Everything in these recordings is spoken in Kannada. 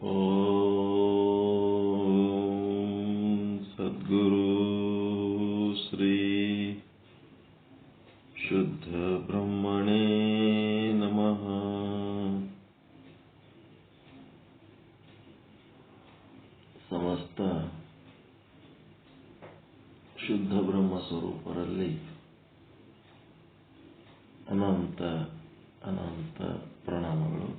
ಓಂ ಸದ್ಗುರು ಶ್ರೀ ಶುದ್ಧ ಬ್ರಹ್ಮಣೇ ನಮಃ. ಸಮಸ್ತ ಶುದ್ಧ ಬ್ರಹ್ಮ ಸ್ವರೂಪರಲ್ಲಿ ಅನಂತ ಅನಂತ ಪ್ರಣಾಮಗಳು.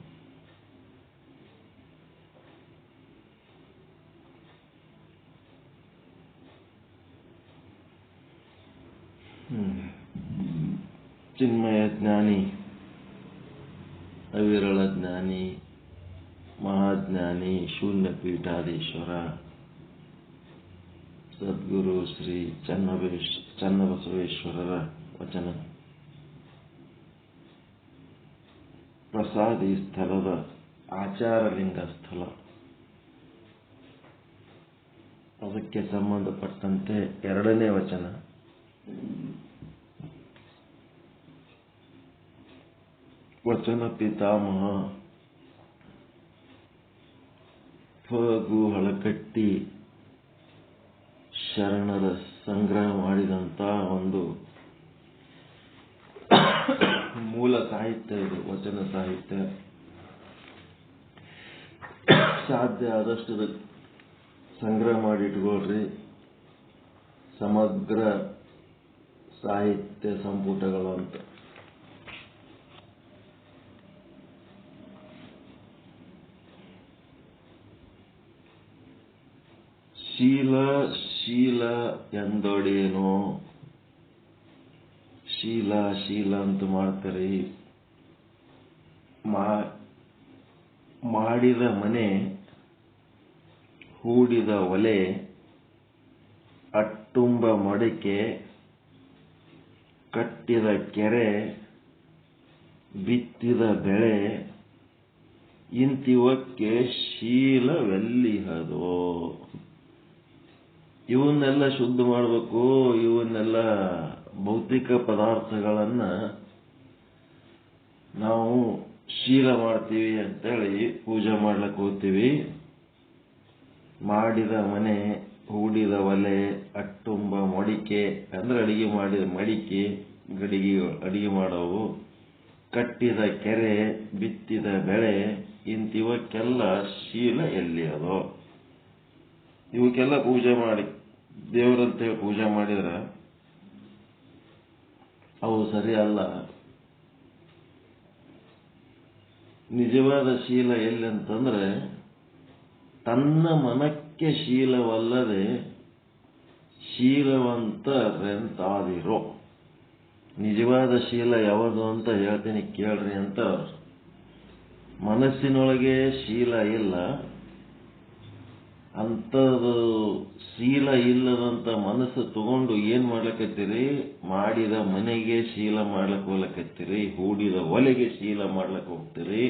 ಚಿನ್ಮಯ ಜ್ಞಾನಿ, ಅವಿರಳ ಜ್ಞಾನಿ, ಮಹಾಜ್ಞಾನಿ, ಶೂನ್ಯ ಪೀಠಾಧೀಶ್ವರ ಸದ್ಗುರು ಶ್ರೀ ಚನ್ನಬಸವೇಶ್ವರರ ವಚನ ಪ್ರಸಾದಿ ಸ್ಥಳದ ಆಚಾರಲಿಂಗ ಸ್ಥಳ, ಅದಕ್ಕೆ ಸಂಬಂಧಪಟ್ಟಂತೆ ಎರಡನೇ ವಚನ. ವಚನ ಪಿತಾಮಹ ಫಗು ಹಳಕಟ್ಟಿ ಶರಣರ ಸಂಗ್ರಹ ಮಾಡಿದಂತ ಒಂದು ಮೂಲ ಸಾಹಿತ್ಯ ಇದು, ವಚನ ಸಾಹಿತ್ಯ. ಸಾಧ್ಯ ಆದಷ್ಟು ಸಂಗ್ರಹ ಮಾಡಿಟ್ಕೊಳ್ರಿ. ಸಮಗ್ರ ಸಾಹಿತ್ಯ ಸಂಪುಟಗಳು ಅಂತ. ಶೀಲ ಶೀಲ ಎಂದೊಡೇನೋ, ಶೀಲ ಶೀಲ ಅಂತ ಮಾಡ್ತಾರೆ. ಮಾಡಿದ ಮನೆ, ಹೂಡಿದ ಒಲೆ, ಅಟ್ಟುಂಬ ಮಡಿಕೆ, ಕಟ್ಟಿದ ಕೆರೆ, ಬಿತ್ತಿದ ಬೆಳೆ, ಇಂತಿವಕ್ಕೆ ಶೀಲವೆಲ್ಲಿಹದೋ. ಇವನ್ನೆಲ್ಲ ಶುದ್ಧ ಮಾಡಬೇಕು. ಇವನ್ನೆಲ್ಲ ಭೌತಿಕ ಪದಾರ್ಥಗಳನ್ನ ನಾವು ಶೀಲ ಮಾಡ್ತೀವಿ ಅಂತೇಳಿ ಪೂಜೆ ಮಾಡ್ಲಿಕ್ಕೆ ಹೋಗ್ತೀವಿ. ಮಾಡಿದ ಮನೆ, ಹೂಡಿದ ಒಲೆ, ಅಟ್ಟುಂಬ ಮಡಿಕೆ ಅಂದ್ರೆ ಅಡಿಗೆ ಮಾಡಿದ ಮಡಿಕೆ, ಅಡಿಗೆ ಮಾಡೋವು, ಕಟ್ಟಿದ ಕೆರೆ, ಬಿತ್ತಿದ ಬೆಳೆ, ಇಂತಿವಕ್ಕೆಲ್ಲ ಶೀಲ ಎಲ್ಲಿ ಅದೋ. ಇವಕ್ಕೆಲ್ಲ ಪೂಜೆ ಮಾಡಿ ದೇವರಂತೇಳಿ ಪೂಜೆ ಮಾಡಿದ್ರೆ ಅವು ಸರಿ ಅಲ್ಲ. ನಿಜವಾದ ಶೀಲ ಎಲ್ಲಿ ಅಂತಂದ್ರೆ ತನ್ನ ಮನಕ್ಕೆ ಶೀಲವಲ್ಲದೆ ಶೀಲವಂತರೆಂತಾದಿರೋ. ನಿಜವಾದ ಶೀಲ ಯಾವುದು ಅಂತ ಹೇಳ್ತೀನಿ ಕೇಳ್ರಿ ಅಂತ. ಮನಸ್ಸಿನೊಳಗೆ ಶೀಲ ಇಲ್ಲ, ಅಂಥದ್ದು ಶೀಲ ಇಲ್ಲದಂತ ಮನಸ್ಸು ತಗೊಂಡು ಏನ್ ಮಾಡ್ಲಕತ್ತೀರಿ? ಮಾಡಿದ ಮನೆಗೆ ಶೀಲ ಮಾಡ್ಲಕ್ ಹೋಗ್ಲಕತ್ತೀರಿ, ಹೂಡಿದ ಒಲೆಗೆ ಶೀಲ ಮಾಡ್ಲಕ್ ಹೋಗ್ತೀರಿ,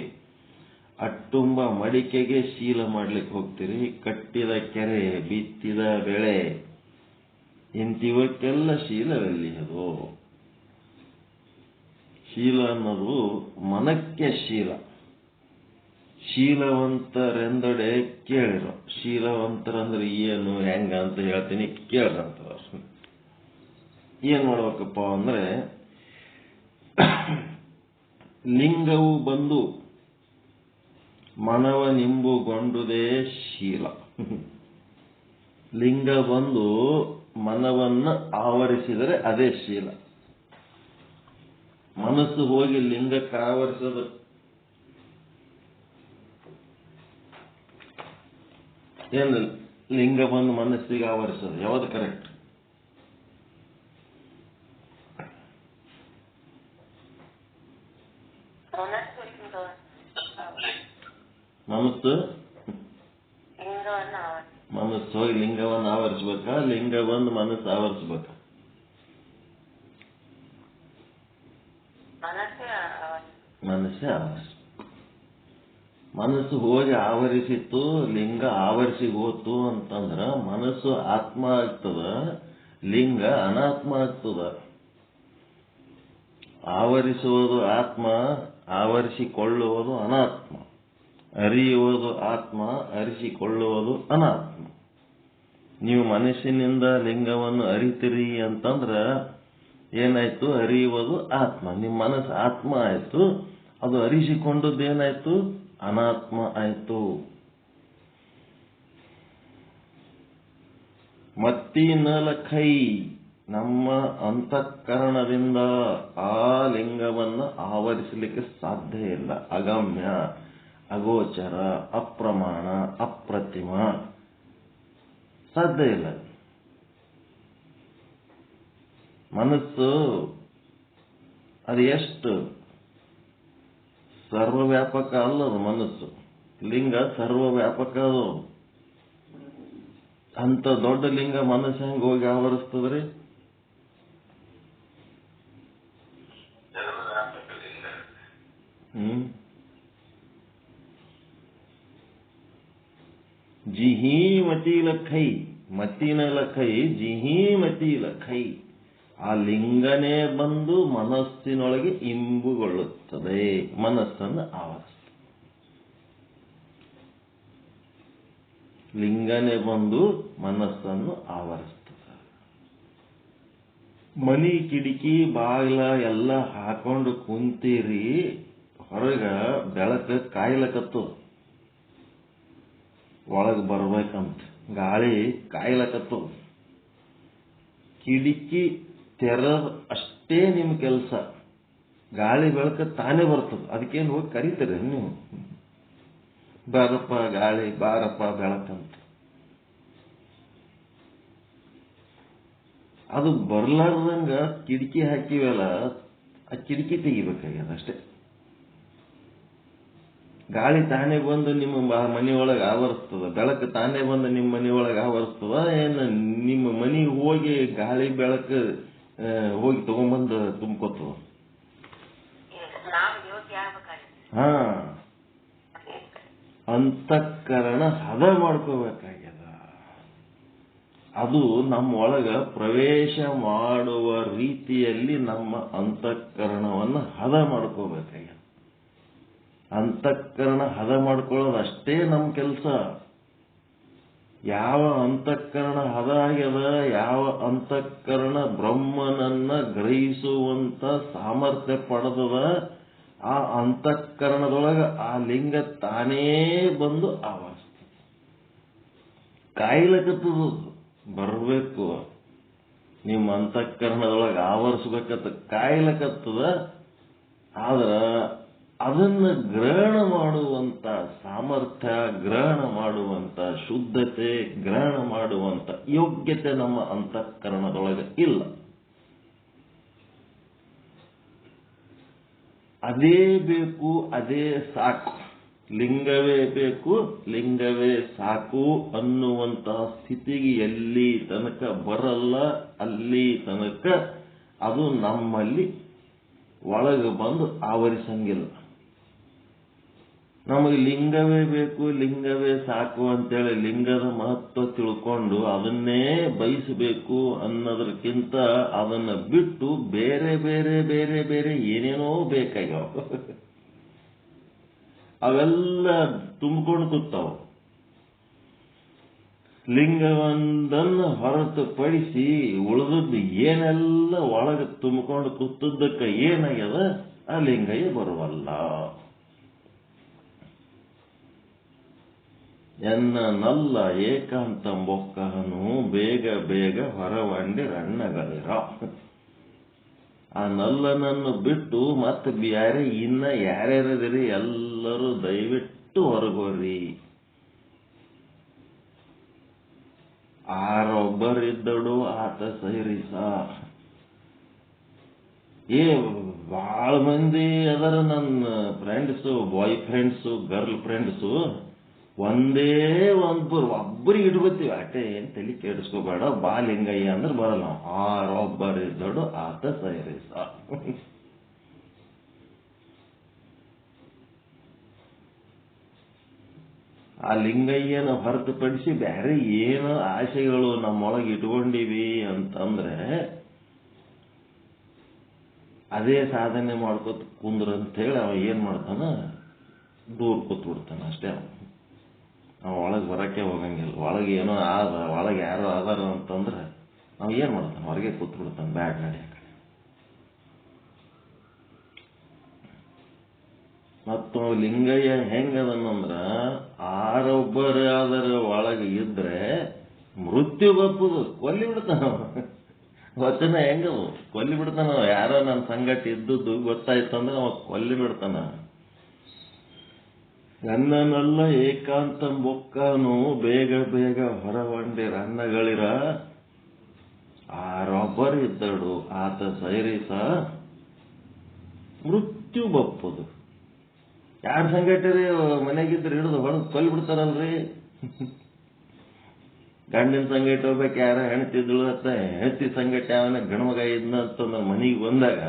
ಅಟ್ಟುಂಬ ಮಡಿಕೆಗೆ ಶೀಲ ಮಾಡ್ಲಿಕ್ಕೆ ಹೋಗ್ತೀರಿ, ಕಟ್ಟಿದ ಕೆರೆ, ಬಿತ್ತಿದ ಬೆಳೆ, ಇಂತಿವಕ್ಕೆಲ್ಲ ಶೀಲವೆಲ್ಲಿ ಅದು? ಶೀಲ ಅನ್ನೋದು ಮನಕ್ಕೆ ಶೀಲ. ಶೀಲವಂತರೆಂದೊಡೆ ಕೇಳಿರೋ. ಶೀಲವಂತರಂದ್ರೆ ಏನು, ಹೆಂಗ ಅಂತ ಹೇಳ್ತೀನಿ ಕೇಳ್ರಂತ. ಏನ್ ಮಾಡ್ಬೇಕಪ್ಪ ಅಂದ್ರೆ, ಲಿಂಗವು ಬಂದು ಮನವ ನಿಂಬುಗೊಂಡುದೇ ಶೀಲ. ಲಿಂಗ ಬಂದು ಮನವನ್ನ ಆವರಿಸಿದರೆ ಅದೇ ಶೀಲ. ಮನಸ್ಸು ಹೋಗಿ ಲಿಂಗಕ್ಕೆ ಆವರಿಸೋದು ಏನು? ಲಿಂಗ ಬಂದು ಮನಸ್ಸಿಗೆ ಆವರಿಸೋದು ಯಾವುದು ಕರೆಕ್ಟ್? ಮನಸ್ಸು ಹೋಗಿ ಲಿಂಗವನ್ನು ಆವರಿಸ್ಬೇಕಾ? ಲಿಂಗ ಬಂದು ಮನಸ್ಸು ಆವರಿಸ್ಬೇಕಾ? ಮನಸ್ಸೇ ಆವರಿಸ. ಮನಸ್ಸು ಹೋಗಿ ಆವರಿಸಿತ್ತು, ಲಿಂಗ ಆವರಿಸಿ ಹೋತು ಅಂತಂದ್ರ ಮನಸ್ಸು ಆತ್ಮ ಆಗ್ತದ, ಲಿಂಗ ಅನಾತ್ಮ ಆಗ್ತದ. ಆವರಿಸುವುದು ಆತ್ಮ, ಆವರಿಸಿಕೊಳ್ಳುವುದು ಅನಾತ್ಮ. ಅರಿಯುವುದು ಆತ್ಮ, ಅರಿಸಿಕೊಳ್ಳುವುದು ಅನಾತ್ಮ. ನೀವು ಮನಸ್ಸಿನಿಂದ ಲಿಂಗವನ್ನು ಅರಿತಿರಿ ಅಂತಂದ್ರ ಏನಾಯ್ತು? ಅರಿಯುವುದು ಆತ್ಮ. ನಿಮ್ಮ ಮನಸ್ಸು ಆತ್ಮ ಆಯ್ತು, ಅದು ಅರಿಸಿಕೊಂಡದ್ದು ಏನಾಯ್ತು? ಅನಾತ್ಮ ಆಯ್ತು. ಮತ್ತಿನಲಖೈ, ನಮ್ಮ ಅಂತಃಕರಣದಿಂದ ಆ ಲಿಂಗವನ್ನು ಆವರಿಸಲಿಕ್ಕೆ ಸಾಧ್ಯ ಇಲ್ಲ. ಅಗಮ್ಯ, ಅಗೋಚರ, ಅಪ್ರಮಾಣ, ಅಪ್ರತಿಮ, ಸಾಧ್ಯ ಇಲ್ಲ. ಮನಸ್ಸು ಅದು ಎಷ್ಟು ಸರ್ವವ್ಯಾಪಕ ಅಲ್ಲದು. ಮನಸ್ಸು ಲಿಂಗ ಸರ್ವವ್ಯಾಪಕ ಅದು. ಅಂತ ದೊಡ್ಡ ಲಿಂಗ ಮನಸ್ಸು ಹೆಂಗೆ ಹೋಗಿ ಆವರಿಸ್ತದ್ರಿ? ಜಿಹಿ ಮತಿಲಖೈ, ಮತಿನಲಖೈ ಜಿಹಿ ಮತಿಲಖೈ. ಆ ಲಿಂಗನೇ ಬಂದು ಮನಸ್ಸಿನೊಳಗೆ ಇಂಬುಗೊಳ್ಳುತ್ತದೆ, ಮನಸ್ಸನ್ನು ಆವರಿಸ್ತದೆ. ಲಿಂಗನೇ ಬಂದು ಮನಸ್ಸನ್ನು ಆವರಿಸ್ತದೆ. ಮನಿ ಕಿಟಕಿ ಬಾಗಿಲ ಎಲ್ಲ ಹಾಕೊಂಡು ಕುಂತೀರಿ, ಹೊರಗ ಬೆಳಕು ಕಾಯ್ಲಕತ್ತು, ಒಳಗೆ ಬರ್ಬೇಕಂತ ಗಾಳಿ ಕಾಯ್ಲಕತ್ತು. ಕಿಟಕಿ ತೆರದ ಅಷ್ಟೇ ನಿಮ್ಮ ಕೆಲಸ. ಗಾಳಿ ಬೆಳಕು ತಾನೇ ಬರ್ತದೆ. ಅದಕ್ಕೇನು ಹೋಗಿ ಕರೀತೀರಿ ನೀವು? ಬಾರಪ್ಪ ಗಾಳಿ, ಬಾರಪ್ಪ ಬೆಳಕಂತ. ಅದು ಬರ್ಲಾರ್ದಂಗ ಕಿಟಕಿ ಹಾಕಿವಲ್ಲ, ಆ ಕಿಟಕಿ ತೆಗಿಬೇಕಾಗ್ಯದ ಅಷ್ಟೇ. ಗಾಳಿ ತಾನೇ ಬಂದು ನಿಮ್ಮ ಮನೆಯೊಳಗೆ ಆವರಿಸ್ತದ, ಬೆಳಕು ತಾನೇ ಬಂದು ನಿಮ್ಮ ಮನೆಯೊಳಗೆ ಆವರಿಸ್ತದ. ಏನು ನಿಮ್ಮ ಮನೆಗೆ ಹೋಗಿ ಗಾಳಿ ಬೆಳಕು ಹೋಗಿ ತಗೊಂಬಂದು ತುಂಬ್ಕೊತದ? ಹಾ, ಅಂತಃಕರಣ ಹದ ಮಾಡ್ಕೋಬೇಕಾಗ್ಯದ. ಅದು ನಮ್ಮ ಒಳಗ ಪ್ರವೇಶ ಮಾಡುವ ರೀತಿಯಲ್ಲಿ ನಮ್ಮ ಅಂತಃಕರಣವನ್ನು ಹದ ಮಾಡ್ಕೋಬೇಕಾಗ್ಯದ. ಅಂತಃಕರಣ ಹದ ಮಾಡ್ಕೊಳ್ಳೋದು ಅಷ್ಟೇ ನಮ್ಮ ಕೆಲಸ. ಯಾವ ಅಂತಃಕರಣ ಹದ ಆಗ್ಯದ, ಯಾವ ಅಂತಃಕರಣ ಬ್ರಹ್ಮನನ್ನ ಗ್ರಹಿಸುವಂತ ಸಾಮರ್ಥ್ಯ ಪಡೆದದ, ಆ ಅಂತಃಕರಣದೊಳಗ ಆ ಲಿಂಗ ತಾನೇ ಬಂದು ಆವರಿಸ್ತದೆ. ಕಾಯ್ಲಕತ್ತದ, ಬರಬೇಕು. ನಿಮ್ಮ ಅಂತಃಕರಣದೊಳಗೆ ಆವರಿಸ್ಬೇಕಂತ ಕಾಯ್ಲಕತ್ತದ. ಆದ್ರ ಅದನ್ನ ಗ್ರಹಣ ಮಾಡುವಂತ ಸಾಮರ್ಥ್ಯ, ಗ್ರಹಣ ಮಾಡುವಂತ ಶುದ್ಧತೆ, ಗ್ರಹಣ ಮಾಡುವಂತ ಯೋಗ್ಯತೆ ನಮ್ಮ ಅಂತಃಕರಣದೊಳಗೆ ಇಲ್ಲ. ಅದೇ ಬೇಕು, ಅದೇ ಸಾಕು, ಲಿಂಗವೇ ಬೇಕು, ಲಿಂಗವೇ ಸಾಕು ಅನ್ನುವಂತ ಸ್ಥಿತಿಗೆ ಎಲ್ಲಿ ತನಕ ಬರಲ್ಲ, ಅಲ್ಲಿ ತನಕ ಅದು ನಮ್ಮಲ್ಲಿ ಒಳಗೆ ಬಂದು ಆವರಿಸಂಗಿಲ್ಲ. ನಮಗೆ ಲಿಂಗವೇ ಬೇಕು, ಲಿಂಗವೇ ಸಾಕು ಅಂತೇಳಿ ಲಿಂಗದ ಮಹತ್ವ ತಿಳ್ಕೊಂಡು ಅದನ್ನೇ ಬಯಸಬೇಕು ಅನ್ನೋದಕ್ಕಿಂತ ಅದನ್ನ ಬಿಟ್ಟು ಬೇರೆ ಬೇರೆ ಬೇರೆ ಬೇರೆ ಏನೇನೋ ಬೇಕಾಗ್ಯಾವ. ಅವೆಲ್ಲ ತುಂಬಿಕೊಂಡು ಕೂತಾವ. ಲಿಂಗವೊಂದನ್ನು ಹೊರತುಪಡಿಸಿ ಉಳಿದದ್ದು ಏನೆಲ್ಲ ಒಳಗೆ ತುಂಬಿಕೊಂಡು ಕೂತದ್ದಕ್ಕೆ ಏನಾಗ್ಯದ? ಆ ಲಿಂಗಯೇ ಬರುವಲ್ಲ. ಎನ್ನ ನಲ್ಲ ಏಕಾಂತ ಮೊಕ್ಕಹನು ಬೇಗ ಬೇಗ ಹೊರವಂಡಿ ರಣ್ಣಗಳಿರ. ಆ ನಲ್ಲನನ್ನು ಬಿಟ್ಟು ಮತ್ತೆ ಬ್ಯಾರೆ ಇನ್ನ ಯಾರ್ಯಾರದಿರಿ ಎಲ್ಲರೂ ದಯವಿಟ್ಟು ಹೊರಗೋರಿ. ಆರೊಬ್ಬರಿದ್ದಡು ಆತ ಸೈರಿಸ. ಬಹಳ ಮಂದಿ ಅದರ ನನ್ನ ಫ್ರೆಂಡ್ಸು, ಬಾಯ್ ಫ್ರೆಂಡ್ಸು, ಗರ್ಲ್ ಫ್ರೆಂಡ್ಸು ಒಂದೇ ಒಬ್ಬರಿಗೆ ಇಟ್ಕೋತೀವಿ ಅಷ್ಟೇ. ಏನ್ ತಲೆ ಕೆಡಿಸ್ಕೋಬೇಡ, ಬಾ ಲಿಂಗಯ್ಯ ಅಂದ್ರೆ ಬರಲ್ಲ. ಆರೊಬ್ಬರಿದ್ದಡು ಆತ ಸೈರಿಸ. ಆ ಲಿಂಗಯ್ಯನ ಹೊರತುಪಡಿಸಿ ಬೇರೆ ಏನು ಆಸೆಗಳು ನಮ್ಮೊಳಗೆ ಇಟ್ಕೊಂಡಿವಿ ಅಂತಂದ್ರೆ ಅದೇ ಸಾಧನೆ ಮಾಡ್ಕೋತ ಕುಂದ್ರ ಅಂತ ಹೇಳಿ ಅವ ಏನ್ ಮಾಡ್ತಾನ? ದೂರ ಕೂತ್ಬಿಡ್ತಾನೆ ಅಷ್ಟೇ. ನಾವು ಒಳಗೆ ಬರೋಕ್ಕೆ ಹೋಗಂಗಿಲ್ಲ. ಒಳಗೆ ಏನೋ ಆದ, ಒಳಗೆ ಯಾರೋ ಆದಾರ ಅಂತಂದ್ರೆ ನಾವು ಏನು ಮಾಡ್ತಾನೆ, ಹೊರಗೆ ಕೂತ್ಬಿಡ್ತಾನೆ, ಬ್ಯಾಡ್ ನಡಿ. ಮತ್ತು ಲಿಂಗಯ್ಯ ಹೆಂಗದನಂದ್ರ ಆರೊಬ್ಬರೇ ಅದರ ಒಳಗೆ ಇದ್ರೆ ಮೃತ್ಯು ಬಪ್ಪುದು, ಕೊಲ್ಲಿ ಬಿಡ್ತಾನ. ವಚನ ಹೆಂಗದು, ಕೊಲ್ಲಿ ಬಿಡ್ತಾನ. ಯಾರೋ ನನ್ನ ಸಂಗಟ ಇದ್ದದ್ದು ಗೊತ್ತಾಯ್ತಂದ್ರೆ ಅವ ಕೊಲ್ಲಿ ಬಿಡ್ತಾನ. ನನ್ನನ್ನೆಲ್ಲ ಏಕಾಂತ ಬೊಕ್ಕನು ಬೇಗ ಬೇಗ ಹೊರವಂಡಿರ ಅನ್ನಗಳಿರ ಆರೊಬ್ಬರು ಇದ್ದಳು ಆತ ಸೈರಿಸ ಮೃತ್ಯು ಬಪ್ಪುದು. ಯಾರ ಸಂಗಟರಿ ಮನೆಗಿದ್ರೆ ಹಿಡಿದು ಹೊಡೆದು ಕೊಲ್ಲಿ ಬಿಡ್ತಾರಲ್ರಿ. ಗಂಡಿನ ಸಂಗಟ ಹೋಗ್ಬೇಕು, ಯಾರ ಹೆಣ್ತಿದ್ದಳು ಅಂತ ಹೆಂಡತಿ ಸಂಗಟ ಯಾವನ ಗಣಮಗ ಇದ್ನ ಅಂತಂದ್ರೆ ಮನೆಗೆ ಬಂದಾಗ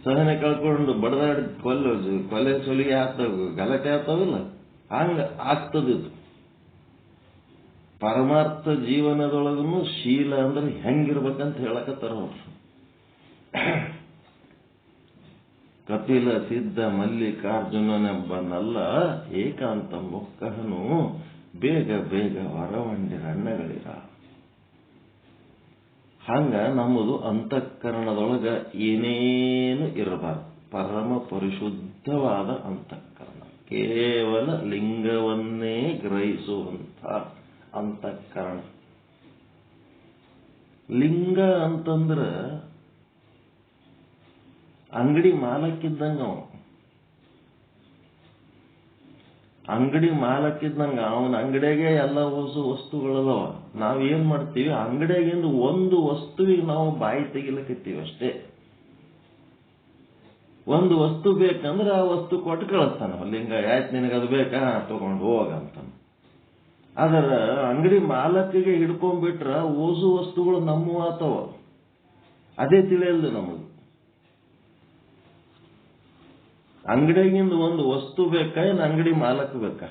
ಸಹನೆ ಕಳ್ಕೊಂಡು ಬಡದಾಡಿ ಕೊಲೆ ಸೊಲಿಗೆ ಆಗ್ತಾವ, ಗಲಾಟೆ ಆಗ್ತಾವಿಲ್ಲ, ಹಂಗ ಆಗ್ತದಿದು. ಪರಮಾರ್ಥ ಜೀವನದೊಳಗೂ ಶೀಲ ಅಂದ್ರೆ ಹೆಂಗಿರ್ಬೇಕಂತ ಹೇಳಕತ್ತಾರ ಅವ್ರು. ಕಪಿಲ ಸಿದ್ಧ ಮಲ್ಲಿಕಾರ್ಜುನನೆಬ್ಬನಲ್ಲ ಏಕಾಂತ ಮೊಕ್ಕಹನು ಬೇಗ ಬೇಗ ಹೊರವಂಡಿರ ಅಣ್ಣಗಳಿರ. ಹಂಗ ನಮ್ಮದು ಅಂತಃಕರಣದೊಳಗ ಏನೇನು ಇರಬಾರ್ದು. ಪರಮ ಪರಿಶುದ್ಧವಾದ ಅಂತಃಕರಣ, ಕೇವಲ ಲಿಂಗವನ್ನೇ ಗ್ರಹಿಸುವಂಥ ಅಂತಃಕರಣ. ಲಿಂಗ ಅಂತಂದ್ರ ಅಂಗಡಿ ಮಾಲಕ್ಕಿದ್ದಂಗ. ಅಂಗಡಿ ಮಾಲಕ್ಕಿದ್ದಂಗ ಅವನ ಅಂಗಡಿಯಾಗೆ ಎಲ್ಲ ವಸ್ತುಗಳದವ. ನಾವೇನ್ ಮಾಡ್ತೀವಿ, ಅಂಗಡಿಯಾಗಿಂದ ಒಂದು ವಸ್ತುವಿಗೆ ನಾವು ಬಾಯಿ ತೆಗಿಲಕತ್ತೀವಿ ಅಷ್ಟೇ. ಒಂದು ವಸ್ತು ಬೇಕಂದ್ರೆ ಆ ವಸ್ತು ಕೊಟ್ಟು ಕಳಿಸ್ತಾನ ಲಿಂಗ. ಯಾಕೆ ನಿನಗದು ಬೇಕಾ, ತಗೊಂಡು ಹೋಗಂತ. ಅದರ ಅಂಗಡಿ ಮಾಲಕ್ಕಿಗೆ ಹಿಡ್ಕೊಂಡ್ಬಿಟ್ರ ಓಸು ವಸ್ತುಗಳು ನಮ್ಮ ಆತವ. ಅದೇ ತಿಳಿಯಲ್ದು ನಮಗೆ. ಅಂಗಡಿಯಾಗಿಂದ ಒಂದು ವಸ್ತು ಬೇಕಾ, ಏನು ಅಂಗಡಿ ಮಾಲಕ್ ಬೇಕಾ?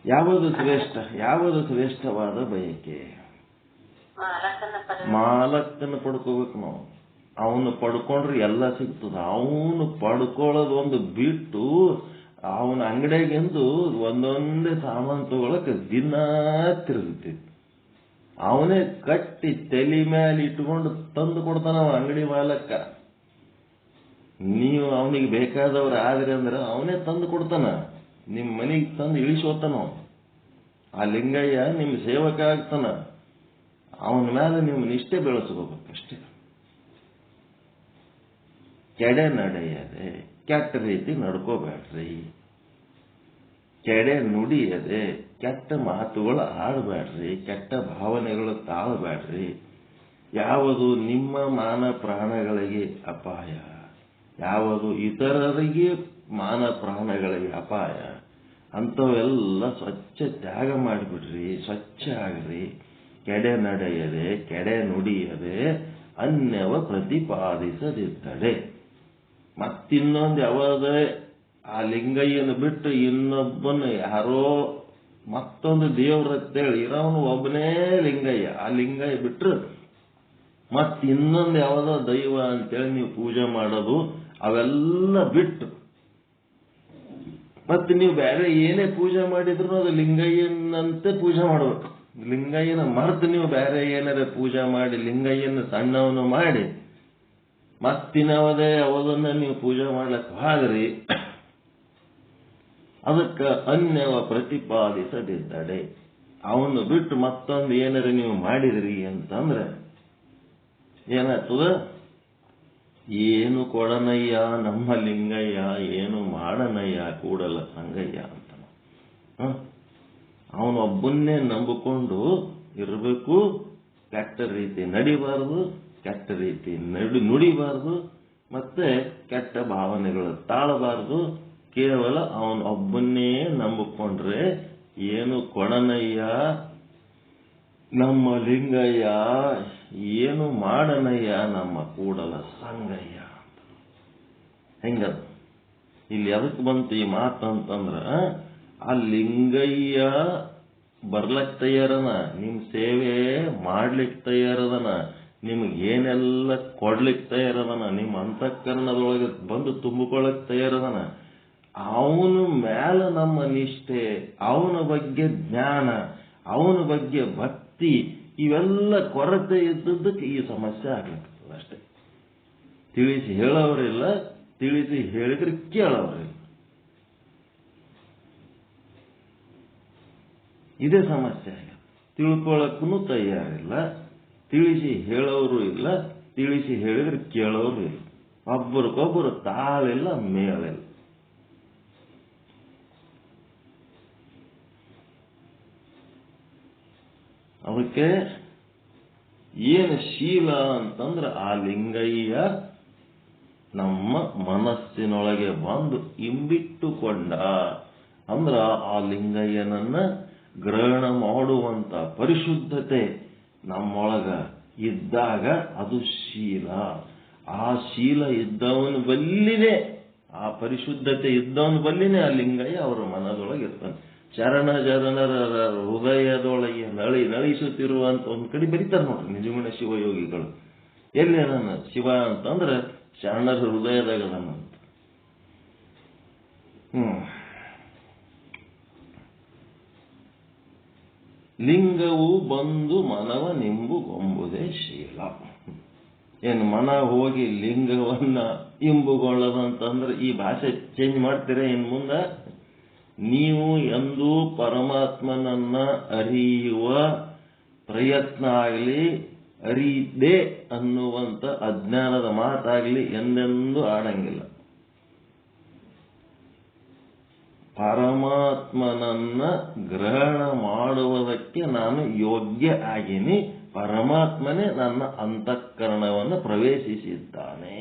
ಯಾವುದು ಶ್ರೇಷ್ಠ? ಯಾವುದು ಶ್ರೇಷ್ಠವಾದ ಬಯಕೆ? ಮಾಲಕ್ಕನ್ನು ಪಡ್ಕೋಬೇಕು ನಾವು. ಅವನು ಪಡ್ಕೊಂಡ್ರೆ ಎಲ್ಲ ಸಿಗ್ತದ. ಅವನು ಪಡ್ಕೊಳ್ಳೋದು ಒಂದು ಬಿಟ್ಟು ಅವನ ಅಂಗಡಿಯಾಗಿಂದು ಒಂದೊಂದೇ ಸಾಮಾನು ತಗೊಳಕ್ ದಿನ ತಿರುಗುತ್ತಿತ್ತು. ಅವನೇ ಕಟ್ಟಿ ತಲೆ ಮೇಲೆ ಇಟ್ಕೊಂಡು ತಂದು ಕೊಡ್ತಾನ ಅವ ಅಂಗಡಿ ಮಾಲಕ್ಕ. ನೀವು ಅವನಿಗೆ ಬೇಕಾದವ್ರು ಆದ್ರೆ ಅಂದ್ರೆ ಅವನೇ ತಂದು ಕೊಡ್ತಾನ, ನಿಮ್ಮ ಮನೆಗೆ ತಂದು ಇಳಿಸೋತಾನ. ಆ ಲಿಂಗಯ್ಯ ನಿಮ್ಮ ಸೇವಕ ಆಗ್ತಾನ. ಅವನ ಮೇಲೆ ನೀವು ನಿಷ್ಠೆ ಬೆಳೆಸ್ಕೋಬೇಕಷ್ಟೇ. ಕೆಡೆ ನಡೆಯದೆ ಕೆಟ್ಟ ರೀತಿ ನಡ್ಕೋಬೇಡ್ರಿ. ಕೆಡೆ ನುಡಿಯದೆ ಕೆಟ್ಟ ಮಾತುಗಳು ಆಡಬೇಡ್ರಿ. ಕೆಟ್ಟ ಭಾವನೆಗಳು ತಾಳಬೇಡ್ರಿ. ಯಾವುದು ನಿಮ್ಮ ಮಾನ ಪ್ರಾಣಗಳಿಗೆ ಅಪಾಯ, ಯಾವುದು ಇತರರಿಗೆ ಮಾನ ಪ್ರಾಣಗಳಿಗೆ ಅಪಾಯ, ಅಂಥವೆಲ್ಲ ಸ್ವಚ್ಛ ತ್ಯಾಗ ಮಾಡಿಬಿಡ್ರಿ. ಸ್ವಚ್ಛ ಆಗ್ರಿ. ಕೆಡೆ ನಡೆಯದೆ ಕೆಡೆ ನುಡಿಯದೆ ಅನ್ಯವ ಪ್ರತಿಪಾದಿಸದಿದ್ದಡೆ. ಮತ್ತಿನ್ನೊಂದು ಯಾವುದೇ ಆ ಲಿಂಗಯ್ಯನ ಬಿಟ್ಟು ಇನ್ನೊಬ್ಬನು ಯಾರೋ ಮತ್ತೊಂದು ದೇವ್ರತ್ತೇಳಿ ಇರೋನು ಒಬ್ಬನೇ ಲಿಂಗಯ್ಯ. ಆ ಲಿಂಗಯ್ಯ ಬಿಟ್ಟರು ಮತ್ತಿನ್ನೊಂದು ಯಾವುದೋ ದೈವ ಅಂತೇಳಿ ನೀವು ಪೂಜೆ ಮಾಡೋದು ಅವೆಲ್ಲ ಬಿಟ್ಟು ಮತ್ತೆ ನೀವು ಬೇರೆ ಏನೇ ಪೂಜೆ ಮಾಡಿದ್ರು ಅದು ಲಿಂಗಯ್ಯನಂತೆ ಪೂಜೆ ಮಾಡಬೇಕು. ಲಿಂಗಯ್ಯನ ಮರೆತು ನೀವು ಬೇರೆ ಏನಾರ ಪೂಜೆ ಮಾಡಿ ಲಿಂಗಯ್ಯನ ಸಣ್ಣವನು ಮಾಡಿ ಮತ್ತಿನವದೇ ಯಾವುದನ್ನ ನೀವು ಪೂಜೆ ಮಾಡ್ಲಕ್ಕೆ ಹೋದ್ರಿ ಅದಕ್ಕೆ ಅನ್ಯವ ಪ್ರತಿಪಾದಿಸದಿದ್ದಡೆ. ಅವನು ಬಿಟ್ಟು ಮತ್ತೊಂದು ಏನಾರ ನೀವು ಮಾಡಿದ್ರಿ ಅಂತಂದ್ರೆ ಏನಾಗ್ತದ? ಏನು ಕೊಡನಯ್ಯ ನಮ್ಮ ಲಿಂಗಯ್ಯ, ಏನು ಮಾಡನಯ್ಯ ಕೂಡಲ ಸಂಗಯ್ಯ ಅಂತ. ಅವನೊಬ್ಬನ್ನೇ ನಂಬಿಕೊಂಡು ಇರಬೇಕು. ಕೆಟ್ಟ ರೀತಿ ನಡಿಬಾರದು, ಕೆಟ್ಟ ರೀತಿ ನುಡಿಬಾರದು, ಮತ್ತೆ ಕೆಟ್ಟ ಭಾವನೆಗಳು ತಾಳಬಾರದು. ಕೇವಲ ಅವನೊಬ್ಬನ್ನೇ ನಂಬಿಕೊಂಡ್ರೆ ಏನು ಕೊಡನಯ್ಯ ನಮ್ಮ ಲಿಂಗಯ್ಯ, ಏನು ಮಾಡನಯ್ಯ ನಮ್ಮ ಕೂಡಲ ಸಂಗಯ್ಯ ಅಂತ. ಹೆಂಗದ ಇಲ್ಲಿ ಎದಕ್ಕೆ ಬಂತು ಈ ಮಾತಂತಂದ್ರ, ಆ ಲಿಂಗಯ್ಯ ಬರ್ಲಕ್ ತಯಾರನ, ನಿಮ್ ಸೇವೆ ಮಾಡ್ಲಿಕ್ಕೆ ತಯಾರದನ. ನಿಮಗೆ ಏನೆಲ್ಲ ಕೊಡ್ಲಿಕ್ಕೆ ತಯಾರದನ, ನಿಮ್ಮ ಅಂತಃಕರಣದೊಳಗೆ ಬಂದು ತುಂಬಿಕೊಳ್ಳಕ್ ತಯಾರದನ. ಅವನ ಮೇಲೆ ನಮ್ಮ ನಿಷ್ಠೆ, ಅವನ ಬಗ್ಗೆ ಜ್ಞಾನ, ಅವನ ಬಗ್ಗೆ ಭಕ್ತಿ ಇವೆಲ್ಲ ಕೊರತೆ ಇದ್ದದ್ದಕ್ಕೆ ಈ ಸಮಸ್ಯೆ ಆಗ್ಲಿಕ್ಕೆ ಅಷ್ಟೇ. ತಿಳಿಸಿ ಹೇಳೋರಿಲ್ಲ, ತಿಳಿಸಿ ಹೇಳಿದ್ರೆ ಕೇಳೋರಿಲ್ಲ. ಇದೇ ಸಮಸ್ಯೆ ಆಗ. ತಿಳ್ಕೊಳಕ್ಕೂ ತಯಾರಿಲ್ಲ, ತಿಳಿಸಿ ಹೇಳೋರು ಇಲ್ಲ, ತಿಳಿಸಿ ಹೇಳಿದ್ರೆ ಕೇಳೋರು ಇಲ್ಲ. ಒಬ್ಬರಿಗೊಬ್ಬರು ತಾಳಿಲ್ಲ, ಮೇಳಿಲ್ಲ. ಅದಕ್ಕೆ ಏನು ಶೀಲ ಅಂತಂದ್ರೆ ಆ ಲಿಂಗಯ್ಯ ನಮ್ಮ ಮನಸ್ಸಿನೊಳಗೆ ಬಂದು ಇಂಬಿಟ್ಟುಕೊಂಡ ಅಂದ್ರ ಆ ಲಿಂಗಯ್ಯನನ್ನ ಗ್ರಹಣ ಮಾಡುವಂತ ಪರಿಶುದ್ಧತೆ ನಮ್ಮೊಳಗ ಇದ್ದಾಗ ಅದು ಶೀಲ. ಆ ಶೀಲ ಇದ್ದವನು ಬಲ್ಲಿನೇ, ಆ ಪರಿಶುದ್ಧತೆ ಇದ್ದವನು ಬಲ್ಲಿನೇ ಆ ಲಿಂಗಯ್ಯ ಅವರ ಮನದೊಳಗೆ ಇರ್ತಾನೆ. ಚರಣ ಜನರ ಹೃದಯದೊಳಗೆ ನಳಿಸುತ್ತಿರುವಂತ ಒಂದ್ ಕಡೆ ಬರೀತಾರೆ ನೋಡ್ರಿ ನಿಜಗುಣ ಶಿವಯೋಗಿಗಳು. ಎಲ್ಲಿ ಅದಾನ ಶಿವ ಅಂತಂದ್ರೆ ಶರಣರ ಹೃದಯದಾಗ ಅದಾನಂತ. ಲಿಂಗವು ಬಂದು ಮನವ ನಿಂಬುಗೊಂಬುದೇ ಶೀಲ. ಏನು ಮನ ಹೋಗಿ ಲಿಂಗವನ್ನ ಇಂಬುಗೊಳ್ಳದಂತಂದ್ರೆ ಈ ಭಾಷೆ ಚೇಂಜ್ ಮಾಡ್ತೀರಾ ಇನ್ ಮುಂದ? ನೀವು ಎಂದೂ ಪರಮಾತ್ಮನನ್ನ ಅರಿಯುವ ಪ್ರಯತ್ನ ಆಗಲಿ, ಅರಿಯದೆ ಅನ್ನುವಂತ ಅಜ್ಞಾನದ ಮಾತಾಗಲಿ ಎಂದೆಂದೂ ಆಡಂಗಿಲ್ಲ. ಪರಮಾತ್ಮನನ್ನ ಗ್ರಹಣ ಮಾಡುವುದಕ್ಕೆ ನಾನು ಯೋಗ್ಯ ಆಗೀನಿ, ಪರಮಾತ್ಮನೇ ನನ್ನ ಅಂತಃಕರಣವನ್ನು ಪ್ರವೇಶಿಸಿದ್ದಾನೆ.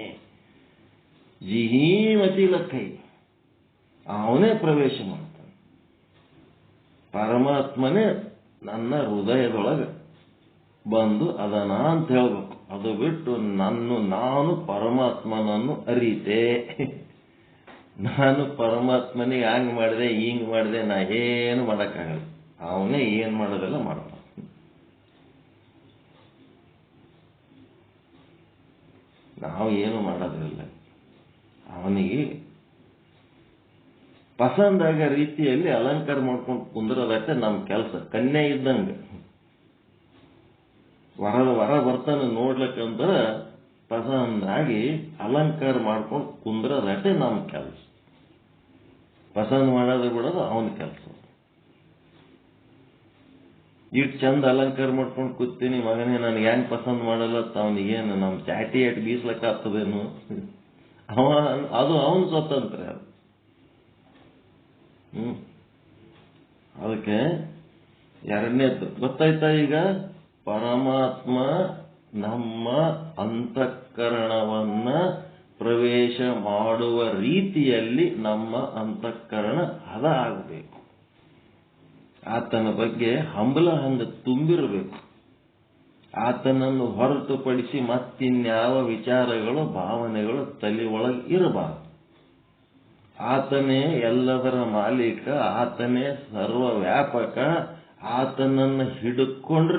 ಜಿಹೀಮತಿ ಲಕ್ಕೈ, ಅವನೇ ಪ್ರವೇಶ ಮಾಡ್ತಾನೆ. ಪರಮಾತ್ಮನೇ ನನ್ನ ಹೃದಯದೊಳಗೆ ಬಂದು ಅದನ ಅಂತ ಹೇಳ್ಬೇಕು. ಅದು ಬಿಟ್ಟು ನಾನು ಪರಮಾತ್ಮನನ್ನು ಅರಿತೆ, ನಾನು ಪರಮಾತ್ಮನಿಗೆ ಹಂಗ್ ಮಾಡಿದೆ ಹಿಂಗ್ ಮಾಡಿದೆ, ನಾ ಏನು ಮಾಡಕ್ಕಾಗಲ್ಲ. ಅವನೇ ಏನ್ ಮಾಡೋದೆಲ್ಲ ಮಾಡ್ತಾನೆ. ನಾವು ಏನು ಮಾಡೋದಿಲ್ಲ. ಅವನಿಗೆ ಪಸಂದಾಗ ರೀತಿಯಲ್ಲಿ ಅಲಂಕಾರ ಮಾಡ್ಕೊಂಡು ಕುಂದ್ರದಟ್ಟೆ ನಮ್ಮ ಕೆಲಸ. ಕನ್ಯೆ ಇದ್ದಂಗ ವರ ಬರ್ತಾನೆ ನೋಡ್ಲಿಕ್ಕಂದ್ರ ಪಸಂದಾಗಿ ಅಲಂಕಾರ ಮಾಡ್ಕೊಂಡು ಕುಂದ್ರದಟ್ಟೆ ನಮ್ಮ ಕೆಲಸ. ಪಸಂದ್ ಮಾಡೋದು ಬಿಡೋದು ಅವನ ಕೆಲಸ. ಇಷ್ಟು ಚಂದ ಅಲಂಕಾರ ಮಾಡ್ಕೊಂಡು ಕೂತೀನಿ ಮಗನೇ ನನಗೆ ಹೆಂಗ್ ಪಸಂದ್ ಮಾಡಲ್ಲ ಅವನಿಗೇನು ನಮ್ಮ ಚಾಟಿ ಎಟ್ ಬೀಸ್ಲಕ್ಕ ಆಗ್ತದೇನು? ಅದು ಅವನ ಸ್ವತಂತ್ರ. ಅದಕ್ಕೆ ಎರಡನೇದ್ದು ಗೊತ್ತಾಯ್ತಾ ಈಗ? ಪರಮಾತ್ಮ ನಮ್ಮ ಅಂತಃಕರಣವನ್ನ ಪ್ರವೇಶ ಮಾಡುವ ರೀತಿಯಲ್ಲಿ ನಮ್ಮ ಅಂತಃಕರಣ ಹದ ಆಗಬೇಕು. ಆತನ ಬಗ್ಗೆ ಹಂಬಲ ಹಂಗ ತುಂಬಿರಬೇಕು. ಆತನನ್ನು ಹೊರತುಪಡಿಸಿ ಮತ್ತಿನ್ಯಾವ ವಿಚಾರಗಳು ಭಾವನೆಗಳು ತಲೆ ಒಳಗೆ ಇರಬಾರದು. ಆತನೇ ಎಲ್ಲದರ ಮಾಲೀಕ, ಆತನೇ ಸರ್ವ ವ್ಯಾಪಕ. ಆತನನ್ನು ಹಿಡ್ಕೊಂಡ್ರೆ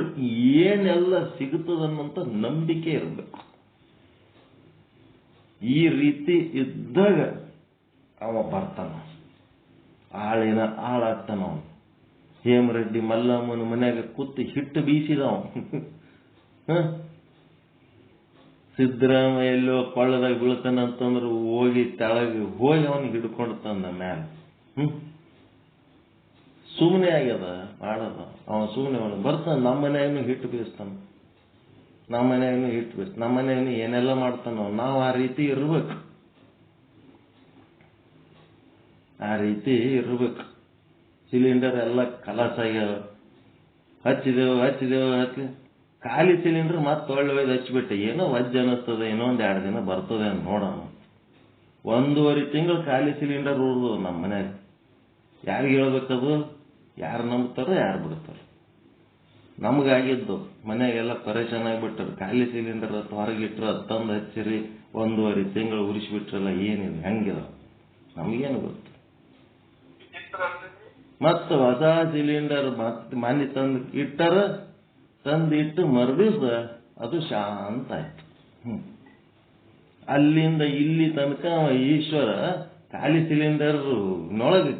ಏನೆಲ್ಲ ಸಿಗುತ್ತದನ್ನಂತ ನಂಬಿಕೆ ಇರಬೇಕು. ಈ ರೀತಿ ಇದ್ದಾಗ ಅವ ಬರ್ತಾನ, ಆಳಿನ ಆಳಾಗ್ತಾನ. ಅವನು ಹೇಮರೆಡ್ಡಿ ಮಲ್ಲಮ್ಮನ ಮನ್ಯಾಗ ಕೂತು ಹಿಟ್ಟು ಬೀಸಿದವ. ಸಿದ್ದರಾಮಯ್ಯ ಎಲ್ಲೋ ಕೊಳ್ಳದಾಗ ಬೀಳ್ತಾನಂತಂದ್ರೆ ಹೋಗಿ ತೆಳಗೆ ಹೋಗಿ ಅವನಿಗೆ ಹಿಡ್ಕೊಂಡು ತಂದ ಮ್ಯಾಲ. ಸುಮ್ಮನೆ ಆಗ್ಯದ ಮಾಡದ ಅವ. ಸುಮ್ಮನೆ ಅವನು ಬರ್ತಾನ, ನಮ್ಮ ಮನೆಯನ್ನು ಹಿಟ್ಟು ಬೀಸ್ತಾನ, ನಮ್ಮ ಮನೆಯನ್ನು ಹಿಟ್ಟು ಬೀಸ್ತಾನ, ನಮ್ಮ ಮನೆಯನ್ನು ಏನೆಲ್ಲ ಮಾಡ್ತಾನ. ನಾವು ಆ ರೀತಿ ಇರ್ಬೇಕು, ಆ ರೀತಿ ಇರ್ಬೇಕು. ಸಿಲಿಂಡರ್ ಎಲ್ಲ ಕಲಾಸ ಆಗ್ಯಾವ, ಹಚ್ಚಿದೆವು ಖಾಲಿ ಸಿಲಿಂಡರ್ ಮತ್ತೆ ಒಳ್ಳೆ ಹಚ್ಚಿಬಿಟ್ಟೆ. ಏನೋ ವಜ್ಜ ಅನ್ನಿಸ್ತದೆ, ಏನೋ ಒಂದ್ 2 ದಿನ ಬರ್ತದೆ ಅಂತ ನೋಡೋಣ. 1.5 ತಿಂಗಳು ಖಾಲಿ ಸಿಲಿಂಡರ್ ಉಳಿದು ನಮ್ಮ ಮನ್ಯಾಗ. ಯಾರಿಗೆ ಹೇಳ್ಬೇಕದು? ಯಾರು ನಂಬ್ತಾರೋ ಯಾರು ಬಿಡ್ತಾರೋ. ನಮಗಾಗಿದ್ದು ಮನ್ಯಾಗೆಲ್ಲ ಪರೇಶಾನ್ ಆಗಿಬಿಟ್ಟಾರ. ಖಾಲಿ ಸಿಲಿಂಡರ್ ಹೊರಗಿಟ್ರ ತಂದು ಹಚ್ಚಿರಿ 1.5 ತಿಂಗಳು ಉರಿಸಿಬಿಟ್ರಲ್ಲ, ಏನಿದೆ ಹೆಂಗಿದ ನಮಗೇನು ಗೊತ್ತು. ಮತ್ತೆ ಹೊಸ ಸಿಲಿಂಡರ್ ಮತ್ತೆ ಮನೆ ತಂದು ಇಟ್ಟಾರ. ತಂದಿಟ್ಟು ಮರುದಿವ್ಸ ಅದು ಶಾಂತ ಆಯ್ತು. ಅಲ್ಲಿಂದ ಇಲ್ಲಿ ತನಕ ಈಶ್ವರ ಖಾಲಿ ಸಿಲಿಂಡರ್ ನೊಳಗೆ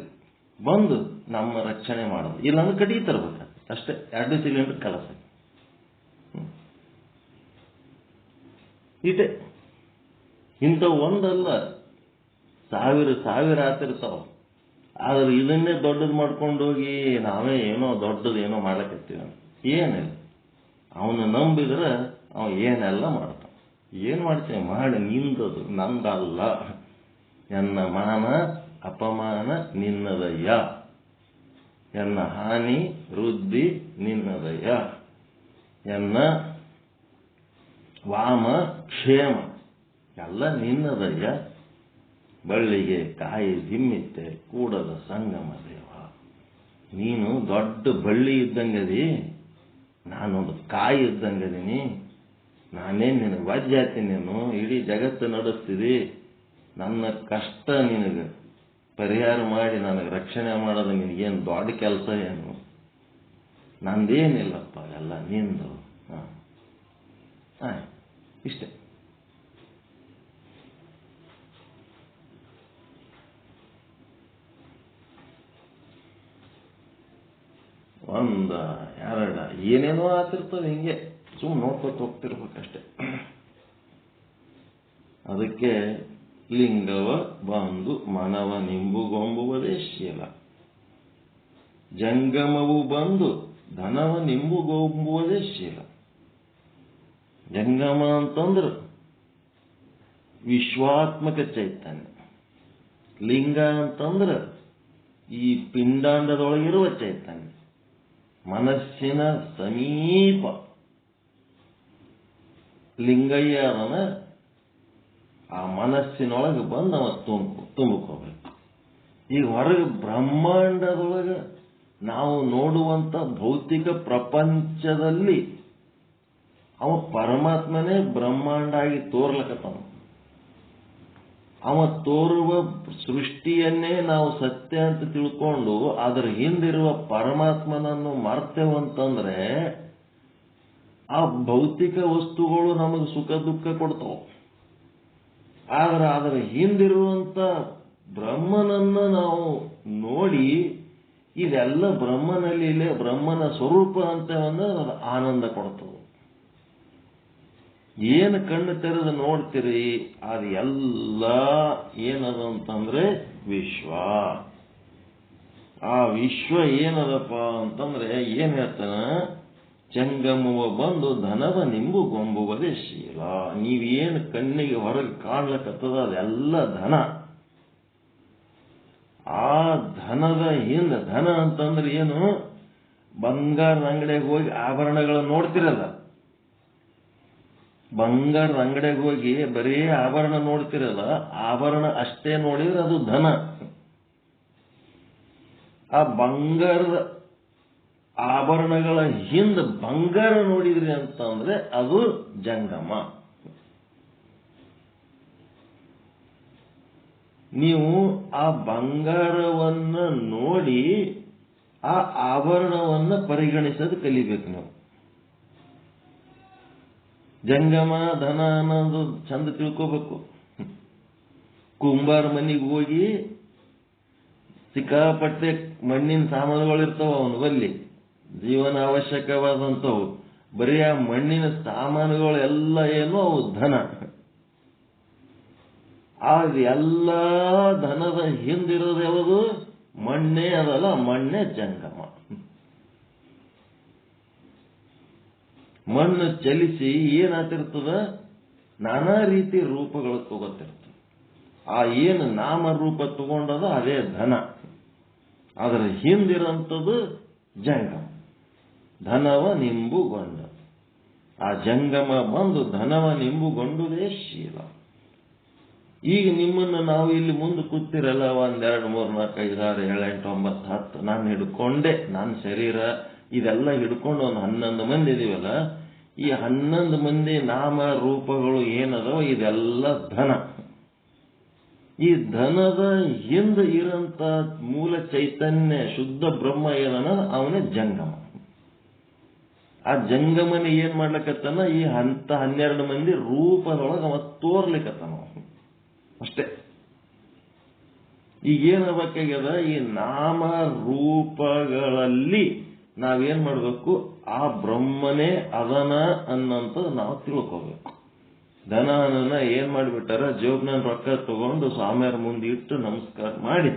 ಬಂದು ನಮ್ಮ ರಕ್ಷಣೆ ಮಾಡೋದು. ಇಲ್ಲಾಂದ್ರೆ ಕಟ್ಟಿಗೆ ತರಬೇಕು ಅಷ್ಟೇ, 2 ಸಿಲಿಂಡರ್ ಕಲಸ ಇದೆ. ಇಂಥವು ಒಂದಲ್ಲ, ಸಾವಿರ ಆತಿರ್ತಾವ. ಆದ್ರೆ ಇದನ್ನೇ ದೊಡ್ಡದು ಮಾಡ್ಕೊಂಡು ಹೋಗಿ ನಾವೇ ಏನೋ ದೊಡ್ಡದು ಏನೋ ಮಾಡ್ಲಕತ್ತೀವಿ. ಏನಿಲ್ಲ, ಅವನು ನಂಬಿದ್ರೆ ಅವ ಏನೆಲ್ಲ ಮಾಡ್ತಾನ. ಏನ್ ಮಾಡ್ತೇವೆ ಮಾಡಿ, ನಿಂದದು ನಂದಲ್ಲ. ಎನ್ನ ಮಾನ ಅಪಮಾನ ನಿನ್ನದಯ್ಯ, ಎನ್ನ ಹಾನಿ ವೃದ್ಧಿ ನಿನ್ನದಯ್ಯ, ಎನ್ನ ವಾಮ ಕ್ಷೇಮ ಎಲ್ಲ ನಿನ್ನದಯ್ಯ. ಬಳ್ಳಿಗೆ ಕಾಯಿ ದಿಮ್ಮಿತ್ತೆ ಕೂಡದ ಸಂಗಮ ದೇವ. ನೀನು ದೊಡ್ಡ ಬಳ್ಳಿ ಇದ್ದಂಗದಿ, ನಾನೊಂದು ಕಾಯಿ ಇದ್ದಂಗದೀನಿ. ನಾನೇನು ನಿನಗೆ ವಜ್ಜಾತಿ, ನೀನು ಇಡೀ ಜಗತ್ತು ನಡೆಸ್ತಿದಿ. ನನ್ನ ಕಷ್ಟ ನಿನಗೆ ಪರಿಹಾರ ಮಾಡಿ ನನಗೆ ರಕ್ಷಣೆ ಮಾಡೋದು ನಿನಗೇನು ದೊಡ್ಡ ಕೆಲಸ ಏನು? ನಂದೇನಿಲ್ಲಪ್ಪ, ಎಲ್ಲ ನಿಂದು. ಇಷ್ಟೇ. ಒಂದ ಎರಡ ಏನೇನೋ ಆಗ್ತಿರ್ತದೆ, ಹಿಂಗೆ ಸುಮ್ಮನೆ ನೋಡ್ಕೊತ ಹೋಗ್ತಿರ್ಬೇಕಷ್ಟೆ. ಅದಕ್ಕೆ ಲಿಂಗವ ಬಂದು ಮನವ ನಿಂಬುಗೊಂಬುವುದೇ ಶೀಲ, ಜಂಗಮವು ಬಂದು ಧನವ ನಿಂಬುಗೊಂಬುವುದೇ ಶೀಲ. ಜಂಗಮ ಅಂತಂದ್ರೆ ವಿಶ್ವಾತ್ಮಕ ಚೈತನ್ಯ, ಲಿಂಗ ಅಂತಂದ್ರೆ ಈ ಪಿಂಡಾಂಡದೊಳಗಿರುವ ಚೈತನ್ಯ, ಮನಸ್ಸಿನ ಸಮೀಪ ಲಿಂಗಯ್ಯ ಅದನ. ಆ ಮನಸ್ಸಿನೊಳಗೆ ಬಂದು ಅವ ತುಂಬಿಕೋಬೇಕು. ಈಗ ಹೊರಗೆ ಬ್ರಹ್ಮಾಂಡದೊಳಗೆ ನಾವು ನೋಡುವಂತ ಭೌತಿಕ ಪ್ರಪಂಚದಲ್ಲಿ ಅವ ಪರಮಾತ್ಮನೇ ಬ್ರಹ್ಮಾಂಡ ಆಗಿ ತೋರ್ಲಕತ್ತಾನ. ಅವ ತೋರುವ ಸೃಷ್ಟಿಯನ್ನೇ ನಾವು ಸತ್ಯ ಅಂತ ತಿಳ್ಕೊಂಡು ಅದರ ಹಿಂದಿರುವ ಪರಮಾತ್ಮನನ್ನು ಮರ್ತೇವಂತಂದ್ರೆ ಆ ಭೌತಿಕ ವಸ್ತುಗಳು ನಮಗೆ ಸುಖ ದುಃಖ ಕೊಡ್ತಾವ. ಆದ್ರೆ ಅದರ ಹಿಂದಿರುವಂತ ಬ್ರಹ್ಮನನ್ನ ನಾವು ನೋಡಿ ಇದೆಲ್ಲ ಬ್ರಹ್ಮನಲ್ಲಿ ಇಲ್ಲೇ ಬ್ರಹ್ಮನ ಸ್ವರೂಪ ಅಂತ ಅದು ಆನಂದ ಕೊಡ್ತದೆ. ಏನು ಕಣ್ಣು ತೆರೆದು ನೋಡ್ತೀರಿ ಅದು ಎಲ್ಲ ಏನದ ಅಂತಂದ್ರೆ ವಿಶ್ವ. ಆ ವಿಶ್ವ ಏನದಪ್ಪ ಅಂತಂದ್ರೆ ಏನ್ ಹೇಳ್ತಾನ, ಜಂಗಮವ ಬಂದು ಧನವ ನಿಂಬುಗೊಂಬುವುದೇ ಶೀಲ. ನೀವೇನು ಕಣ್ಣಿಗೆ ಹೊರಗೆ ಕಾಣ್ಲಕ್ಕತ್ತದ ಅದೆಲ್ಲ ಧನ. ಆ ಧನದ ಹಿಂದ, ಧನ ಅಂತಂದ್ರೆ ಏನು, ಬಂಗಾರದ ಅಂಗಡಿಗೆ ಹೋಗಿ ಆಭರಣಗಳನ್ನು ನೋಡ್ತಿರಲ್ಲ, ಬಂಗಾರದ ಅಂಗಡಿಗೆ ಹೋಗಿ ಬರೀ ಆಭರಣ ನೋಡ್ತಿರಲ್ಲ, ಆಭರಣ ಅಷ್ಟೇ ನೋಡಿದ್ರೆ ಅದು ಧನ. ಆ ಬಂಗಾರದ ಆಭರಣಗಳ ಹಿಂದ ಬಂಗಾರ ನೋಡಿದ್ರಿ ಅಂತಂದ್ರೆ ಅದು ಜಂಗಮ. ನೀವು ಆ ಬಂಗಾರವನ್ನ ನೋಡಿ ಆ ಆಭರಣವನ್ನ ಪರಿಗಣಿಸೋದು ಕಲಿಬೇಕು. ನೀವು ಜಂಗಮ ಧನ ಅನ್ನೋದು ಚಂದ ತಿಳ್ಕೋಬೇಕು. ಕುಂಬಾರ ಮನೆಗೆ ಹೋಗಿ ಸಿಕ್ಕಾಪಟ್ಟೆ ಮಣ್ಣಿನ ಸಾಮಾನುಗಳಿರ್ತಾವ ಅವನ ಬಲ್ಲಿ, ಜೀವನ ಅವಶ್ಯಕವಾದಂಥವು. ಬರೀ ಆ ಮಣ್ಣಿನ ಸಾಮಾನುಗಳೆಲ್ಲ ಏನು ಅವು ಧನ. ಆಗ ಎಲ್ಲ ಧನದ ಹಿಂದಿರೋದು ಯಾವುದು? ಮಣ್ಣೇ ಅದಲ್ಲ, ಮಣ್ಣೇ ಜಂಗಮ. ಮಣ್ಣು ಚಲಿಸಿ ಏನಾಗ್ತಿರ್ತದ, ನಾನಾ ರೀತಿ ರೂಪಗಳು ತಗೋತಿರ್ತದೆ. ಆ ಏನು ನಾಮರೂಪ ತಗೊಂಡದ ಅದೇ ಧನ. ಅದರ ಹಿಂದಿರಂಥದ್ದು ಜಂಗಮ, ಧನವ ನಿಂಬುಗೊಂಡ. ಆ ಜಂಗಮ ಬಂದು ಧನವ ನಿಂಬುಗೊಂಡುದೇ ಶೀಲ. ಈಗ ನಿಮ್ಮನ್ನು ನಾವು ಇಲ್ಲಿ ಮುಂದೆ ಕೂತಿರಲ್ಲ, 1 2 3 4 5 6 7 8 9 10 ನಾನು ಹಿಡ್ಕೊಂಡೆ, ನನ್ನ ಶರೀರ ಇದೆಲ್ಲ ಹಿಡ್ಕೊಂಡು ಒಂದು 11 ಮಂದಿ ಇದೀವಲ್ಲ, ಈ 11 ಮಂದಿ ನಾಮ ರೂಪಗಳು ಏನದವ ಇದೆಲ್ಲ ಧನ. ಈ ಧನದ ಹಿಂದೆ ಇರಂತ ಮೂಲ ಚೈತನ್ಯ ಶುದ್ಧ ಬ್ರಹ್ಮ ಏನನ ಅವನೇ ಜಂಗಮ. ಆ ಜಂಗಮನ ಏನ್ ಮಾಡ್ಲಕತ್ತಾನ, ಈ 12 ಮಂದಿ ರೂಪದೊಳಗೆ ಅವ ತೋರ್ಲಿಕತ್ತಾನ ಅಷ್ಟೇ. ಈಗೇನಾಗಬೇಕಾಗ್ಯದ, ಈ ನಾಮ ರೂಪಗಳಲ್ಲಿ ನಾವೇನ್ ಮಾಡ್ಬೇಕು, ಆ ಬ್ರಹ್ಮನೇ ಅದನ ಅನ್ನಂಥದ್ದು ನಾವು ತಿಳ್ಕೋಬೇಕು. ಧನನ ಏನ್ ಮಾಡಿಬಿಟ್ಟಾರ, ಜೋಬ್ನ ರೊಕ್ಕ ತಗೊಂಡು ಸ್ವಾಮಿಯರ ಮುಂದೆ ಇಟ್ಟು ನಮಸ್ಕಾರ ಮಾಡಿ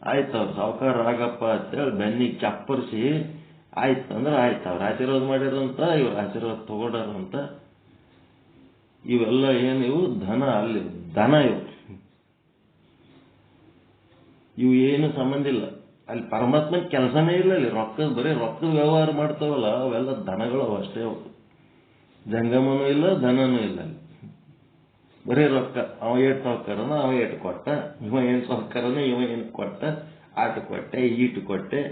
ಆಯ್ತು ಅವ್ರು ಸಾವುಕಾರ ಆಗಪ್ಪ ಅಂತೇಳಿ ಬೆನ್ನಿಗೆ ಚಪ್ಪರಿಸಿ ಆಯ್ತು ಅಂದ್ರೆ ಆಯ್ತು, ಅವ್ರ ಆಶೀರ್ವಾದ ಮಾಡಿರಂತ, ಇವ್ರ ಆಶೀರ್ವಾದ ತಗೊಂಡಾರಂತ. ಇವೆಲ್ಲ ಏನಿವು ಧನ, ಅಲ್ಲಿ ಧನ ಇವು ಏನು ಸಂಬಂಧ ಇಲ್ಲ. ಅಲ್ಲಿ ಪರಮಾತ್ಮ ಕೆಲಸನೇ ಇಲ್ಲ. ಅಲ್ಲಿ ಬರೀ ರೊಕ್ಕದ ವ್ಯವಹಾರ ಮಾಡ್ತಾವಲ್ಲ ಅವೆಲ್ಲ ಧನಗಳು ಅಷ್ಟೇ. ಅವು ಜಂಗಮನೂ ಇಲ್ಲ, ಧನನೂ ಇಲ್ಲ. ಅಲ್ಲಿ ಬರೀ ರೊಕ್ಕ. ಅವ ಏಟ್ ಸಾವುಕಾರನ, ಅವ ಏಟು ಕೊಟ್ಟ, ಇವ ಏನ್ ಸಾವುಕಾರನ, ಇವ ಏನ್ ಕೊಟ್ಟ, ಆಟ ಕೊಟ್ಟೆ, ಈಟು ಕೊಟ್ಟೆ.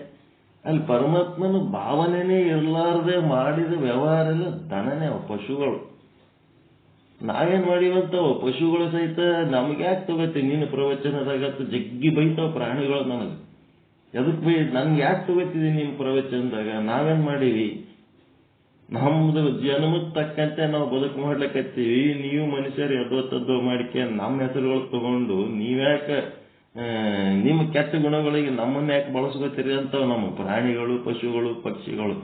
ಅಲ್ಲಿ ಪರಮಾತ್ಮನ ಭಾವನೆನೇ ಇರಲಾರದೆ ಮಾಡಿದ ವ್ಯವಹಾರ ಎಲ್ಲ ಧನನೇ. ಅವು ಪಶುಗಳು. ನಾವೇನ್ ಮಾಡಿವಂತವ ಪಶುಗಳು ಸಹಿತ ನಮ್ಗೆ ಯಾಕೆ ತಗೋತಿ ನೀನು ಪ್ರವಚನದಾಗತ್ತ ಜಗ್ಗಿ ಬೈತಾವ ಪ್ರಾಣಿಗಳು ನನಗೆ. ಎದಕ್ ಬೈ, ನನ್ಗೆ ಯಾಕೆ ತಗೋತಿದಿ ನಿಮ್ ಪ್ರವಚನದಾಗ? ನಾವೇನ್ ಮಾಡೀವಿ? ನಮ್ದು ಜನ್ಮಕ್ಕೆ ತಕ್ಕಂತೆ ನಾವು ಬದುಕು ಮಾಡ್ಲಿಕ್ಕತ್ತೀವಿ. ನೀವು ಮನುಷ್ಯರು ಎದ್ದೋ ಮಾಡಿಕೆ ನಮ್ಮ ಹೆಸರುಗಳು ತಗೊಂಡು ನೀವ್ಯಾಕೆ ನಿಮ್ಮ ಕೆಟ್ಟ ಗುಣಗಳಿಗೆ ನಮ್ಮನ್ನ ಯಾಕೆ ಬಳಸ್ಕೋತೀರಿ ಅಂತಾವ ನಮ್ಮ ಪ್ರಾಣಿಗಳು, ಪಶುಗಳು, ಪಕ್ಷಿಗಳು.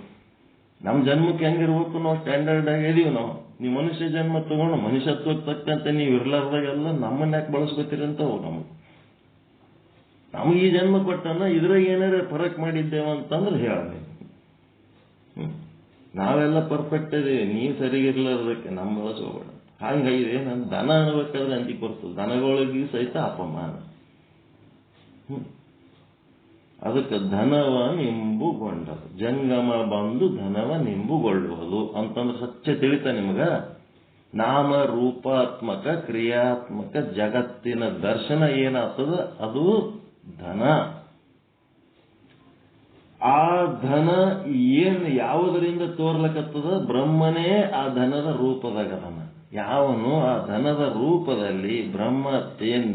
ನಮ್ಮ ಜನ್ಮಕ್ಕೆ ಹೆಂಗಿರ್ಬೇಕು ನಾವು ಸ್ಟ್ಯಾಂಡರ್ಡ್ ಆಗಿ ಇದೀವಿ ನಾವು. ನೀವು ಮನುಷ್ಯ ಜನ್ಮ ತಗೊಂಡು ಮನುಷ್ಯತ್ವಕ್ಕೆ ತಕ್ಕಂತೆ ನೀವು ಇರ್ಲಾರ್ದಾಗೆಲ್ಲ ನಮ್ಮನ್ನ ಯಾಕೆ ಬಳಸ್ಕೋತೀರಿ ಅಂತಾವು ನಮಗೆ ಈ ಜನ್ಮ ಕೊಟ್ಟನ. ಇದ್ರಾಗ ಏನಾರ ಫರಕ್ ಮಾಡಿದ್ದೇವ ಅಂತಂದ್ರೆ ಹೇಳ. ನಾವೆಲ್ಲ ಪರ್ಫೆಕ್ಟ್ ಇದೀವಿ, ನೀವು ಸರಿಗಿರ್ಲಾರ್ದಕ್ಕೆ ನಮ್ಮ ಬಳಸ್ಕೋಬೇಡ. ಹಂಗಾಗಿದೆ. ನಾನು ದನ ಅನ್ಬೇಕಾದ್ರೆ ಅಂಜಿಕೆ ಬರ್ತದೆ. ದನಗಳಿಗೆ ಸಹಿತ ಅಪಮಾನ. ಅದಕ್ಕೆ ಧನವ ನಿಂಬುಗೊಂಡದು, ಜಂಗಮ ಬಂದು ಧನವ ನಿಂಬುಗೊಳ್ಳುವುದು ಅಂತಂದ್ರೆ ಸತ್ಯ ತಿಳಿತ ನಿಮಗ. ನಾಮ ರೂಪಾತ್ಮಕ ಕ್ರಿಯಾತ್ಮಕ ಜಗತ್ತಿನ ದರ್ಶನ ಏನಾಗ್ತದ ಅದು ಧನ. ಆ ಧನ ಏನ್ ಯಾವುದರಿಂದ ತೋರ್ಲಕತ್ತದ? ಬ್ರಹ್ಮನೇ ಆ ಧನದ ರೂಪದಾಗದನ. ಯಾವನು ಆ ಧನದ ರೂಪದಲ್ಲಿ ಬ್ರಹ್ಮ ಏನ್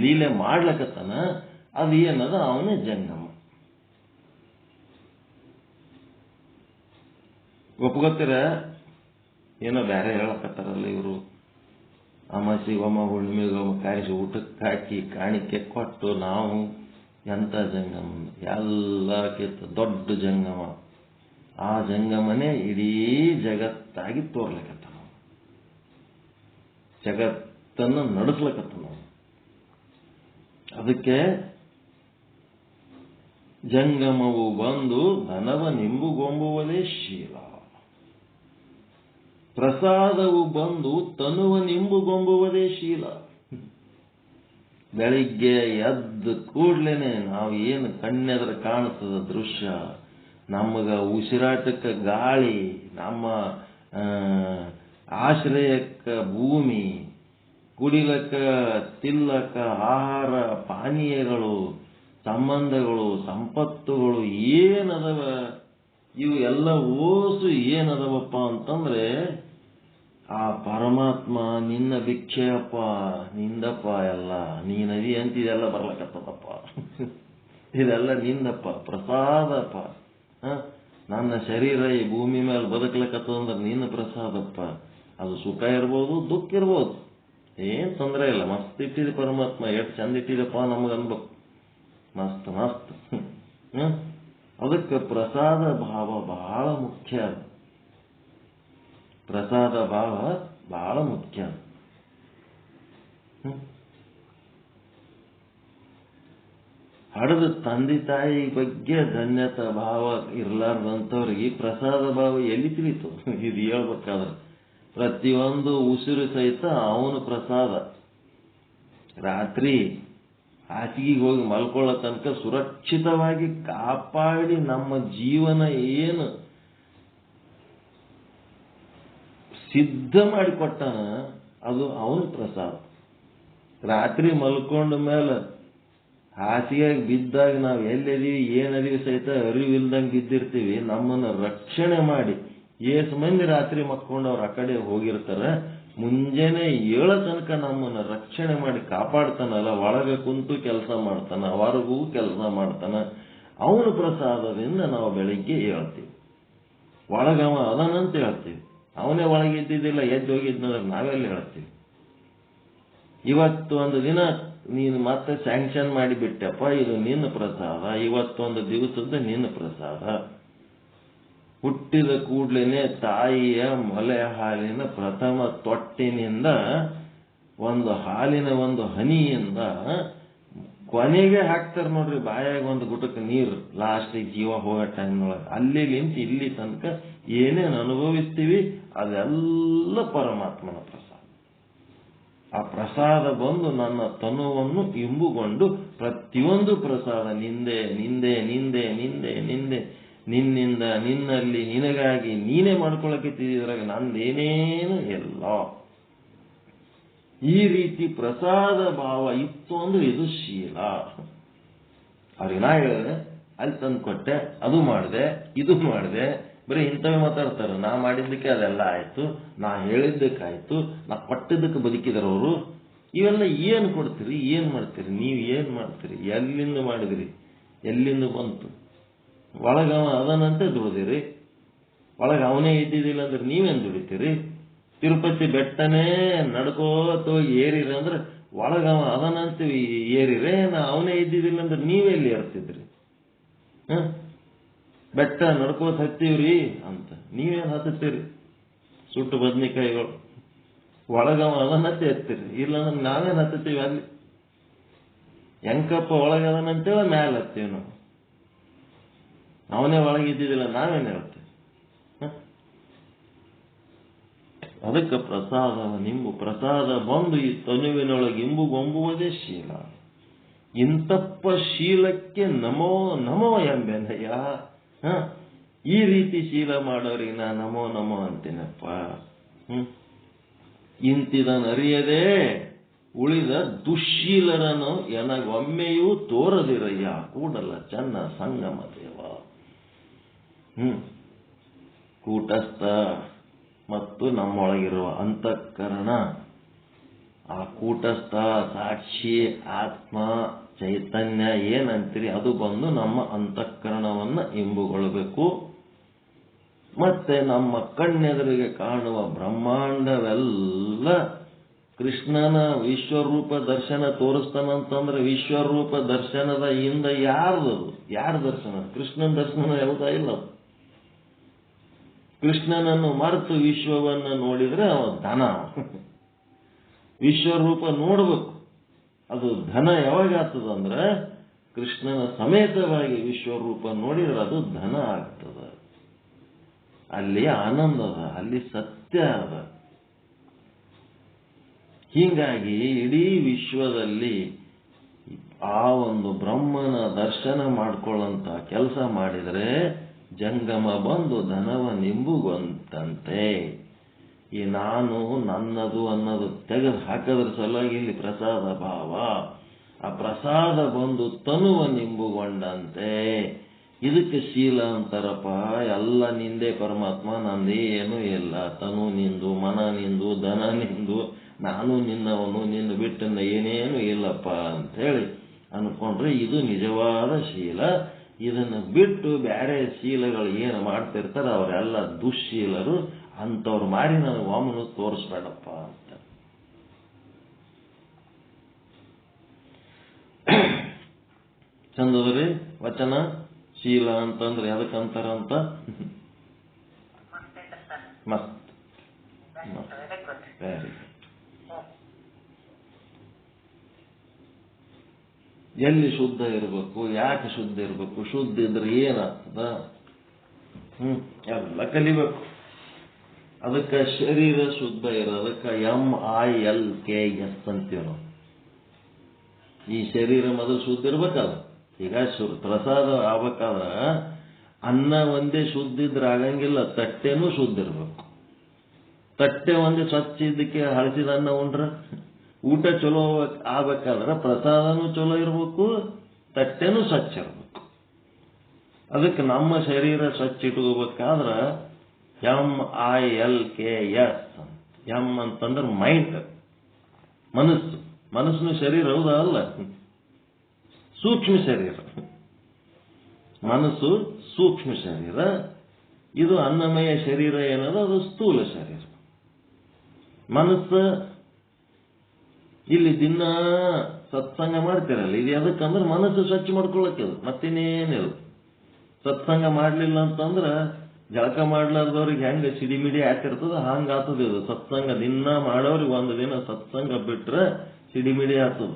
ಲೀಲೆ ಮಾಡ್ಲಕತ್ತನ ಅದು ಏನದ ಅವನೇ ಜಂಗಮ. ಒಪ್ಕೋತೀರ? ಏನೋ ಬೇರೆ ಹೇಳಕತ್ತಾರಲ್ಲ ಇವರು. ಅಮಾಸಿಗೊಮ್ಮ ಹುಣ್ಣಿಮೆಗೊಮ್ಮ ಕಾಯಿಸಿ ಊಟಕ್ಕೆ ಹಾಕಿ ಕಾಣಿಕೆ ಕೊಟ್ಟು ನಾವು ಎಂತ ಜಂಗಮ, ಎಲ್ಲಕ್ಕಿಂತ ದೊಡ್ಡ ಜಂಗಮ. ಆ ಜಂಗಮನೇ ಇಡೀ ಜಗತ್ತಾಗಿ ತೋರ್ಲಿಕತ್ತ, ಜಗತ್ತನ್ನು ನಡೆಸ್ಲಕತ್ತ ನಾವು. ಅದಕ್ಕೆ ಜಂಗಮವು ಬಂದು ಧನವ ನಿಂಬುಗೊಂಬುವುದೇ ಶೀಲ, ಪ್ರಸಾದವು ಬಂದು ತನುವ ನಿಂಬುಗೊಂಬುವುದೇ ಶೀಲ. ಬೆಳಿಗ್ಗೆ ಎದ್ದು ಕೂಡ್ಲೇನೆ ನಾವು ಏನು ಕಣ್ಣೆದ್ರ ಕಾಣಿಸ್ತದ ದೃಶ್ಯ, ನಮಗ ಉಸಿರಾಟಕ್ಕೆ ಗಾಳಿ, ನಮ್ಮ ಆಶ್ರಯಕ್ಕ ಭೂಮಿ, ಕುಡಿಲಕ್ಕ ತಿಲ್ಲಕ್ಕ ಆಹಾರ ಪಾನೀಯಗಳು, ಸಂಬಂಧಗಳು, ಸಂಪತ್ತುಗಳು ಏನದವ, ಇವು ಎಲ್ಲ ಓಸು ಏನದವಪ್ಪ ಅಂತಂದ್ರೆ ಆ ಪರಮಾತ್ಮ ನಿನ್ನ ಭಿಕ್ಷೆಯಪ್ಪ, ನಿಂದಪ್ಪ. ಎಲ್ಲ ನೀನದಿ ಅಂತ ಇದೆಲ್ಲ ಬರ್ಲಕತ್ತದಪ್ಪ. ಇದೆಲ್ಲ ನಿಂದಪ್ಪ, ಪ್ರಸಾದಪ್ಪ. ನನ್ನ ಶರೀರ ಈ ಭೂಮಿ ಮೇಲೆ ಬದುಕಲಕತ್ತದಂದ್ರೆ ನಿನ್ನ ಪ್ರಸಾದಪ್ಪ. ಅದು ಸುಖ ಇರ್ಬೋದು, ದುಃಖ ಇರ್ಬೋದು, ಏನ್ ತೊಂದರೆ ಇಲ್ಲ. ಮಸ್ತ್ ಇಟ್ಟಿದೆ ಪರಮಾತ್ಮ, ಎಷ್ಟು ಚಂದ ಇಟ್ಟಿದಪ್ಪ ನಮಗನ್ಬೇಕು. ಮಸ್ತ್ ಮಸ್ತ್. ಅದಕ್ಕೆ ಪ್ರಸಾದ ಭಾವ ಬಹಳ ಮುಖ್ಯ. ಪ್ರಸಾದ ಭಾವ ಬಹಳ ಮುಖ್ಯ. ಹಡದ ತಂದೆ ತಾಯಿ ಬಗ್ಗೆ ಧನ್ಯತಾ ಭಾವ ಇರ್ಲಾರ್ದಂಥವ್ರಿಗೆ ಪ್ರಸಾದ ಭಾವ ಎಲ್ಲಿ ತಿಳಿತು? ಇದು ಹೇಳ್ಬೇಕಾದ್ರೆ ಪ್ರತಿಯೊಂದು ಉಸಿರು ಸಹಿತ ಅವನು ಪ್ರಸಾದ. ರಾತ್ರಿ ಹಾಸಿಗೆಗೆ ಹೋಗಿ ಮಲ್ಕೊಳ್ಳೋ ತನಕ ಸುರಕ್ಷಿತವಾಗಿ ಕಾಪಾಡಿ ನಮ್ಮ ಜೀವನ ಏನು ಸಿದ್ಧ ಮಾಡಿಕೊಟ್ಟಾನ ಅದು ಅವನ ಪ್ರಸಾದ. ರಾತ್ರಿ ಮಲ್ಕೊಂಡ ಮೇಲೆ ಹಾಸಿಗೆಗೆ ಬಿದ್ದಾಗ ನಾವು ಎಲ್ಲದೀವಿ ಏನದೀವಿ ಸಹಿತ ಅರಿವಿಲ್ದಂಗೆ ಬಿದ್ದಿರ್ತೀವಿ. ನಮ್ಮನ್ನು ರಕ್ಷಣೆ ಮಾಡಿ ಏಸು ಮಂದಿ ರಾತ್ರಿ ಮಕ್ಕೊಂಡು ಅವ್ರು ಆ ಕಡೆ ಹೋಗಿರ್ತಾರೆ, ಮುಂಜಾನೆ ಏಳೋ ತನಕ ನಮ್ಮನ್ನು ರಕ್ಷಣೆ ಮಾಡಿ ಕಾಪಾಡ್ತಾನಲ್ಲ. ಒಳಗೆ ಕುಂತು ಕೆಲಸ ಮಾಡ್ತಾನ, ಹೊರಗೂ ಕೆಲಸ ಮಾಡ್ತಾನ. ಅವನ ಪ್ರಸಾದದಿಂದ ನಾವು ಬೆಳಿಗ್ಗೆ ಹೇಳ್ತೀವಿ. ಒಳಗವ ಅದನ್ನಂತ ಹೇಳ್ತೀವಿ. ಅವನೇ ಒಳಗಿದ್ದಿದ್ದಿಲ್ಲ, ಎದ್ದು ಹೋಗಿದ್ನಂದ್ರೆ ನಾವೆಲ್ಲ ಹೇಳ್ತೀವಿ. ಇವತ್ತು ಒಂದು ದಿನ ನೀನು ಮತ್ತೆ ಸ್ಯಾಂಕ್ಷನ್ ಮಾಡಿಬಿಟ್ಟಪ್ಪ, ಇದು ನಿನ್ನ ಪ್ರಸಾದ, ಇವತ್ತೊಂದು ದಿವಸದ ನಿನ್ನ ಪ್ರಸಾದ. ಹುಟ್ಟಿದ ಕೂಡ್ಲೇನೆ ತಾಯಿಯ ಮೊಲೆ ಹಾಲಿನ ಪ್ರಥಮ ತೊಟ್ಟಿನಿಂದ ಹಾಲಿನ ಒಂದು ಹನಿಯಿಂದ ಕೊನೆಗೆ ಹಾಕ್ತಾರೆ ನೋಡ್ರಿ ಬಾಯಾಗ ಒಂದು ಗುಟಕ್ಕೆ ನೀರು, ಲಾಸ್ಟಿಗೆ ಜೀವ ಹೋಗೋ ಟೈಮ್ನೊಳಗೆ. ಅಲ್ಲಿಂದ ಇಲ್ಲಿ ತನಕ ಏನೇನು ಅನುಭವಿಸ್ತೀವಿ ಅದೆಲ್ಲ ಪರಮಾತ್ಮನ ಪ್ರಸಾದ. ಆ ಪ್ರಸಾದ ಬಂದು ನನ್ನ ತನುವನ್ನು ಇಂಬುಕೊಂಡು ಪ್ರತಿಯೊಂದು ಪ್ರಸಾದ ನಿಂದೆ ನಿಂದೆ ನಿಂದೆ ನಿಂದೆ ನಿಂದೆ, ನಿನ್ನಿಂದ ನಿನ್ನಲ್ಲಿ ನಿನಗಾಗಿ ನೀನೇ ಮಾಡ್ಕೊಳಕ್ಕಿದ್ರಾಗ ನಂದೇನೇನು ಎಲ್ಲ. ಈ ರೀತಿ ಪ್ರಸಾದ ಭಾವ ಇತ್ತು ಅಂದ್ರೆ ಇದು ಶೀಲ. ಅವ್ರಿಗೆ ನಾ ಹೇಳಿದೆ, ಅಲ್ಲಿ ತಂದು ಕೊಟ್ಟೆ, ಅದು ಮಾಡಿದೆ, ಇದು ಮಾಡಿದೆ, ಬರೀ ಇಂಥವೇ ಮಾತಾಡ್ತಾರೆ. ನಾ ಮಾಡಿದ್ದಕ್ಕೆ ಅದೆಲ್ಲ ಆಯ್ತು, ನಾ ಹೇಳಿದ್ದಕ್ಕಾಯ್ತು, ನಾ ಕೊಟ್ಟಿದ್ದಕ್ಕೆ ಬದುಕಿದಾರೆ ಅವರು. ಇವೆಲ್ಲ ಏನು ಕೊಡ್ತೀರಿ, ಏನು ಮಾಡ್ತೀರಿ, ನೀವು ಏನು ಮಾಡ್ತೀರಿ, ಎಲ್ಲಿಂದ ಮಾಡಿದಿರಿ, ಎಲ್ಲಿಂದ ಬಂತು? ಒಳಗವ ಅದನ್ನಂತೆ ದುಡಿದಿರಿ, ಒಳಗೆ ಅವನೇ ಇದ್ದಿದ್ದಿಲ್ಲ ಅಂದ್ರೆ ನೀವೇನು ದುಡಿತೀರಿ? ತಿರುಪತಿ ಬೆಟ್ಟನೇ ನಡ್ಕೋತ ಹೋಗಿ ಏರಿರಿ ಅಂದ್ರೆ ಒಳಗವ ಅದನ್ನಂತೆ ಏರಿರೆ, ಅವನೇ ಇದ್ದಿದ್ದಿಲ್ಲ ಅಂದ್ರೆ ನೀವೆಲ್ಲಿ ಏರ್ತಿದ್ರಿ? ಬೆಟ್ಟ ನಡ್ಕೋತ ಹತ್ತೀವ್ರಿ ಅಂತ ನೀವೇನು ಹತ್ತೀರಿ? ಸುಟ್ಟು ಬದ್ನಿಕಾಯಿಗಳು ಒಳಗವ ಅದನ್ನಂತೆ ಎತ್ತೀರಿ, ಇಲ್ಲಾಂದ್ರೆ ನಾವೇನು ಹತ್ತೀವಿ ಅಲ್ಲಿ? ಹೆಂಕಪ್ಪ ಒಳಗದನಂತೇಳಿ ಮ್ಯಾಲೆ ಹತ್ತೀವಿ ನಾವು. ಅವನೇ ಒಳಗಿದ್ದಿದ್ದಿಲ್ಲ ನಾವೇನು ಹೇಳ್ತೀವಿ? ಅದಕ್ಕೆ ಪ್ರಸಾದವ ನಿಂಬು, ಪ್ರಸಾದ ಬಂದು ಈ ತನುವಿನೊಳಗೆ ಇಂಬುಗೊಂಬುವುದೇ ಶೀಲ. ಇಂತಪ್ಪ ಶೀಲಕ್ಕೆ ನಮೋ ನಮೋ ಎಂಬೆನಯ್ಯ. ಈ ರೀತಿ ಶೀಲ ಮಾಡೋರಿಗೆ ನಾ ನಮೋ ನಮೋ ಅಂತೀನಪ್ಪ. ಇಂತಿದನರಿಯದೆ ಉಳಿದ ದುಶ್ಶೀಲರನ್ನು ಎನಗೊಮ್ಮೆಯೂ ತೋರದಿರಯ್ಯ ಕೂಡಲ ಚನ್ನ ಸಂಗಮ ದೇವ. ಕೂಟಸ್ಥ ಮತ್ತು ನಮ್ಮೊಳಗಿರುವ ಅಂತಃಕರಣ, ಆ ಕೂಟಸ್ಥ ಸಾಕ್ಷಿ ಆತ್ಮ ಚೈತನ್ಯ ಏನಂತೀರಿ ಅದು ಬಂದು ನಮ್ಮ ಅಂತಃಕರಣವನ್ನ ಇಂಬುಗೊಳ್ಳಬೇಕು. ಮತ್ತೆ ನಮ್ಮ ಕಣ್ಣೆದುರಿಗೆ ಕಾಣುವ ಬ್ರಹ್ಮಾಂಡವೆಲ್ಲ ಕೃಷ್ಣನ ವಿಶ್ವರೂಪ ದರ್ಶನ ತೋರಿಸ್ತಾನಂತಂದ್ರೆ ವಿಶ್ವರೂಪ ದರ್ಶನದ ಹಿಂದೆ ಯಾರ್ದದು? ಯಾರ ದರ್ಶನ? ಕೃಷ್ಣನ ದರ್ಶನ ಯಾವುದಾ ಇಲ್ಲ. ಕೃಷ್ಣನನ್ನು ಮರೆತು ವಿಶ್ವವನ್ನು ನೋಡಿದ್ರೆ ಅವ ಧನ. ವಿಶ್ವರೂಪ ನೋಡ್ಬೇಕು, ಅದು ಧನ ಯಾವಾಗ ಆಗ್ತದಂದ್ರೆ ಕೃಷ್ಣನ ಸಮೇತವಾಗಿ ವಿಶ್ವರೂಪ ನೋಡಿದ್ರೆ ಅದು ಧನ ಆಗ್ತದ. ಅಲ್ಲಿ ಆನಂದ ಅದ, ಅಲ್ಲಿ ಸತ್ಯ ಅದ. ಹೀಗಾಗಿ ಇಡೀ ವಿಶ್ವದಲ್ಲಿ ಆ ಒಂದು ಬ್ರಹ್ಮನ ದರ್ಶನ ಮಾಡ್ಕೊಳ್ಳಂತ ಕೆಲಸ ಮಾಡಿದರೆ ಜಂಗಮ ಬಂದು ಧನವ ನಿಂಬುಗೊಂತಂತೆ. ಈ ನಾನು ನನ್ನದು ಅನ್ನೋದು ತೆಗೆದು ಹಾಕೋದ್ರ ಸಲುವಾಗಿ ಇಲ್ಲಿ ಪ್ರಸಾದ ಭಾವ. ಆ ಪ್ರಸಾದ ಬಂದು ತನುವ ನಿಂಬುಗೊಂಡಂತೆ. ಇದಕ್ಕೆ ಶೀಲ ಅಂತಾರಪ್ಪ. ಎಲ್ಲ ನಿಂದೆ ಪರಮಾತ್ಮ, ನಂದೇನು ಇಲ್ಲ. ತನು ನಿಂದು, ಮನ ನಿಂದು, ಧನ ನಿಂದು, ನಾನು ನಿನ್ನವನು, ನಿನ್ನ ಬಿಟ್ಟನ್ನ ಏನೇನು ಇಲ್ಲಪ್ಪ ಅಂತೇಳಿ ಅನ್ಕೊಂಡ್ರೆ ಇದು ನಿಜವಾದ ಶೀಲ. ಇದನ್ನು ಬಿಟ್ಟು ಬೇರೆ ಶೀಲಗಳು ಏನು ಮಾಡ್ತಿರ್ತಾರೆ ಅವರೆಲ್ಲ ದುಶ್ಶೀಲರು. ಅಂಥವ್ರು ಮಾರಿ ನನಗೆ ಒಮ್ಮನು ತೋರಿಸ್ಬೇಡಪ್ಪ ಅಂತ. ಚಂದದ್ರಿ ವಚನ. ಶೀಲ ಅಂತಂದ್ರೆ ಎದಕ್ಕಂತಾರ ಅಂತ ಮಸ್ತ್ ವೆರಿ ಗುಡ್. ಎಲ್ಲಿ ಶುದ್ಧ ಇರಬೇಕು, ಯಾಕೆ ಶುದ್ಧ ಇರಬೇಕು, ಶುದ್ಧ ಇದ್ರೆ ಏನಾಗ್ತದ, ಎಲ್ಲ ಕಲಿಬೇಕು. ಅದಕ್ಕೆ ಶರೀರ ಶುದ್ಧ ಇರೋದಕ್ಕೆ MILKS ಅಂತೀವಿ ನಾವು. ಈ ಶರೀರ ಮೊದಲು ಶುದ್ಧ ಇರ್ಬೇಕಲ್ಲ. ಈಗ ಪ್ರಸಾದ ಆಗ್ಬೇಕಾದ್ರ ಅನ್ನ ಒಂದೇ ಶುದ್ಧ ಇದ್ರೆ ಆಗಂಗಿಲ್ಲ, ತಟ್ಟೆನೂ ಶುದ್ಧ ಇರ್ಬೇಕು. ತಟ್ಟೆ ಒಂದೇ ಸ್ವಚ್ಛ ಇದ್ದಕ್ಕೆ ಹಳಸಿದ ಅನ್ನ ಉಂಡ್ರ ಊಟ ಚಲೋ ಆಗ್ಬೇಕಾದ್ರೆ ಪ್ರಸಾದನೂ ಚಲೋ ಇರ್ಬೇಕು, ತಟ್ಟೆನೂ ಸ್ವಚ್ಛ ಇರ್ಬೇಕು. ಅದಕ್ಕೆ ನಮ್ಮ ಶರೀರ ಸ್ವಚ್ಛ ಇಟ್ಕೋಬೇಕಾದ್ರೆ MILKS. ಎಂ ಅಂತಂದ್ರೆ ಮೈಂಡ್, ಮನಸ್ಸು. ಮನಸ್ಸಿನ ಶರೀರ ಹೌದಾ? ಅಲ್ಲ, ಸೂಕ್ಷ್ಮ ಶರೀರ. ಮನಸ್ಸು ಸೂಕ್ಷ್ಮ ಶರೀರ, ಇದು ಅನ್ನಮಯ ಶರೀರ ಏನದ ಅದು ಸ್ಥೂಲ ಶರೀರ. ಮನಸ್ಸು ಇಲ್ಲಿ ದಿನ ಸತ್ಸಂಗ ಮಾಡ್ತಿರಲ್ಲ, ಇದು ಎದಕ್ಕಂದ್ರೆ ಮನಸ್ಸು ಸ್ವಚ್ಛ ಮಾಡ್ಕೊಳ್ಳಕ್ಕೆ, ಮತ್ತಿನ್ನೇನಿಲ್ಲ. ಸತ್ಸಂಗ ಮಾಡ್ಲಿಲ್ಲ ಅಂತಂದ್ರ ಜಳಕ ಮಾಡ್ಲಾರ್ದವ್ರಿಗೆ ಹೆಂಗ ಸಿಡಿಮಿಡಿ ಆಗ್ತಿರ್ತದ ಹಂಗ ಆತದ. ಇದು ಸತ್ಸಂಗ ದಿನ ಮಾಡೋರಿಗೆ ಒಂದು ದಿನ ಸತ್ಸಂಗ ಬಿಟ್ರೆ ಸಿಡಿಮಿಡಿ ಆಗ್ತದ.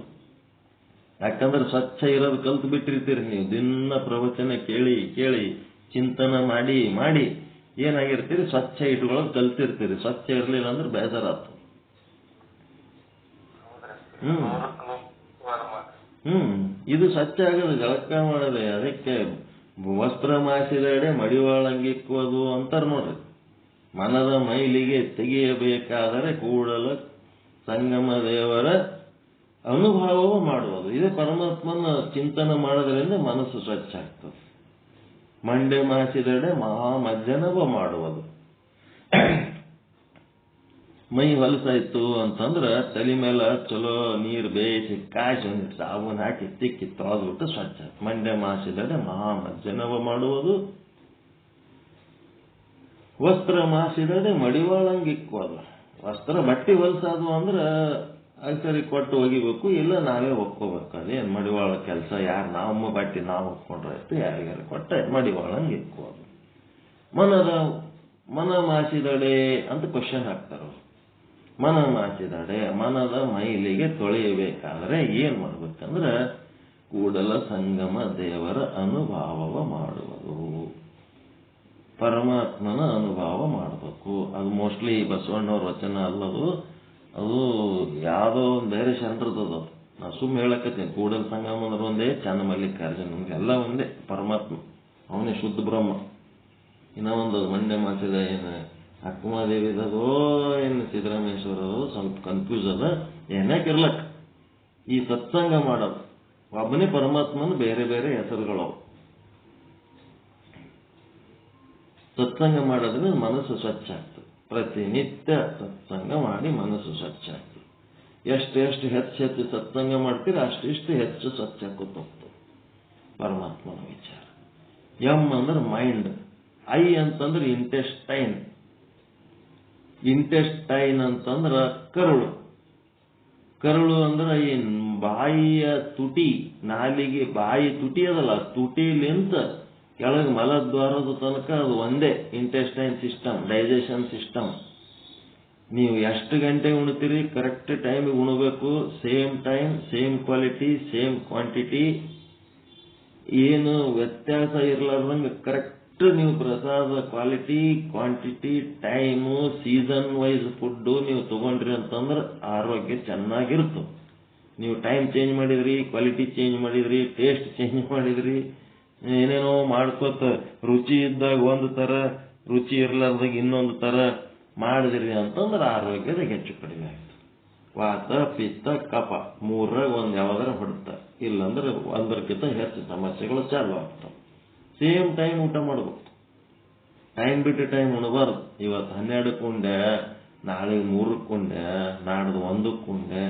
ಯಾಕಂದ್ರೆ ಸ್ವಚ್ಛ ಇರೋದು ಕಲ್ತು ಬಿಟ್ಟಿರ್ತೀರಿ ನೀವು. ದಿನ ಪ್ರವಚನ ಕೇಳಿ ಕೇಳಿ ಚಿಂತನ ಮಾಡಿ ಮಾಡಿ ಏನಾಗಿರ್ತೀರಿ, ಸ್ವಚ್ಛ ಇಟ್ಕೊಳ್ಳೋದು ಕಲ್ತಿರ್ತೀರಿ. ಸ್ವಚ್ಛ ಇರ್ಲಿಲ್ಲ ಅಂದ್ರೆ ಬೇಜಾರ ಆಗ್ತದೆ. ಇದು ಸ್ವಚ್ಛ ಆಗೋದು ಜಳಕ ಮಾಡೋದು. ಅದಕ್ಕೆ ವಸ್ತ್ರ ಮಾಸಿದೆಡೆ ಮಡಿವಾಳಂಗಿಕ್ಕುವುದು ಅಂತಾರ ನೋಡ್ರಿ. ಮನದ ಮೈಲಿಗೆ ತೆಗೆಯಬೇಕಾದರೆ ಕೂಡಲ ಸಂಗಮ ದೇವರ ಅನುಭವ ಮಾಡುವುದು. ಇದೇ ಪರಮಾತ್ಮನ ಚಿಂತನೆ ಮಾಡೋದ್ರಿಂದ ಮನಸ್ಸು ಸ್ವಚ್ಛ ಆಗ್ತದೆ. ಮಂಡೆ ಮಾಸಿದೆಡೆ ಮಹಾಮಜ್ಜನವ ಮಾಡುವುದು. ಮೈ ಹೊಲಸಾಯ್ತು ಅಂತಂದ್ರೆ ತಲೆ ಮೇಲೆ ಚಲೋ ನೀರು ಬೇಯಿಸಿ ಕಾಯಿಸಿ ಒಂದಿಟ್ಟು ಸಾಬೂನು ಹಾಕಿ ತಿಕ್ಕಿ ತೊಳೆದ್ಬಿಟ್ಟು ಸ್ವಚ್ಛ. ಮಂಡೆ ಮಾಸಿದೆಡೆ ಮಹಾಮಜ್ಜನವ ಮಾಡುವುದು. ವಸ್ತ್ರ ಮಾಸಿದೆಡೆ ಮಡಿವಾಳಂಗಿಕ್ಕುವುದು. ವಸ್ತ್ರ ಬಟ್ಟೆ ಹೊಲಸಾದು ಅಂದ್ರೆ ಸರಿ ಕೊಟ್ಟು ಒಗಿಬೇಕು, ಇಲ್ಲ ನಾವೇ ಒಕ್ಕೋಬೇಕು. ಅದೇನು ಮಡಿವಾಳ ಕೆಲಸ, ಯಾರು ನಮ್ಮ ಬಟ್ಟೆ ನಾವು ಒಕ್ಕೊಂಡ್ರೆ ಆಯ್ತು, ಯಾರಿಗಾರು ಕೊಟ್ಟ ಮಡಿವಾಳಂಗಿಕ್ಕುವುದು. ಮನ ಮಾಸಿದಡೆ ಅಂತ ಕ್ವಶನ್ ಹಾಕ್ತಾರ. ಮನ ಮಾಸಿದಡೆ ಮನದ ಮೈಲಿಗೆ ತೊಳೆಯಬೇಕಾದ್ರೆ ಏನ್ ಮಾಡ್ಬೇಕಂದ್ರೆ ಕೂಡಲ ಸಂಗಮ ದೇವರ ಅನುಭವ ಮಾಡುವುದು. ಪರಮಾತ್ಮನ ಅನುಭವ ಮಾಡಬೇಕು. ಅದು ಮೋಸ್ಟ್ಲಿ ಬಸವಣ್ಣವ್ರ ವಚನ ಅಲ್ಲದು, ಅದು ಯಾವುದೋ ಒಂದು ಬೇರೆ ಶರಣರದದು. ನಾ ಸುಮ್ಮನೆ ಹೇಳಕತ್ತೀನಿ. ಕೂಡಲ ಸಂಗಮ ಅಂದ್ರೆ ಒಂದೇ, ಚನ್ನ ಮಲ್ಲಿಕಾರ್ಜುನ ಎಲ್ಲ ಒಂದೇ. ಪರಮಾತ್ಮ ಅವನೇ ಶುದ್ಧ ಬ್ರಹ್ಮ. ಇನ್ನೂ ಒಂದು ಮಂಡ್ಯ ಮಾಸಿದ ಏನು ಅಕ್ಕಮಾದೇವಿದೋ ಏನು ಸಿದ್ದರಾಮೇಶ್ವರದು ಸ್ವಲ್ಪ ಕನ್ಫ್ಯೂಸ್ ಅದ. ಏನಕ್ಕಿರ್ಲಕ್ ಈ ಸತ್ಸಂಗ ಮಾಡೋದು ಒಬ್ಬನೇ ಪರಮಾತ್ಮನ ಬೇರೆ ಬೇರೆ ಹೆಸರುಗಳವು. ಸತ್ಸಂಗ ಮಾಡೋದ್ರಿಂದ ಮನಸ್ಸು ಸ್ವಚ್ಛ ಆಗ್ತದೆ. ಪ್ರತಿನಿತ್ಯ ಸತ್ಸಂಗ ಮಾಡಿ ಮನಸ್ಸು ಸ್ವಚ್ಛ ಆಗ್ತದೆ. ಎಷ್ಟು ಹೆಚ್ಚು ಸತ್ಸಂಗ ಮಾಡ್ತೀರಿ ಅಷ್ಟಿಷ್ಟು ಹೆಚ್ಚು ಸ್ವಚ್ಛ ಕೂತೋಗ್ತದೆ ಪರಮಾತ್ಮನ ವಿಚಾರ. ಎಂ ಅಂದ್ರೆ ಮೈಂಡ್, ಐ ಅಂತಂದ್ರೆ ಇಂಟೆಸ್ಟೈನ್. ಇಂಟೆಸ್ಟೈನ್ ಅಂತಂದ್ರ ಕರುಳು ಅಂದ್ರೆ ಈ ಬಾಯಿಯ ತುಟಿ, ನಾಲಿಗೆ ಬಾಯಿ ತುಟಿ ಅದಲ್ಲ, ತುಟಿಲಿಂತ ಕೆಳಗೆ ಮಲದ್ವಾರದ ತನಕ ಅದು ಒಂದೇ ಇಂಟೆಸ್ಟೈನ್ ಸಿಸ್ಟಮ್, ಡೈಜೆಷನ್ ಸಿಸ್ಟಮ್. ನೀವು ಎಷ್ಟು ಗಂಟೆಗೆ ಉಣ್ತೀರಿ ಕರೆಕ್ಟ್ ಟೈಮಿಗೆ ಉಣಬೇಕು. Same time, same quality, same quantity, ಏನು ವ್ಯತ್ಯಾಸ ಇರಲಾರ್ದಂಗೆ ಕರೆಕ್ಟ್ ನೀವು ಪ್ರಸಾದ quality, quantity, time, season wise food ನೀವು ತಗೊಂಡ್ರಿ ಅಂತಂದ್ರೆ ಆರೋಗ್ಯ ಚೆನ್ನಾಗಿರ್ತದೆ. ನೀವು ಟೈಮ್ ಚೇಂಜ್ ಮಾಡಿದ್ರಿ, ಕ್ವಾಲಿಟಿ ಚೇಂಜ್ ಮಾಡಿದ್ರಿ, ಟೇಸ್ಟ್ ಚೇಂಜ್ ಮಾಡಿದ್ರಿ, ಏನೇನೋ ಮಾಡ್ಕೋತ ರುಚಿ ಇದ್ದಾಗ ಒಂದು ತರ, ರುಚಿ ಇರ್ಲಾರ್ದಾಗ ಇನ್ನೊಂದು ತರ ಮಾಡಿದ್ರಿ ಅಂತಂದ್ರೆ ಆರೋಗ್ಯದಾಗ ಹೆಚ್ಚು ಕಡಿಮೆ ಆಗ್ತದೆ. ವಾತ, ಪಿತ್ತ, ಕಫ ಮೂರಾಗ ಒಂದು ಯಾವ್ದಾರ ಹೊಡ್ತ, ಇಲ್ಲಾಂದ್ರೆ ಒಂದಕ್ಕಿಂತ ಹೆಚ್ಚು ಸಮಸ್ಯೆಗಳು ಚಾಲು ಆಗ್ತವೆ. ಸೇಮ್ ಟೈಮ್ ಊಟ ಮಾಡ್ಬೇಕು. ಟೈಮ್ ಬಿಟ್ಟು ಟೈಮ್ ಉಣಬಾರ್ದು. ಇವತ್ತು 12ಕ್ಕೆ ಉಂಡೆ, ನಾಳೆ 3ಕ್ಕೆ ಉಂಡೆ, ನಾಡ್ದು 1ಕ್ಕೆ ಉಂಡೆ.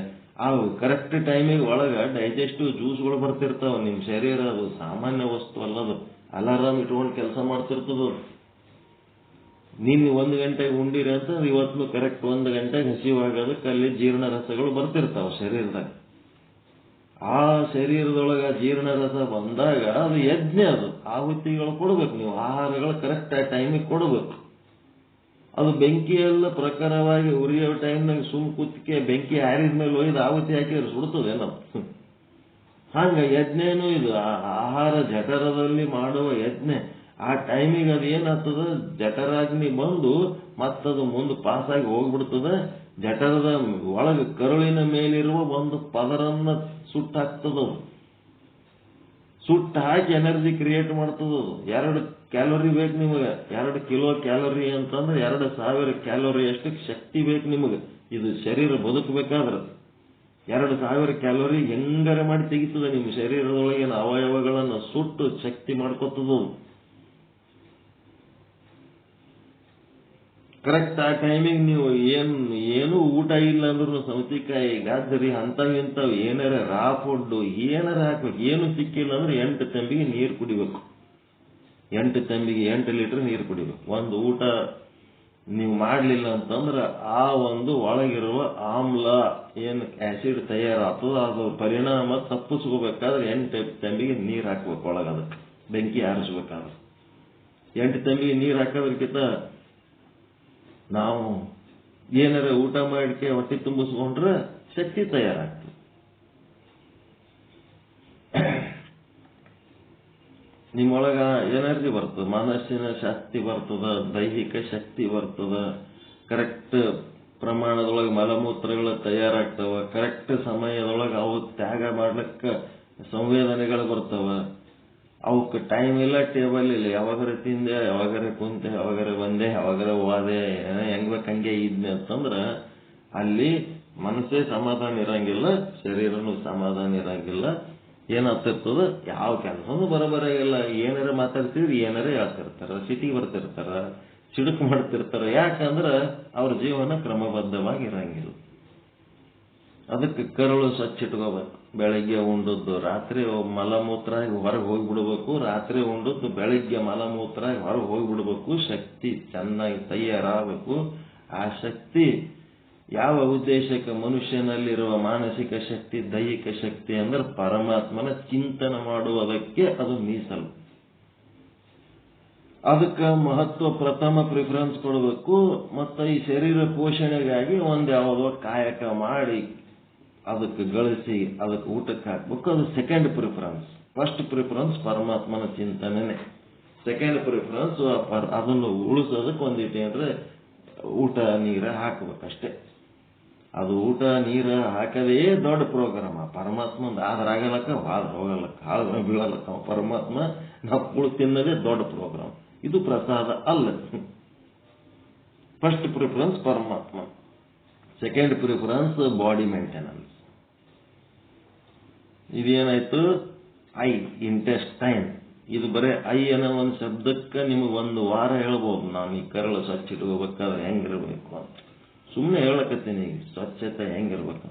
ಅವು ಕರೆಕ್ಟ್ ಟೈಮಿಗೆ ಒಳಗೆ ಡೈಜೆಸ್ಟಿವ್ ಜ್ಯೂಸ್ಗಳು ಬರ್ತಿರ್ತಾವ. ನಿಮ್ಮ ಶರೀರ ಅದು ಸಾಮಾನ್ಯ ವಸ್ತು ಅಲ್ಲದು. ಅಲಾರಾಮ್ ಇಟ್ಕೊಂಡು ಕೆಲಸ ಮಾಡ್ತಿರ್ತದ. ನಿನ್ನೆ 1 ಗಂಟೆಗೆ ಉಂಡಿರಿ ಅಂತ ಇವತ್ತು ಕರೆಕ್ಟ್ 1 ಗಂಟೆಗೆ ಹಸಿವಾಗೋದಕ್ಕೆ ಅಲ್ಲಿ ಜೀರ್ಣ ರಸಗಳು ಬರ್ತಿರ್ತಾವ ಶರೀರದಾಗ. ಆ ಶರೀರದೊಳಗೆ ಜೀರ್ಣ ರಸ ಬಂದಾಗ ಅದು ಯಜ್ಞ, ಅದು ಆಹುತಿಗಳು ಕೊಡ್ಬೇಕು. ನೀವು ಆಹಾರಗಳು ಕರೆಕ್ಟ್ ಆ ಟೈಮಿಗೆ ಕೊಡಬೇಕು. ಅದು ಬೆಂಕಿಯೆಲ್ಲ ಪ್ರಕಾರವಾಗಿ ಉರಿಯೋ ಟೈಮ್ನಾಗ ಕೂತ್ಕೆ ಬೆಂಕಿ ಆರಿದ ಮೇಲೆ ಒಯ್ದು ಆಹುತಿ ಹಾಕಿದ್ರೆ ಸುಡ್ತದೇನೋ. ಹಂಗ ಯಜ್ಞನೂ ಇದು ಆಹಾರ ಜಠರದಲ್ಲಿ ಮಾಡುವ ಯಜ್ಞ. ಆ ಟೈಮಿಗೆ ಅದು ಏನಾಗ್ತದ, ಜಠರಾಗ್ನಿ ಬಂದು ಮತ್ತದು ಮುಂದೆ ಪಾಸಾಗಿ ಹೋಗ್ಬಿಡ್ತದ. ಜಠರದ ಒಳಗೆ ಕರುಳಿನ ಮೇಲಿರುವ ಒಂದು ಪದರನ್ನ ಸುಟ್ಟಾಕ್ತದ. ಸುಟ್ಟು ಹಾಕಿ ಎನರ್ಜಿ ಕ್ರಿಯೇಟ್ ಮಾಡ್ತದದು. 2 ಕ್ಯಾಲೋರಿ ಬೇಕು ನಿಮಗೆ. 2 ಕಿಲೋ ಕ್ಯಾಲೋರಿ ಅಂತಂದ್ರೆ 2000 ಕ್ಯಾಲೋರಿ ಅಷ್ಟಕ್ಕೆ ಶಕ್ತಿ ಬೇಕು ನಿಮಗೆ. ಇದು ಶರೀರ ಬದುಕಬೇಕಾದ್ರೆ 2000 ಕ್ಯಾಲೋರಿ ಹೆಂಗಾರೆ ಮಾಡಿ ತೆಗಿತದೆ. ನಿಮ್ಮ ಶರೀರದೊಳಗಿನ ಅವಯವಗಳನ್ನು ಸುಟ್ಟು ಶಕ್ತಿ ಮಾಡ್ಕೊತದ. ಕರೆಕ್ಟ್ ಆ ಟೈಮಿಗೆ ನೀವು ಏನು ಊಟ ಇಲ್ಲ ಅಂದ್ರೂ ಸೌತಿಕಾಯಿ, ಗಾಜರಿ, ಇಂಥವು ಏನಾರ ರಾ ಫುಡ್ ಏನಾರ ಹಾಕ್ಬೇಕು. ಏನು ಸಿಕ್ಕಿಲ್ಲ ಅಂದ್ರೆ 8 ತಂಬಿಗೆ ನೀರು ಕುಡಿಬೇಕು. 8 ತಂಬಿಗೆ 8 ಲೀಟರ್ ನೀರು ಕುಡಿಬೇಕು. ಒಂದು ಊಟ ನೀವು ಮಾಡಲಿಲ್ಲ ಅಂತಂದ್ರೆ ಆ ಒಂದು ಒಳಗಿರುವ ಆಮ್ಲ ಏನು ಆಸಿಡ್ ತಯಾರಾಗ್ತದ ಅದು ಪರಿಣಾಮ ತಪ್ಪಿಸ್ಕೋಬೇಕಾದ್ರೆ 8 ತಂಬಿಗೆ ನೀರು ಹಾಕ್ಬೇಕು ಒಳಗೆ. ಅದಕ್ಕೆ ಬೆಂಕಿ ಆರಿಸ್ಬೇಕಾದ್ರೆ 8 ತಂಬಿಗೆ ನೀರು ಹಾಕೋದಕ್ಕಿಂತ ನಾವು ಏನಾರ ಊಟ ಮಾಡಿಕೆ ಹೊಟ್ಟೆ ತುಂಬಿಸ್ಕೊಂಡ್ರೆ ಶಕ್ತಿ ತಯಾರಾಗ್ತದೆ. ನಿಮ್ಮೊಳಗ ಎನರ್ಜಿ ಬರ್ತದೆ, ಮನಸ್ಸಿನ ಶಕ್ತಿ ಬರ್ತದ, ದೈಹಿಕ ಶಕ್ತಿ ಬರ್ತದ, ಕರೆಕ್ಟ್ ಪ್ರಮಾಣದೊಳಗೆ ಮಲಮೂತ್ರಗಳು ತಯಾರಾಗ್ತವ, ಕರೆಕ್ಟ್ ಸಮಯದೊಳಗೆ ಅವು ತ್ಯಾಗ ಮಾಡ್ಲಿಕ್ಕೆ ಸಂವೇದನೆಗಳು ಬರ್ತವ. ಅವಕ್ಕೆ ಟೈಮ್ ಇಲ್ಲ, ಟೇಬಲ್ ಇಲ್ಲ, ಯಾವಾಗಾರ ತಿಂದೆ, ಯಾವಾಗಾರ ಕುಂತೆ, ಯಾವಾಗಾರ ಬಂದೆ, ಯಾವಾಗಾರ ಹೋದೆ, ಹೆಂಗ್ ಬೇಕು ಹಂಗೆ ಇದ್ನೆ ಅಂತಂದ್ರೆ ಅಲ್ಲಿ ಮನಸ್ಸೇ ಸಮಾಧಾನ ಇರಂಗಿಲ್ಲ, ಶರೀರನೂ ಸಮಾಧಾನ ಇರಂಗಿಲ್ಲ. ಏನಾಗ್ತಿರ್ತದ, ಯಾವ ಕೆಲಸನೂ ಬರೋಬರಾಗಿಲ್ಲ. ಏನಾರ ಮಾತಾಡ್ತಿದ್ರೆ ಏನಾರ ಹೇಳ್ತಿರ್ತಾರ, ಸಿಟಿಗೆ ಬರ್ತಿರ್ತಾರ, ಸಿಡುಕು ಮಾಡ್ತಿರ್ತಾರ. ಯಾಕಂದ್ರೆ ಅವ್ರ ಜೀವನ ಕ್ರಮಬದ್ಧವಾಗಿ ಇರಂಗಿಲ್ಲ. ಅದಕ್ಕೆ ಕರುಳು ಸ್ವಚ್ಛ ಇಟ್ಕೋಬೇಕು. ಬೆಳಗ್ಗೆ ಉಂಡದ್ದು ರಾತ್ರಿ ಮಲಮೂತ್ರ ಹೊರಗೆ ಹೋಗಿಬಿಡ್ಬೇಕು, ರಾತ್ರಿ ಉಂಡದ್ದು ಬೆಳಗ್ಗೆ ಮಲಮೂತ್ರ ಹೊರಗೆ ಹೋಗಿಬಿಡ್ಬೇಕು. ಶಕ್ತಿ ಚೆನ್ನಾಗಿ ತಯಾರಾಗಬೇಕು. ಆ ಶಕ್ತಿ ಯಾವ ಉದ್ದೇಶಕ್ಕೆ? ಮನುಷ್ಯನಲ್ಲಿರುವ ಮಾನಸಿಕ ಶಕ್ತಿ, ದೈಹಿಕ ಶಕ್ತಿ ಅಂದ್ರೆ ಪರಮಾತ್ಮನ ಚಿಂತನೆ ಮಾಡುವುದಕ್ಕೆ ಅದು ಮೀಸಲು. ಅದಕ್ಕೆ ಮಹತ್ವ, ಪ್ರಥಮ ಪ್ರಿಫರೆನ್ಸ್ ಕೊಡಬೇಕು. ಮತ್ತು ಈ ಶರೀರ ಪೋಷಣೆಗಾಗಿ ಒಂದು ಯಾವುದೋ ಕಾಯಕ ಮಾಡಿ ಅದಕ್ಕೆ ಗಳಿಸಿ ಅದಕ್ಕೆ ಊಟಕ್ಕೆ ಹಾಕ್ಬೇಕು. ಅದು ಸೆಕೆಂಡ್ ಪ್ರಿಫರೆನ್ಸ್. ಫಸ್ಟ್ ಪ್ರಿಫರೆನ್ಸ್ ಪರಮಾತ್ಮನ ಚಿಂತನೆ. ಸೆಕೆಂಡ್ ಪ್ರಿಫರೆನ್ಸ್ ಅದನ್ನು ಉಳಿಸೋದಕ್ಕೆ ಒಂದಿಟ್ಟು ಅಂದ್ರೆ ಊಟ ನೀರ ಹಾಕಬೇಕಷ್ಟೇ. ಅದು ಊಟ ನೀರು ಹಾಕದೇ ದೊಡ್ಡ ಪ್ರೋಗ್ರಾಮ ಪರಮಾತ್ಮಂದು. ಆದ್ರೆ ಆಗಲಕ್ಕ, ಆದ್ರೆ ಹೋಗಲಕ್ಕ, ಆದ್ರೆ ಬೀಳಲಕ್ಕ. ಪರಮಾತ್ಮ ನಾವು ಕುಳು ತಿನ್ನೋದೇ ದೊಡ್ಡ ಪ್ರೋಗ್ರಾಮ್. ಇದು ಪ್ರಸಾದ ಅಲ್ಲ. ಫಸ್ಟ್ ಪ್ರಿಫರೆನ್ಸ್ ಪರಮಾತ್ಮ, ಸೆಕೆಂಡ್ ಪ್ರಿಫರೆನ್ಸ್ ಬಾಡಿ ಮೇಂಟೆನೆನ್ಸ್. ಇದೇನಾಯ್ತು? Eye, intestine. ಇದು ಬರೀ ಐ ಅನ್ನೋ ಒಂದು ಶಬ್ದಕ್ಕೆ ನಿಮಗೆ ಒಂದು ವಾರ ಹೇಳ್ಬೋದು ನಾನು ಈ ಕರಳು ಸ್ವಚ್ಛ ಇಟ್ಕೋಬೇಕಾದ್ರೆ ಹೆಂಗಿರ್ಬೇಕು ಅಂತ. ಸುಮ್ಮನೆ ಹೇಳಕತ್ತೀನಿ ಈಗ ಸ್ವಚ್ಛತೆ ಹೆಂಗಿರ್ಬೇಕು.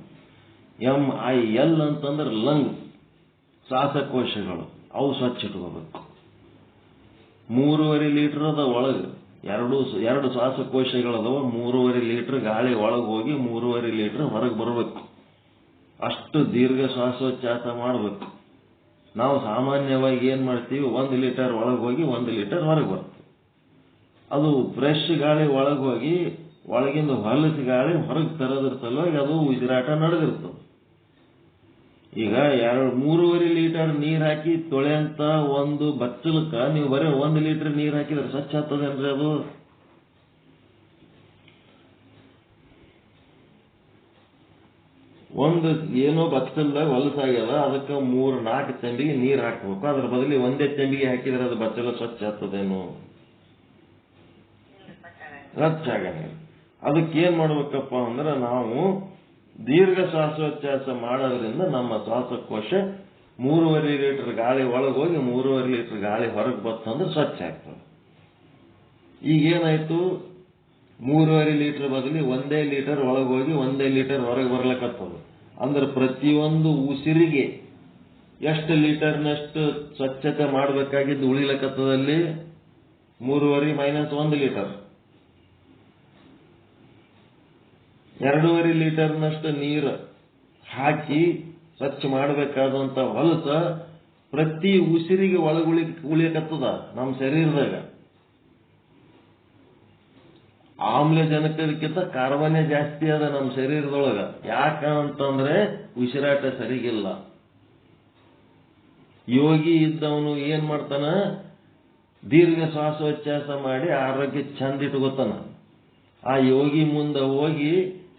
MIL ಅಂತಂದ್ರೆ ಲಂಗ್ಸ್, ಶ್ವಾಸಕೋಶಗಳು, ಅವು ಸ್ವಚ್ಛ ಇಟ್ಕೋಬೇಕು. 3.5 ಲೀಟರ್ ಅದ ಒಳಗೆ, ಎರಡು ಶ್ವಾಸಕೋಶಗಳದವ. 3.5 ಲೀಟರ್ ಗಾಳಿ ಒಳಗೆ ಹೋಗಿ 3.5 ಲೀಟರ್ ಹೊರಗೆ ಬರಬೇಕು. ಅಷ್ಟು ದೀರ್ಘ ಶ್ವಾಸೋಚ್ಛ್ವಾಸ ಮಾಡಬೇಕು. ನಾವು ಸಾಮಾನ್ಯವಾಗಿ ಏನ್ ಮಾಡ್ತೀವಿ? 1 ಲೀಟರ್ ಒಳಗೆ ಹೋಗಿ 1 ಲೀಟರ್ ಹೊರಗೆ ಬರ್ತದೆ. ಅದು ಫ್ರೆಶ್ ಗಾಳಿ ಒಳಗೆ ಹೋಗಿ ಒಳಗಿಂದ ಹೊಲಸು ಗಾಳಿ ಹೊರಗೆ ತರೋದ್ರ ಸಲುವಾಗಿ ಅದು ಉಸಿರಾಟ ನಡೆದಿರ್ತದೆ. ಈಗ 3.5 ಲೀಟರ್ ನೀರು ಹಾಕಿ ತೊಳೆಯಂತ ಒಂದು ಬಚ್ಚಲಕ್ಕ ನೀವು ಬರೀ 1 ಲೀಟರ್ ನೀರು ಹಾಕಿದ್ರೆ ಸ್ವಚ್ಛ ಆಗ್ತದೇನ್ರಿ? ಅದು ಒಂದು ಏನೋ ಬಚ್ಚಲ್ದಾಗ ಹೊಲಸಾಗ್ಯದ, ಅದಕ್ಕೆ 3-4 ತಂಬಿಗೆ ನೀರು ಹಾಕಬೇಕು. ಅದ್ರ ಬದಲಿ ಒಂದೇ ತಂಬಿಗೆ ಹಾಕಿದ್ರೆ ಅದು ಬಚ್ಚಲ ಸ್ವಚ್ಛ ಆಗ್ತದೇನು? ಸ್ವಚ್ಛ ಆಗಂಗಿಲ್ಲ. ಅದಕ್ಕೆ ಏನ್ ಮಾಡ್ಬೇಕಪ್ಪ ಅಂದ್ರೆ ನಾವು ದೀರ್ಘ ಶ್ವಾಸೋಚ್ಛ್ವಾಸ ಮಾಡೋದ್ರಿಂದ ನಮ್ಮ ಶ್ವಾಸಕೋಶ 3.5 ಲೀಟರ್ ಗಾಳಿ ಒಳಗೆ ಹೋಗಿ 3.5 ಲೀಟರ್ ಗಾಳಿ ಹೊರಗೆ ಬರ್ತಂದ್ರೆ ಸ್ವಚ್ಛ ಆಗ್ತದೆ. ಈಗೇನಾಯ್ತು? 3.5 ಲೀಟರ್ ಬದಲಿ 1 ಲೀಟರ್ ಒಳಗೆ ಹೋಗಿ 1 ಲೀಟರ್ ಹೊರಗೆ ಬರ್ಲಕತ್ತದ. ಅಂದ್ರೆ ಪ್ರತಿಯೊಂದು ಉಸಿರಿಗೆ ಎಷ್ಟು ಲೀಟರ್ನಷ್ಟು ಸ್ವಚ್ಛತೆ ಮಾಡಬೇಕಾಗಿದ್ದು ಉಳಿಲಕತ್ತದಲ್ಲಿ? 3.5 ಮೈನಸ್ 1 ಲೀಟರ್, 2.5 ಲೀಟರ್ನಷ್ಟು ನೀರು ಹಾಕಿ ಸ್ವಚ್ಛ ಮಾಡಬೇಕಾದಂತ ಹೊಲಸ ಪ್ರತಿ ಉಸಿರಿಗೆ ಉಳಿಯಕತ್ತದ ನಮ್ಮ ಶರೀರದಾಗ. ಆಮ್ಲಜನಕದಕ್ಕಿಂತ ಕಾರ್ಬನ್ನೇ ಜಾಸ್ತಿ ಅದ ನಮ್ಮ ಶರೀರದೊಳಗ. ಯಾಕಂತಂದ್ರೆ ಉಸಿರಾಟ ಸರಿಗಿಲ್ಲ. ಯೋಗಿ ಇದ್ದವನು ಏನ್ ಮಾಡ್ತಾನ? ದೀರ್ಘ ಶ್ವಾಸೋಚ್ಛ್ವಾಸ ಮಾಡಿ ಆರೋಗ್ಯ ಚಂದ ಇಟ್ಕೋತಾನ. ಆ ಯೋಗಿ ಮುಂದೆ ಹೋಗಿ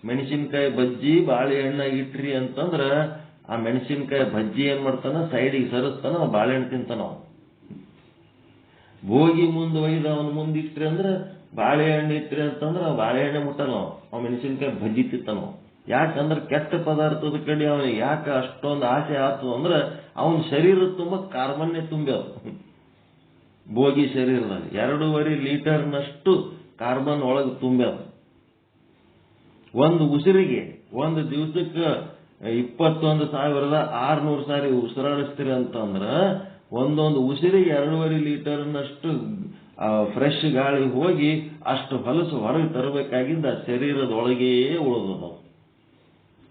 ಮೆಣಸಿನ್ಕಾಯಿ ಬಜ್ಜಿ ಬಾಳೆಹಣ್ಣ ಇಟ್ರಿ ಅಂತಂದ್ರ ಆ ಮೆಣಸಿನ್ಕಾಯಿ ಬಜ್ಜಿ ಏನ್ ಮಾಡ್ತಾನ? ಸೈಡಿಗೆ ಸರಿಸ್ತಾನ, ಬಾಳೆಹಣ್ಣು ತಿಂತಾನ. ಭೋಗಿ ಮುಂದೆ ಒಯ್ದು ಅವನ ಮುಂದೆ ಇಟ್ರಿ ಅಂದ್ರೆ ಬಾಳೆಹಣ್ಣು ಇಟ್ರಿ ಅಂತಂದ್ರೆ ಬಾಳೆಹಣ್ಣೆ ಮುಟ್ಟಲ್ಲ, ಅವ ಮೆಣಸಿನ್ಕಾಯಿ ಬಜ್ಜಿ ತಿಂತಾನ. ಯಾಕಂದ್ರೆ ಕೆಟ್ಟ ಪದಾರ್ಥದ ಕಡೆ ಅವನಿಗೆ ಯಾಕೆ ಅಷ್ಟೊಂದು ಆಸೆ ಆಯ್ತು ಅಂದ್ರೆ ಅವನ ಶರೀರ ತುಂಬಾ ಕಾರ್ಬನ್ನೇ ತುಂಬ್ಯಾವ. ಭೋಗಿ ಶರೀರದಾಗ 2.5 ಲೀಟರ್ನಷ್ಟು ಕಾರ್ಬನ್ ಒಳಗೆ ತುಂಬ್ಯಾವ. ಒಂದು ಉಸಿರಿಗೆ ಒಂದು ದಿವಸಕ್ಕೆ 21,600 ಸಾರಿ ಉಸಿರಾಡಿಸ್ತೀರಿ ಅಂತಂದ್ರ ಒಂದೊಂದು ಉಸಿರಿಗೆ 2.5 ಲೀಟರ್ನಷ್ಟು ಫ್ರೆಶ್ ಗಾಳಿ ಹೋಗಿ ಅಷ್ಟು ಹೊಲಸು ಹೊರಗೆ ತರಬೇಕಾಗಿದ್ದ ಶರೀರದೊಳಗೆಯೇ ಉಳಿದವು.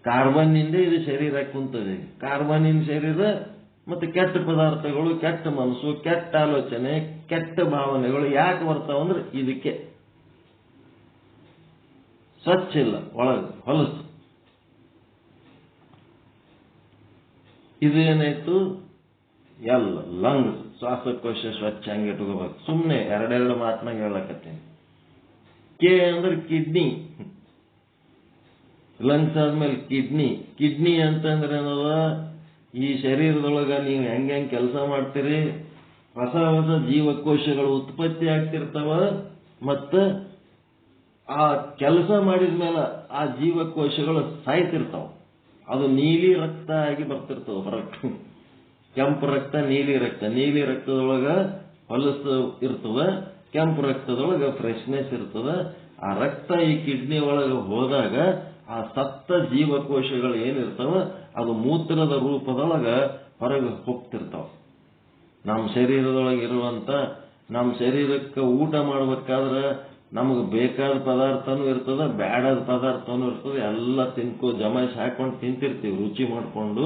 ಕಾರ್ಬನ್ನಿಂದ ಇದು ಶರೀರ ಕುಂತದೆ. ಕಾರ್ಬನ್ನಿನ ಶರೀರ ಮತ್ತೆ ಕೆಟ್ಟ ಪದಾರ್ಥಗಳು, ಕೆಟ್ಟ ಮನಸ್ಸು, ಕೆಟ್ಟ ಆಲೋಚನೆ, ಕೆಟ್ಟ ಭಾವನೆಗಳು ಯಾಕೆ ಬರ್ತಾವಂದ್ರೆ ಇದಕ್ಕೆ. ಸ್ವಚ್ಛ ಇಲ್ಲ, ಒಳಗೆ ಹೊಲಸು. ಇದೇನಾಯ್ತು, ಎಲ್ಲ ಲಂಗ್ಸ್, ಶ್ವಾಸಕೋಶ ಸ್ವಚ್ಛ ಹಂಗೆ ಇಟ್ಕೋಬೇಕು. ಸುಮ್ಮನೆ ಎರಡೆರಡು ಮಾತನಾಗ ಹೇಳಕತ್ತೀನಿ. ಕೆ ಅಂದ್ರೆ ಕಿಡ್ನಿ, ಲಂಗ್ಸ್ ಆದ್ಮೇಲೆ ಕಿಡ್ನಿ. ಕಿಡ್ನಿ ಅಂತಂದ್ರೆ ಏನದ, ಈ ಶರೀರದೊಳಗ ನೀವು ಹೆಂಗೆ ಕೆಲಸ ಮಾಡ್ತೀರಿ, ಹೊಸ ಹೊಸ ಜೀವಕೋಶಗಳು ಉತ್ಪತ್ತಿ ಆಗ್ತಿರ್ತಾವ. ಮತ್ತು ಆ ಕೆಲಸ ಮಾಡಿದ ಮೇಲೆ ಆ ಜೀವಕೋಶಗಳು ಸಾಯ್ತಿರ್ತಾವ. ಅದು ನೀಲಿ ರಕ್ತ ಆಗಿ ಬರ್ತಿರ್ತವೆ ಹೊರಗೆ. ಕೆಂಪು ರಕ್ತ, ನೀಲಿ ರಕ್ತ. ನೀಲಿ ರಕ್ತದೊಳಗ ಹೊಲಸು ಇರ್ತದ, ಕೆಂಪು ರಕ್ತದೊಳಗ ಫ್ರೆಶ್ನೆಸ್ ಇರ್ತದ. ಆ ರಕ್ತ ಈ ಕಿಡ್ನಿ ಒಳಗೆ ಹೋದಾಗ ಆ ಸತ್ತ ಜೀವಕೋಶಗಳು ಏನಿರ್ತಾವ ಅದು ಮೂತ್ರದ ರೂಪದೊಳಗ ಹೊರಗೆ ಹೋಗ್ತಿರ್ತಾವ. ನಮ್ಮ ಶರೀರದೊಳಗೆ ಇರುವಂತ, ನಮ್ಮ ಶರೀರಕ್ಕೆ ಊಟ ಮಾಡ್ಬೇಕಾದ್ರೆ ನಮಗೆ ಬೇಕಾದ ಪದಾರ್ಥನೂ ಇರ್ತದ, ಬ್ಯಾಡಾದ ಪದಾರ್ಥನೂ ಇರ್ತದೆ. ಎಲ್ಲ ಜಮಾಯಿಸಿ ಹಾಕೊಂಡು ತಿಂತಿರ್ತೀವಿ ರುಚಿ ಮಾಡಿಕೊಂಡು.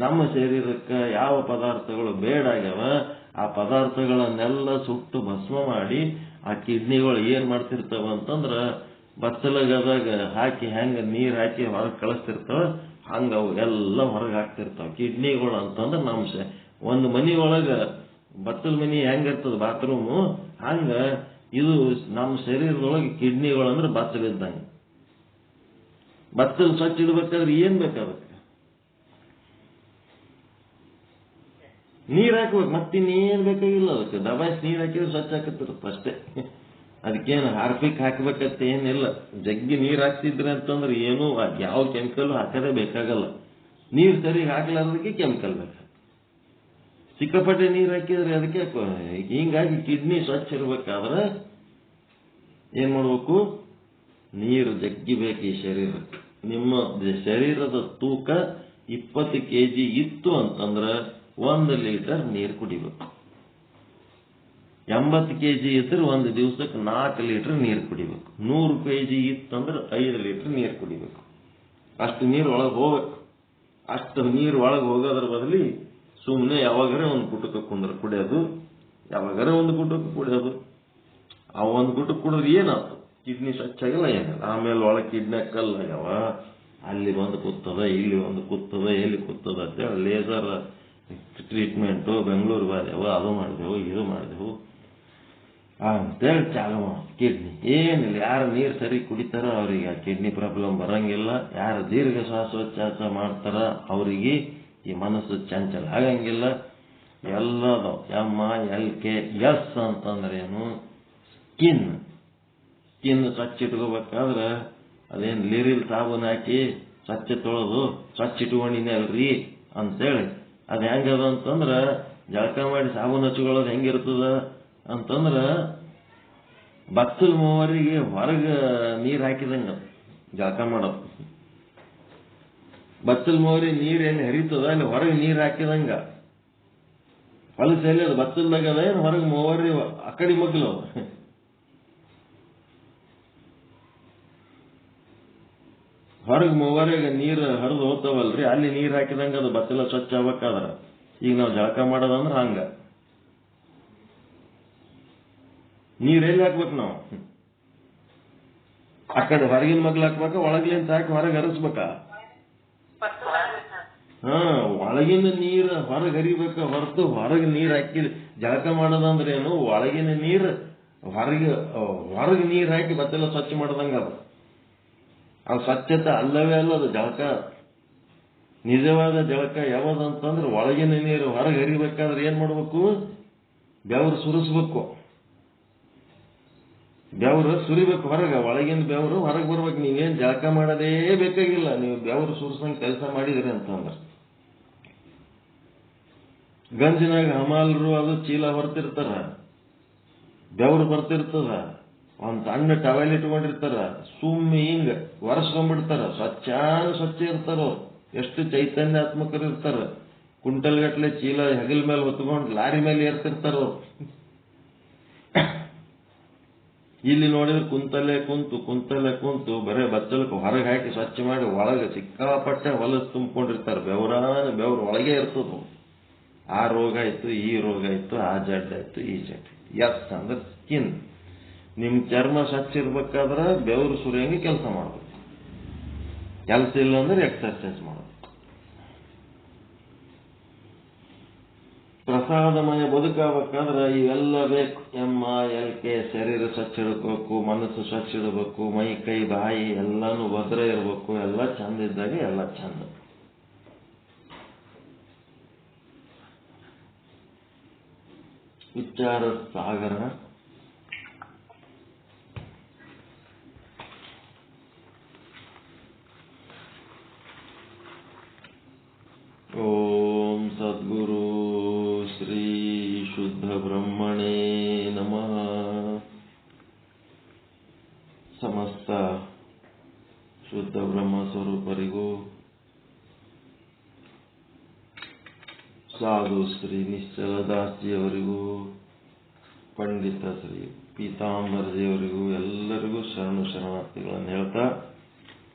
ನಮ್ಮ ಶರೀರಕ್ಕೆ ಯಾವ ಪದಾರ್ಥಗಳು ಬೇಡಾಗ್ಯಾವ ಆ ಪದಾರ್ಥಗಳನ್ನೆಲ್ಲ ಸುಟ್ಟು ಭಸ್ಮ ಮಾಡಿ ಆ ಕಿಡ್ನಿಗಳು ಏನ್ ಮಾಡ್ತಿರ್ತಾವ ಅಂತಂದ್ರ ಬಚ್ಚಲಗದಾಗ ಹಾಕಿ ಹೆಂಗ ನೀರ್ ಹಾಕಿ ಹೊರಗೆ ಕಳಿಸ್ತಿರ್ತಾವ, ಹಂಗ ಅವು ಎಲ್ಲ ಹೊರಗೆ ಹಾಕ್ತಿರ್ತಾವ ಕಿಡ್ನಿಗಳು. ಅಂತಂದ್ರೆ ನಮ್ಮ ಒಂದು ಮನಿ ಒಳಗ ಬಚ್ಚಲ ಮನಿ ಹೆಂಗಿರ್ತದ ಬಾತ್ರೂಮು, ಹಂಗ ಇದು ನಮ್ಮ ಶರೀರದೊಳಗೆ ಕಿಡ್ನಿಗಳು ಅಂದ್ರೆ ಬಚ್ಚಲ ಇದ್ದಂಗೆ. ಬಚ್ಚಲು ಸ್ವಚ್ಛ ಇಡ್ಬೇಕಾದ್ರೆ ಏನ್ ಬೇಕಾಗತ್ತೆ, ನೀರ್ ಹಾಕ್ಬೇಕು. ಮತ್ತಿನ್ನೇನ್ ಬೇಕಾಗಿಲ್ಲ ಅದಕ್ಕೆ. ದಬಾಯಿಸಿ ನೀರ್ ಹಾಕಿದ್ರೆ ಸ್ವಚ್ಛ ಹಾಕತ್ತಿರುತ್ತೆ ಅಷ್ಟೇ. ಅದಕ್ಕೇನು ಹಾರ್ಪಿಕ್ ಹಾಕ್ಬೇಕಂತ ಏನಿಲ್ಲ. ಜಗ್ಗಿ ನೀರ್ ಹಾಕ್ತಿದ್ರೆ ಅಂತಂದ್ರೆ ಏನು ಯಾವ ಕೆಮಿಕಲ್ ಹಾಕದೇ ಬೇಕಾಗಲ್ಲ. ನೀರ್ ಸರಿಗೆ ಹಾಕ್ಲಾರ್ದಕ್ಕೆ ಕೆಮಿಕಲ್ ಬೇಕು. ಸಿಕ್ಕಾಪಟ್ಟೆ ನೀರ್ ಹಾಕಿದ್ರೆ ಅದಕ್ಕೆ. ಹಿಂಗಾಗಿ ಕಿಡ್ನಿ ಸ್ವಚ್ಛ ಇರ್ಬೇಕಾದ್ರೆ ಏನ್ ಮಾಡ್ಬೇಕು, ನೀರು ಜಗ್ಗಿ ಬೇಕು ಈ ಶರೀರಕ್ಕೆ. ನಿಮ್ಮ ಶರೀರದ ತೂಕ 20 kg ಇತ್ತು ಅಂತಂದ್ರೆ 1 ಲೀಟರ್ ನೀರು ಕುಡಿಬೇಕು. 80 kg ಇದ್ರೆ ಒಂದು ದಿವಸಕ್ಕೆ 4 ಲೀಟರ್ ನೀರು ಕುಡಿಬೇಕು. 100 kg ಇತ್ತಂದ್ರೆ 5 ಲೀಟರ್ ನೀರು ಕುಡಿಬೇಕು. ಅಷ್ಟು ನೀರು ಒಳಗೆ ಹೋಗ್ಬೇಕು. ಅಷ್ಟು ನೀರು ಒಳಗೆ ಹೋಗೋದ್ರ ಬದಲಿ ಸುಮ್ಮನೆ ಯಾವಾಗಾರ ಒಂದು ಗುಟಕ್ಕೆ ಕುಡಿಯೋದು, ಯಾವಾಗಾರ ಒಂದು ಗುಟಕ್ಕೆ ಕುಡಿಯೋದು. ಆ ಒಂದು ಗುಟಕ್ಕೆ ಕುಡಿದ್ರೆ ಏನಾಯ್ತು, ಕಿಡ್ನಿ ಸ್ವಚ್ಛ ಆಗಿಲ್ಲ ಏನಿಲ್ಲ. ಆಮೇಲೆ ಒಳಗೆ ಕಿಡ್ನಿ ಕಲ್ಲಾಗ್ಯಾವ, ಅಲ್ಲಿ ಒಂದು ಕೂತದ, ಇಲ್ಲಿ ಒಂದು ಕೂತದ, ಎಲ್ಲಿ ಕೂತದ ಅಂತೇಳಿ ಲೇಸರ್ ಟ್ರೀಟ್ಮೆಂಟು ಬೆಂಗಳೂರು ಬಾದೆವು, ಅದು ಮಾಡಿದೆವು, ಇದು ಮಾಡಿದೆವು ಅಂತೇಳಿ ಚಾಲು ಮಾಡ. ಕಿಡ್ನಿ ಏನಿಲ್ಲ. ಯಾರು ನೀರು ಸರಿ ಕುಡಿತಾರ ಅವ್ರಿಗೆ ಆ ಕಿಡ್ನಿ ಪ್ರಾಬ್ಲಮ್ ಬರಂಗಿಲ್ಲ. ಯಾರು ದೀರ್ಘ ಶ್ವಾಸೋಚ್ಛ್ವಾಸ ಮಾಡ್ತಾರ ಅವರಿಗೆ ಈ ಮನಸ್ಸು ಚಂಚಲ ಆಗಂಗಿಲ್ಲ. ಎಲ್ಲದು MILKS ಅಂತಂದ್ರೆ ಏನು, ಸ್ಕಿನ್ ಸ್ವಚ್ಛ ಇಟ್ಕೋಬೇಕಾದ್ರೆ ಅದೇನು ಲಿರಿಲ್ ಸಾಬೂನ್ ಹಾಕಿ ಸ್ವಚ್ಛ ತೊಳೆದು ಸ್ವಚ್ಛ ಇಟ್ಕೊಂಡಿನೇ ಅಲ್ರಿ ಅಂತೇಳಿ. ಅದು ಹೆಂಗದ ಅಂತಂದ್ರೆ ಜಳಕ ಮಾಡಿ ಸಾಬೂನು ಹಚ್ಕೊಳ್ಳೋದು ಹೆಂಗಿರ್ತದ ಅಂತಂದ್ರ ಬಚ್ಚಲ್ ಮೂವರಿಗೆ ಹೊರಗೆ ನೀರು ಹಾಕಿದಂಗ ಜಳಕ ಮಾಡೋದು. ಬಚ್ಚಲ್ ಮೂವರಿಗೆ ನೀರು ಎಲ್ಲಿ ಹರಿತದ ಅಲ್ಲಿ ಹೊರಗೆ ನೀರು ಹಾಕಿದಂಗ. ಹೊಲಸು ಎಲ್ಲಿ ಅದು ಬಚ್ಚಲ್ದಾಗ ಅದ ಏನು ಹೊರಗೆ ಮೂವರಿ ಆ ಕಡೆ ಮಗ್ಲು ಹೊರಗೆ ಮೂವರಿಗೆ ನೀರು ಹರಿದು ಹೋಗ್ತಾವಲ್ರಿ, ಅಲ್ಲಿ ನೀರು ಹಾಕಿದಂಗ ಅದು ಬಚ್ಚಲ ಸ್ವಚ್ಛ ಆಗ್ಬೇಕಾದ್ರ. ಈಗ ನಾವು ಜಳಕ ಮಾಡೋದಂದ್ರೆ ಹಂಗ ನೀರೆಲ್ಲಿ ಹಾಕ್ಬೇಕು ನಾವು, ಆ ಕಡೆ ಹೊರಗಿನ ಮಗ್ಲು ಹಾಕ್ಬೇಕ, ಒಳಗ್ಲಿಂತ ಹಾಕಿ ಹೊರಗೆ ಹರಿಸ್ಬೇಕ. ಒಳಗಿನ ನೀರು ಹೊರಗೆ ಹರಿಬೇಕ ಹೊರತು ಹೊರಗೆ ನೀರು ಹಾಕಿ ಜಳಕ ಮಾಡೋದಂದ್ರೆ ಏನು, ಒಳಗಿನ ನೀರು ಹೊರಗೆ ನೀರು ಹಾಕಿ ಬತ್ತೆಲ್ಲ ಸ್ವಚ್ಛ ಮಾಡೋದಂಗ ಅದು ಸ್ವಚ್ಛತೆ ಅಲ್ಲವೇ ಅಲ್ಲ. ಅದು ಜಳಕ, ನಿಜವಾದ ಜಳಕ ಯಾವ್ದಂತಂದ್ರೆ ಒಳಗಿನ ನೀರು ಹೊರಗೆ ಹರಿಬೇಕಾದ್ರೆ ಏನ್ ಮಾಡ್ಬೇಕು, ಬೆವರು ಸುರಿಸ್ಬೇಕು. ಬೆವರು ಸುರಿಬೇಕು ಹೊರಗೆ, ಒಳಗಿನ ಬೆವರು ಹೊರಗೆ ಬರ್ಬೇಕು. ನೀವೇನ್ ಜಳಕ ಮಾಡೋದೇ ಬೇಕಾಗಿಲ್ಲ, ನೀವು ಬೆವರು ಸುರಿಸಂಗ್ ಕೆಲಸ ಮಾಡಿದ್ರಿ ಅಂತಂದ್ರೆ. ಗಂಜಿನಾಗ ಹಮಾಲರು ಅದು ಚೀಲ ಹೊರ್ತಿರ್ತಾರ, ಬೆವರು ಬರ್ತಿರ್ತದ, ಒಂದ್ ಸಣ್ಣ ಟವೆಲ್ ಇಟ್ಕೊಂಡಿರ್ತಾರ, ಸುಮ್ಮನೆ ಹಿಂಗ ಒರೆಸ್ಕೊಂಡ್ಬಿಡ್ತಾರ. ಸ್ವಚ್ಛ ಇರ್ತಾರ, ಎಷ್ಟು ಚೈತನ್ಯಾತ್ಮಕರು ಇರ್ತಾರ. ಕುಂಟಲ್ಗಟ್ಲೆ ಚೀಲ ಹೆಗಲ್ ಮೇಲೆ ಹೊತ್ಕೊಂಡು ಲಾರಿ ಮೇಲೆ ಏರ್ತಿರ್ತಾರ ಅವ್ರು. ಇಲ್ಲಿ ನೋಡಿದ್ರೆ ಕುಂತಲ್ಲೇ ಕುಂತು ಬರೇ ಬಚ್ಚಲಕ್ಕೆ ಹೊರಗೆ ಹಾಕಿ ಸ್ವಚ್ಛ ಮಾಡಿ ಒಳಗೆ ಸಿಕ್ಕಾಪಟ್ಟೆ ಹೊಲಸು ತುಂಬಿಕೊಂಡಿರ್ತಾರೆ. ಬೆವರು ಒಳಗೆ ಇರ್ತದ. ಆ ರೋಗ ಆಯ್ತು, ಈ ರೋಗ ಆಯ್ತು, ಆ ಜಡ್ ಆಯ್ತು, ಈ ಜಡ್. ಎಸ್ ಅಂದ್ರೆ ಸ್ಕಿನ್. ನಿಮ್ ಚರ್ಮ ಸ್ವಚ್ಛ ಇರ್ಬೇಕಾದ್ರೆ ಬೆವರು ಸುರಿಯಂಗೆ ಕೆಲಸ ಮಾಡ್ಬೇಕು. ಕೆಲಸ ಇಲ್ಲ ಅಂದ್ರೆ ಎಕ್ಸರ್ಸೈಸ್ ಮಾಡೋದು. ಪ್ರಸಾದಮಯ ಬದುಕಾಗಬೇಕಾದ್ರೆ ಇವೆಲ್ಲ ಬೇಕು. LK ಶರೀರ ಸ್ವಚ್ಛ ಇಡಬೇಕು, ಮನಸ್ಸು ಸ್ವಚ್ಛ ಇಡಬೇಕು, ಮೈ ಕೈ ಬಾಯಿ ಎಲ್ಲಾನು ಭದ್ರ ಇರಬೇಕು. ಎಲ್ಲ ಚಂದ ಇದ್ದಾಗ ಎಲ್ಲ ಚಂದ. ವಿಚಾರ ಸಾಗರ. ಓಂ ಸದ್ಗುರು ಶ್ರೀ ಶುದ್ಧ ಬ್ರಹ್ಮಣೇ ನಮಃ. ಸಮಸ್ತ ಶುದ್ಧ ಬ್ರಹ್ಮ ಸ್ವರೂಪರಿಗೂ, ಸಾಧು ಶ್ರೀ ನಿಶ್ಚಲ ದಾಸ್ಜಿಯವರಿಗೂ, ಪಂಡಿತ ಶ್ರೀ ಪೀತಾಂಬರಜಿಯವರಿಗೂ ಎಲ್ಲರಿಗೂ ಶರಣಾರ್ಥಿಗಳನ್ನು ಹೇಳ್ತಾ,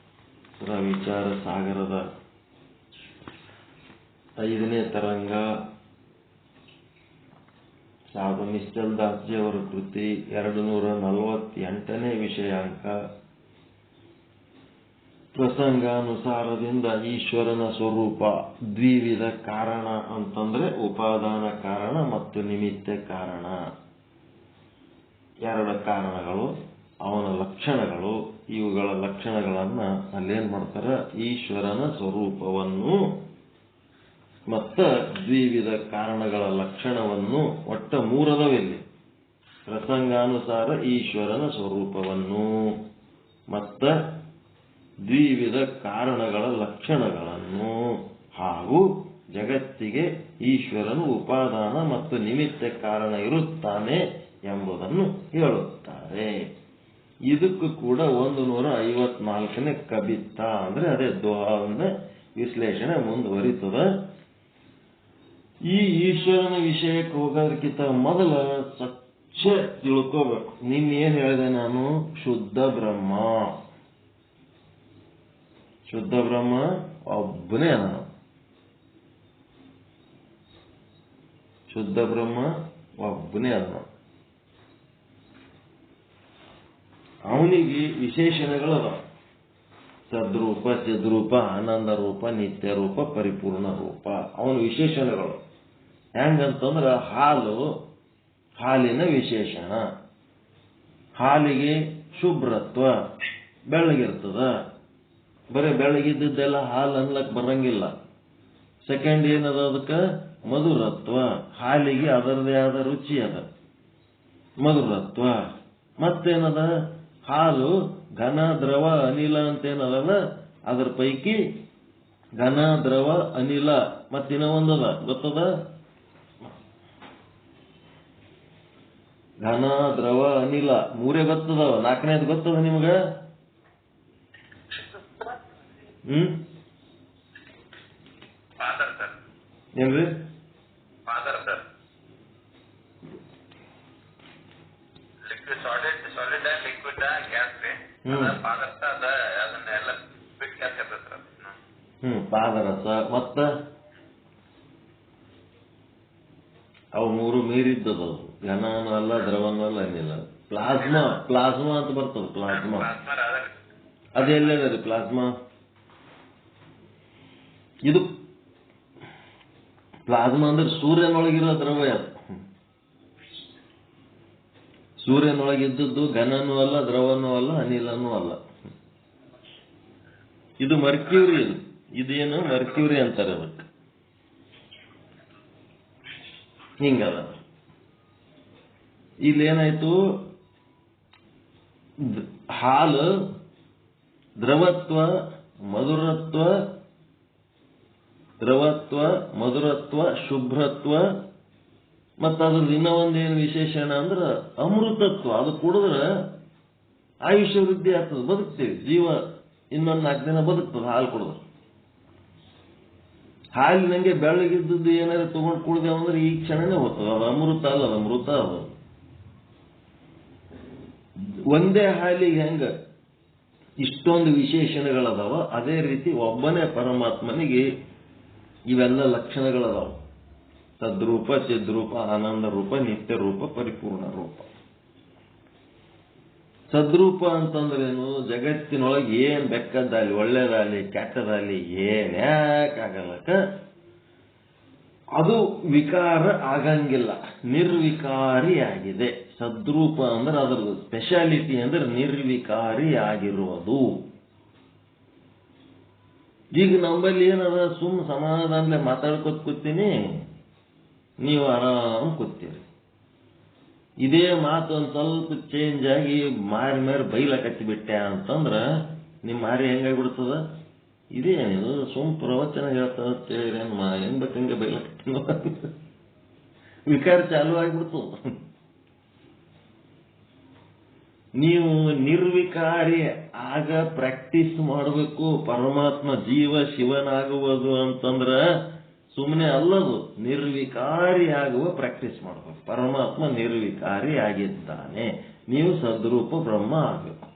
ವಿಚಾರ ಸಾಗರದ 5ನೇ ತರಂಗ ಸಾಧು ನಿಶ್ಚಲ್ ದಾಸ್ಜಿಯವರ ಕೃತಿ 248ನೇ ವಿಷಯಾಂಕ. ಪ್ರಸಂಗಾನುಸಾರದಿಂದ ಈಶ್ವರನ ಸ್ವರೂಪ ದ್ವಿವಿಧ ಕಾರಣ ಅಂತಂದ್ರೆ ಉಪಾದಾನ ಕಾರಣ ಮತ್ತು ನಿಮಿತ್ತ ಕಾರಣ. 2 ಕಾರಣಗಳು, ಅವನ ಲಕ್ಷಣಗಳು. ಇವುಗಳ ಲಕ್ಷಣಗಳನ್ನ ಅಲ್ಲೇನ್ ಮಾಡ್ತಾರ, ಈಶ್ವರನ ಸ್ವರೂಪವನ್ನು ಮತ್ತ ದ್ವಿವಿಧ ಕಾರಣಗಳ ಲಕ್ಷಣವನ್ನು, ಒಟ್ಟ 3 ಅದಾವಿಲ್ಲಿ. ಪ್ರಸಂಗಾನುಸಾರ ಈಶ್ವರನ ಸ್ವರೂಪವನ್ನು ಮತ್ತ ದ್ವಿವಿಧ ಕಾರಣಗಳ ಲಕ್ಷಣಗಳನ್ನು ಹಾಗೂ ಜಗತ್ತಿಗೆ ಈಶ್ವರನು ಉಪಾದಾನ ಮತ್ತು ನಿಮಿತ್ತ ಕಾರಣ ಇರುತ್ತಾನೆ ಎಂಬುದನ್ನು ಹೇಳುತ್ತಾರೆ. ಇದಕ್ಕೂ ಕೂಡ 154ನೇ ಕಬಿತ್ತ ಅಂದ್ರೆ ಅದೇ ದೋಹಾವನ್ನ ವಿಶ್ಲೇಷಣೆ ಮುಂದುವರಿತದ. ಈ ಈಶ್ವರನ ವಿಷಯಕ್ಕೆ ಹೋಗೋದಕ್ಕಿಂತ ಮೊದಲ ಸ್ವಚ್ಛ ತಿಳ್ಕೋಬೇಕು. ನಿನ್ನೇನ್ ಹೇಳಿದೆ ನಾನು? ಶುದ್ಧ ಬ್ರಹ್ಮ ಒಬ್ಬನೇ ಅದ. ಶುದ್ಧ ಬ್ರಹ್ಮ ಒಬ್ಬನೇ ಅದ. ಅವನಿಗೆ ವಿಶೇಷಣಗಳದ. ಸದ್ರೂಪ, ಚಿದ್ರೂಪ, ಆನಂದ ರೂಪ, ನಿತ್ಯ ರೂಪ, ಪರಿಪೂರ್ಣ ರೂಪ. ಅವನ ವಿಶೇಷಣಗಳು ಹೆಂಗಂತಂದ್ರ ಹಾಲಿನ ವಿಶೇಷಣ. ಹಾಲಿಗೆ ಶುಭ್ರತ್ವ, ಬೆಳ್ಳಗಿರ್ತದ. ಬರೀ ಬೆಳಗಿದ್ದೆಲ್ಲ ಹಾಲು ಅನ್ಲಕ್ ಬರಂಗಿಲ್ಲ. ಸೆಕೆಂಡ್ ಏನದ, ಅದಕ್ಕೆ ಮಧುರತ್ವ. ಹಾಲಿಗೆ ಅದರದೇ ಆದ ರುಚಿ ಅದ, ಮಧುರತ್ವ. ಮತ್ತೇನದ, ಹಾಲು ಘನ, ದ್ರವ, ಅನಿಲ ಅಂತೇನದಲ್ಲ, ಅದರ ಪೈಕಿ ಘನ, ದ್ರವ, ಅನಿಲ ಮತ್ತಿನ ಒಂದದ, ಗೊತ್ತದ? ಘನ, ದ್ರವ, ಅನಿಲ 3 ಗೊತ್ತದವ. 4ನೇದು ಗೊತ್ತದ ನಿಮ್ಗ? ಏನ್ರಿ? ಪಾದರಸ. ಮತ್ತ ಅವು 3 ಮೀರಿದ್ದದು. ಘನನೂ ಅಲ್ಲ, ದ್ರವನೂ ಅಲ್ಲ, ಅನಿಲ. ಪ್ಲಾಸ್ಮಾ ಅಂತ ಬರ್ತದ. ಪ್ಲಾಸ್ಮಾ ಅದೆಲ್ಲದ ರೀ ಪ್ಲಾಸ್ಮಾ. ಇದು ಪ್ಲಾಸ್ಮಾ ಅಂದ್ರೆ ಸೂರ್ಯನೊಳಗಿರೋ ದ್ರವ. ಅದು ಸೂರ್ಯನೊಳಗಿದ್ದದ್ದು ಘನನೂ ಅಲ್ಲ, ದ್ರವನೂ ಅಲ್ಲ, ಅನಿಲನೂ ಅಲ್ಲ. ಇದು ಮರ್ಕ್ಯೂರಿ. ಇದೇನು ಮರ್ಕ್ಯೂರಿ ಅಂತಾರೆ ಅದಕ್ಕೆ. ಹಿಂಗದ. ಇಲ್ಲೇನಾಯ್ತು, ಹಾಲು ದ್ರವತ್ವ, ಮಧುರತ್ವ, ಶುಭ್ರತ್ವ, ಮತ್ತ ಅದ್ರದ್ದು ಇನ್ನೂ ಒಂದೇನು ವಿಶೇಷಣ ಅಂದ್ರೆ ಅಮೃತತ್ವ. ಅದು ಕುಡಿದ್ರೆ ಆಯುಷ್ಯ ವೃದ್ಧಿ ಆಗ್ತದೆ, ಬದುಕ್ತೀವಿ. ಜೀವ ಇನ್ನೊಂದು 4 ದಿನ ಬದುಕ್ತದೆ ಹಾಲು ಕುಡಿದ್ರೆ. ಹಾಲಿನಂಗೆ ಬೆಳಗಿದ್ದದ್ದು ಏನಾರು ತಗೊಂಡು ಕುಡ್ದೇವ ಅಂದ್ರೆ ಈ ಕ್ಷಣನೇ ಹೋಗ್ತದೆ. ಅದು ಅಮೃತ ಅಲ್ಲ, ಅದು ಮೃತ. ಅದು ಒಂದೇ ಹಾಲಿಗೆ ಹೆಂಗ ಇಷ್ಟೊಂದು ವಿಶೇಷಣಗಳದಾವ, ಅದೇ ರೀತಿ ಒಬ್ಬನೇ ಪರಮಾತ್ಮನಿಗೆ ಇವೆಲ್ಲ ಲಕ್ಷಣಗಳದಾವ. ತದ್ರೂಪ, ಚಿದ್ರೂಪ, ಆನಂದ ರೂಪ, ನಿತ್ಯ ರೂಪ, ಪರಿಪೂರ್ಣ ರೂಪ. ಸದ್ರೂಪ ಅಂತಂದ್ರೇನು? ಜಗತ್ತಿನೊಳಗೆ ಏನ್ ಬೆಕ್ಕದ್ದಾಲಿ, ಒಳ್ಳೇದಾಲಿ, ಕೆಟ್ಟದಾಲಿ ಏನ್ಯಾಕಾಗಲ್ಲಕ ಅದು ವಿಕಾರ ಆಗಂಗಿಲ್ಲ, ನಿರ್ವಿಕಾರಿಯಾಗಿದೆ. ಸದ್ರೂಪ ಅಂದ್ರೆ ಅದ್ರದ್ದು ಸ್ಪೆಷಾಲಿಟಿ ಅಂದ್ರೆ ನಿರ್ವಿಕಾರಿ ಆಗಿರುವುದು. ಈಗ ನಮ್ಮಲ್ಲಿ ಏನದ, ಸುಮ್ ಸಮಾಧಾನಲೆ ಮಾತಾಡ್ಕೊತ ಕೂತೀನಿ, ನೀವು ಆರಾಮ್ ಕೂತೀರಿ. ಇದೇ ಮಾತು ಒಂದು ಸ್ವಲ್ಪ ಚೇಂಜ್ ಆಗಿ ಮಾರಿ ಮಾರಿ ಬೈಲಕತ್ತಿ ಬಿಟ್ಟೆ ಅಂತಂದ್ರ ನಿಮ್ಮ ಮಾರಿ ಹೆಂಗಾಗ್ಬಿಡ್ತದ? ಇದೇನಿದು ಸುಮ್ ಪ್ರವಚನ ಹೇಳ್ತೇಳಿ ಏನ್ ಬೇಕಂಗೆ ಬೈಲಕತ್ತಿ ವಿಕಾರ ಚಾಲು ಆಗ್ಬಿಡ್ತು. ನೀವು ನಿರ್ವಿಕಾರಿ ಆಗ ಪ್ರಾಕ್ಟೀಸ್ ಮಾಡಬೇಕು. ಪರಮಾತ್ಮ ಜೀವ ಶಿವನಾಗುವುದು ಅಂತಂದ್ರ ಸುಮ್ಮನೆ ಅಲ್ಲದು, ನಿರ್ವಿಕಾರಿ ಆಗುವ ಪ್ರಾಕ್ಟೀಸ್ ಮಾಡಬೇಕು. ಪರಮಾತ್ಮ ನಿರ್ವಿಕಾರಿ ಆಗಿದ್ದಾನೆ, ನೀವು ಸದ್ರೂಪ ಬ್ರಹ್ಮ ಆಗಬೇಕು.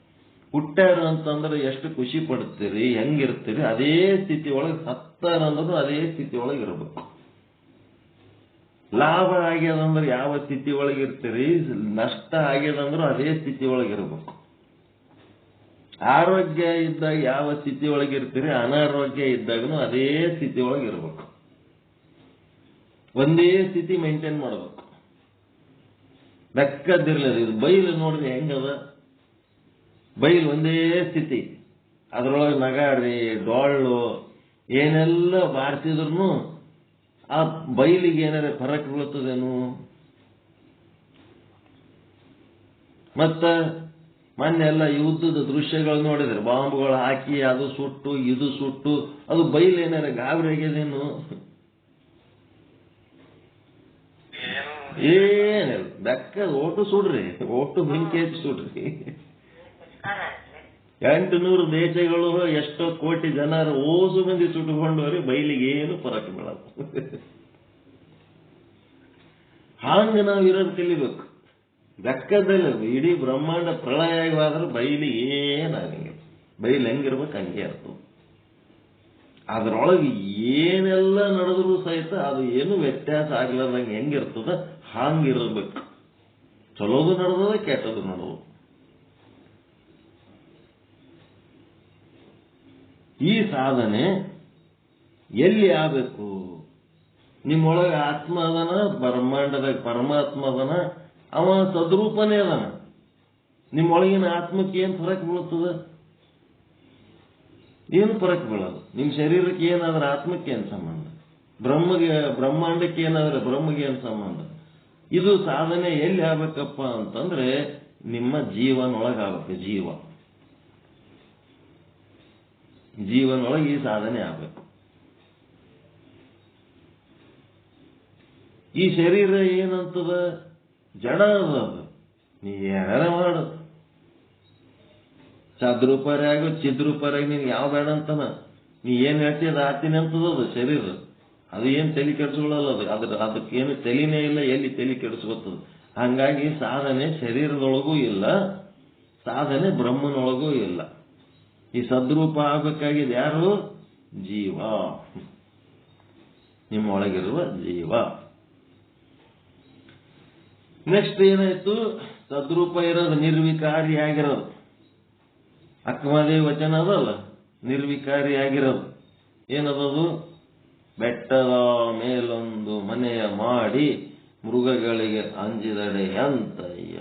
ಹುಟ್ಟಾರ ಅಂತಂದ್ರೆ ಎಷ್ಟು ಖುಷಿ ಪಡ್ತೀರಿ, ಹೆಂಗಿರ್ತೀರಿ, ಅದೇ ಸ್ಥಿತಿ ಒಳಗೆ ಸತ್ತಾರ ಅಂದ್ರೂ ಅದೇ ಸ್ಥಿತಿ ಒಳಗೆ ಇರಬೇಕು. ಲಾಭ ಆಗ್ಯದಂದ್ರೆ ಯಾವ ಸ್ಥಿತಿ ಒಳಗಿರ್ತೀರಿ, ನಷ್ಟ ಆಗ್ಯದಂದ್ರೂ ಅದೇ ಸ್ಥಿತಿ ಒಳಗಿರ್ಬೇಕು. ಆರೋಗ್ಯ ಇದ್ದಾಗ ಯಾವ ಸ್ಥಿತಿ ಒಳಗಿರ್ತೀರಿ, ಅನಾರೋಗ್ಯ ಇದ್ದಾಗನು ಅದೇ ಸ್ಥಿತಿ ಒಳಗಿರ್ಬೇಕು. ಒಂದೇ ಸ್ಥಿತಿ ಮೇಂಟೈನ್ ಮಾಡಬೇಕು. ಬೆಕ್ಕದಿರ್ಲದ ಇದು ಬೈಲು ನೋಡ್ರಿ ಹೆಂಗದ, ಬೈಲ್ ಒಂದೇ ಸ್ಥಿತಿ, ಅದ್ರೊಳಗೆ ನಗಾರಿ ಡೊಳ್ಳು ಏನೆಲ್ಲ ಬಾರಿಸಿದ್ರು ಆ ಬೈಲಿಗೆ ಏನಾರ ಫರಕ್ ಬೀಳ್ತದೇನು? ಮತ್ತ ಮೊನ್ನೆ ಎಲ್ಲ ಯುದ್ಧದ ದೃಶ್ಯಗಳು ನೋಡಿದ್ರೆ ಬಾಂಬ್ಗಳು ಹಾಕಿ ಅದು ಸುಟ್ಟು ಇದು ಸುಟ್ಟು, ಅದು ಬೈಲ್ ಏನಾರ ಗಾಬರಿ ಆಗ್ಯದೇನು? ಏನಿಲ್ಲ, ಬೆಕ್ಕದ ಓಟು ಸುಡ್ರಿ, ಓಟು ಬೆಂಕಿ ಹಚ್ಚಿ ಸುಡ್ರಿ. 800 ದೇಶಗಳು ಎಷ್ಟೋ ಕೋಟಿ ಜನರು ಓಸು ಮಂದಿ ಸುಟ್ಟುಕೊಂಡವ್ರಿ, ಬೈಲಿಗೆ ಏನು ಫರಕ್ ಬೀಳಲ್ಲ. ಹಾಂಗ ನಾವು ಇರೋದು ಕಲಿಬೇಕು. ಬೆಕ್ಕದಲ್ಲ, ಇಡೀ ಬ್ರಹ್ಮಾಂಡ ಪ್ರಳಯವಾದ್ರೆ ಬೈಲಿಗೆ ಏನಾಗಂಗಿಲ್ಲ. ಬೈಲ್ ಹೆಂಗಿರ್ಬೇಕು ಹಂಗೆ ಇರ್ತದೆ. ಅದ್ರೊಳಗೆ ಏನೆಲ್ಲ ನಡೆದ್ರು ಸಹಿತ ಅದು ಏನು ವ್ಯತ್ಯಾಸ ಆಗ್ಲಾರ್ದಂಗೆ ಹೆಂಗಿರ್ತದ ಹಾಂಗಿರ್ಬೇಕು. ಚಲೋದು ನಡೆದದ, ಕೆಟ್ಟದು ನಡೆದು. ಈ ಸಾಧನೆ ಎಲ್ಲಿ ಆಗಬೇಕು? ನಿಮ್ಮೊಳಗೆ ಆತ್ಮ ಅದನ, ಬ್ರಹ್ಮಾಂಡದಾಗ ಪರಮಾತ್ಮ ಅದನ, ಅವ ಸದ್ರೂಪನೇ ಅದನ. ನಿಮ್ಮೊಳಗಿನ ಆತ್ಮಕ್ಕೆ ಏನ್ ಫರಕ್ ಬೀಳ್ತದ? ಏನು ಫರಕ್ ಬೀಳೋದು. ನಿಮ್ಮ ಶರೀರಕ್ಕೆ ಏನಾದ್ರೆ ಆತ್ಮಕ್ಕೆ ಏನು ಸಂಬಂಧ? ಬ್ರಹ್ಮಾಂಡಕ್ಕೆ ಏನಾದ್ರೆ ಬ್ರಹ್ಮಗೆ ಏನು ಸಂಬಂಧ? ಇದು ಸಾಧನೆ ಎಲ್ಲಿ ಆಗ್ಬೇಕಪ್ಪ ಅಂತಂದ್ರೆ ನಿಮ್ಮ ಜೀವನೊಳಗಾಗಬೇಕು. ಜೀವನೊಳಗೆ ಈ ಸಾಧನೆ ಆಗ್ಬೇಕು. ಈ ಶರೀರ ಏನಂತದ? ಜಡ ಅದು. ನೀ ಏನಾರ ಮಾಡು, ಸದ್ರೂಪರಾಗು ಚಿದ್ರೂಪರಾಗಿ ನೀನು ಯಾವ ಬೇಡ ಅಂತಾನ. ನೀ ಏನ್ ಹೇಳ್ತೀಯ ಅದು ಆತೀನಿ ಅಂತದದು ಶರೀರ. ಅದು ಏನು ತಲೆ ಕೆಡಿಸ್ಕೊಳ್ಳಲ್ಲ. ಅದಕ್ಕೇನು ತಲೆನೇ ಇಲ್ಲ, ಎಲ್ಲಿ ತಲೆ ಕೆಡಿಸ್ಕೊತದ. ಹಂಗಾಗಿ ಸಾಧನೆ ಶರೀರದೊಳಗೂ ಇಲ್ಲ, ಸಾಧನೆ ಬ್ರಹ್ಮನೊಳಗೂ ಇಲ್ಲ. ಈ ಸದ್ರೂಪ ಆಗಬೇಕಾಗಿದೆ ಯಾರು? ಜೀವ, ನಿಮ್ಮೊಳಗಿರುವ ಜೀವ. ನೆಕ್ಸ್ಟ್ ಏನಾಯ್ತು? ಸದ್ರೂಪ ಇರೋದು, ನಿರ್ವಿಕಾರಿಯಾಗಿರೋದು. ಅಕ್ಕಮದೇವಿ ವಚನ ಅದಲ್ಲ, ನಿರ್ವಿಕಾರಿಯಾಗಿರೋದು. ಏನದದು? ಬೆಟ್ಟದ ಮೇಲೊಂದು ಮನೆಯ ಮಾಡಿ ಮೃಗಗಳಿಗೆ ಅಂಜಿದಡೆ ಅಂತಯ್ಯ.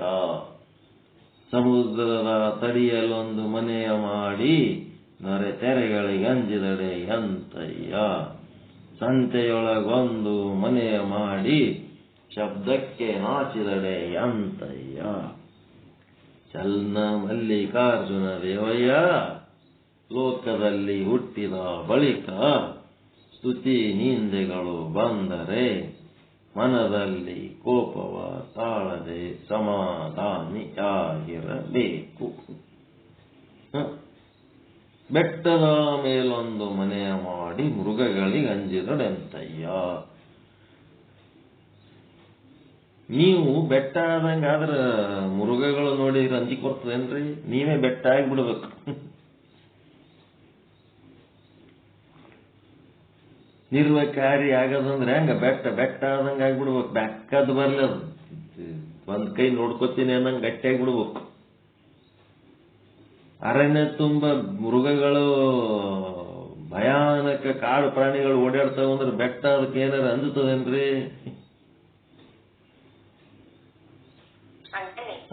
ಸಮುದ್ರದ ತಡಿಯಲೊಂದು ಮನೆಯ ಮಾಡಿ ನರೆ ತೆರೆಗಳಿಗೆ ಅಂಜಿದಡೆ ಅಂತಯ್ಯ. ಸಂತೆಯೊಳಗೊಂದು ಮನೆಯ ಮಾಡಿ ಶಬ್ದಕ್ಕೆ ನಾಚಿದಡೆ ಅಂತಯ್ಯ. ಚನ್ನ ಮಲ್ಲಿಕಾರ್ಜುನ ದೇವಯ್ಯ ಲೋಕದಲ್ಲಿ ಹುಟ್ಟಿದ ಬಳಿಕ ಸ್ತುತಿ ನಿಂದೆಗಳು ಬಂದರೆ ಮನದಲ್ಲಿ ಕೋಪವ ತಾಳದೆ ಸಮಾಧಾನಿಯಾಗಿರಬೇಕು. ಬೆಟ್ಟದ ಮೇಲೊಂದು ಮನೆಯ ಮಾಡಿ ಮೃಗಗಳಿಗೆ ಅಂಜಿದಡೆಂತಯ್ಯ. ನೀವು ಬೆಟ್ಟ ಆದಂಗಾದ್ರ ಮೃಗಗಳು ನೋಡಿ ಅಂಜಿಕ್ ಬರ್ತದೇನ್ರಿ? ನೀವೇ ಬೆಟ್ಟ ಆಗಿಬಿಡ್ಬೇಕು. ನಿರ್ವಕಾರಿ ಆಗದಂದ್ರೆ ಹಂಗ ಬೆಟ್ಟ ಆದಂಗ ಆಗ್ಬಿಡ್ಬೇಕು. ಬೆಕ್ಕದ್ ಬರ್ಲಿ, ಅದು ಒಂದ್ ಕೈ ನೋಡ್ಕೋತೀನಿ ಅನ್ನಂಗ್ ಗಟ್ಟಿಯಾಗಿ ಬಿಡ್ಬೇಕು. ಅರಣ್ಯ ತುಂಬ ಮೃಗಗಳು, ಭಯಾನಕ ಕಾಡು ಪ್ರಾಣಿಗಳು ಓಡಾಡ್ತಾವ ಅಂದ್ರೆ ಬೆಟ್ಟ ಅದಕ್ಕೆ ಏನಾರ ಅಂಜುತ್ತದೇನ್ರಿ?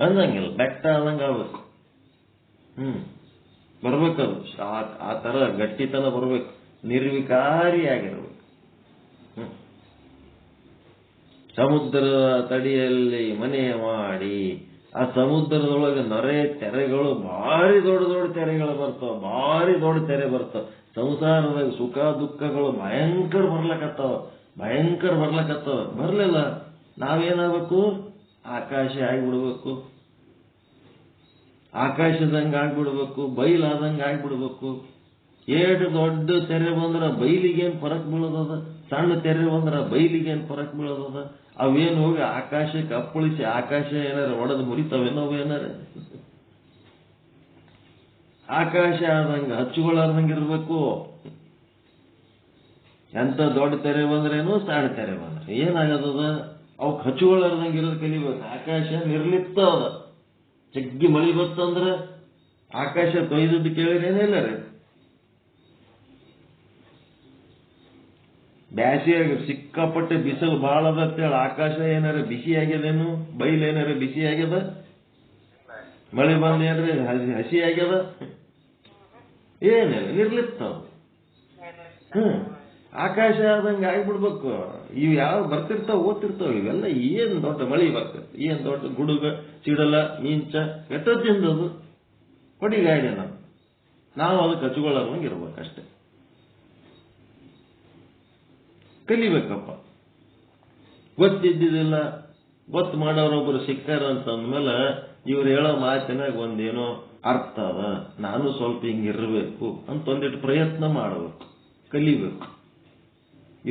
ಅಂದಂಗಿಲ್ಲ. ಬೆಟ್ಟ ಆದಂಗ ಆಗ್ಬೇಕು. ಬರ್ಬೇಕದು. ಆ ತರ ಗಟ್ಟಿತನ ಬರ್ಬೇಕು, ನಿರ್ವಿಕಾರಿಯಾಗಿರ್ಬೇಕು. ಸಮುದ್ರದ ತಡಿಯಲ್ಲಿ ಮನೆ ಮಾಡಿ, ಆ ಸಮುದ್ರದೊಳಗೆ ನೊರೆ ತೆರೆಗಳು, ಭಾರಿ ದೊಡ್ಡ ದೊಡ್ಡ ತೆರೆಗಳು ಬರ್ತಾವ, ಭಾರಿ ದೊಡ್ಡ ತೆರೆ ಬರ್ತಾವ. ಸಂಸಾರದಾಗ ಸುಖ ದುಃಖಗಳು ಭಯಂಕರ ಬರ್ಲಕತ್ತಾವ. ಬರ್ಲಿಲ್ಲ, ನಾವೇನಾಗಬೇಕು? ಆಕಾಶ ಆಗಿಬಿಡ್ಬೇಕು, ಆಕಾಶದಂಗ ಆಗ್ಬಿಡ್ಬೇಕು, ಬೈಲಾದಂಗ ಆಗ್ಬಿಡ್ಬೇಕು. ಏಟು ದೊಡ್ಡ ತೆರೆ ಬಂದ್ರ ಬೈಲಿಗೇನು ಫರಕ್ ಬೀಳೋದದ, ಸಣ್ಣ ತೆರೆ ಬಂದ್ರ ಬೈಲಿಗೇನು ಫರಕ್ ಬೀಳೋದದ? ಅವೇನು ಹೋಗಿ ಆಕಾಶಕ್ಕೆ ಅಪ್ಪಳಿಸಿ ಆಕಾಶ ಏನಾರ ಒಡೆದು ಮುರಿತಾವೇನೋ ಏನಾರ? ಆಕಾಶ ಆದಂಗ ಹಚ್ಚುಗಳಾರ್ದಂಗ ಇರ್ಬೇಕು. ಎಂತ ದೊಡ್ಡ ತೆರೆ ಬಂದ್ರೇನು ಸಣ್ಣ ತೆರೆ ಬಂದ್ರೆ ಏನಾಗದ? ಅವಕ್ ಹಚ್ಚುಗಳಾರ್ದಂಗ ಇರೋದು ಕಲಿಬೇಕು. ಆಕಾಶ ನಿರ್ಲಿಪ್ತ ಅದ. ಜಗ್ಗಿ ಮಳಿ ಬರ್ತಂದ್ರ ಆಕಾಶ ತೊಯ್ದದ್ದು ಕೇಳಿರೇನಿಲ್ಲ ರೀ? ಬ್ಯಾಸಿಯಾಗ ಸಿಕ್ಕಾಪಟ್ಟೆ ಬಿಸಿಲು ಭಾಳ ಅದ ಅಂತೇಳಿ ಆಕಾಶ ಏನಾರ ಬಿಸಿ ಆಗ್ಯದೇನು? ಬೈಲ್ ಏನಾರ ಬಿಸಿ ಆಗ್ಯದ? ಮಳೆ ಬಂದ ಏನ್ರಿ ಹಸಿ ಆಗ್ಯದ? ಏನಿಲ್ಲ, ನಿರ್ಲಿಪ್ತಾವ. ಆಕಾಶ ಆದಂಗ ಆಗ್ಬಿಡ್ಬೇಕು. ಇವು ಯಾವ ಬರ್ತಿರ್ತಾವ, ಓದ್ತಿರ್ತಾವ. ಇವೆಲ್ಲ ಏನ್ ದೊಡ್ಡ ಮಳಿ ಬರ್ತೈತಿ, ಏನ್ ದೊಡ್ಡ ಗುಡುಗ ಸಿಡಲ ಮಿಂಚ ಎಟ್ಟದಿಂದದು ಹೊಡಿಗಾಡಿ. ನಾವು ಅದಕ್ಕೆ ಹಚ್ಕೊಳ್ಳೋದಂಗೆ ಇರ್ಬೇಕಷ್ಟೆ. ಕಲಿಬೇಕಪ್ಪ. ಗೊತ್ತಿದ್ದಿದ್ದಿಲ್ಲ, ಗೊತ್ತು ಮಾಡೋರೊಬ್ಬರು ಸಿಕ್ಕಾರ ಅಂತಂದ್ಮೇಲೆ ಇವ್ರು ಹೇಳೋ ಮಾತಿನಾಗ ಒಂದೇನೋ ಅರ್ಥ ಅದ, ನಾನು ಸ್ವಲ್ಪ ಹಿಂಗಿರ್ಬೇಕು ಅಂತ ಒಂದಿಟ್ಟು ಪ್ರಯತ್ನ ಮಾಡಬೇಕು, ಕಲಿಬೇಕು.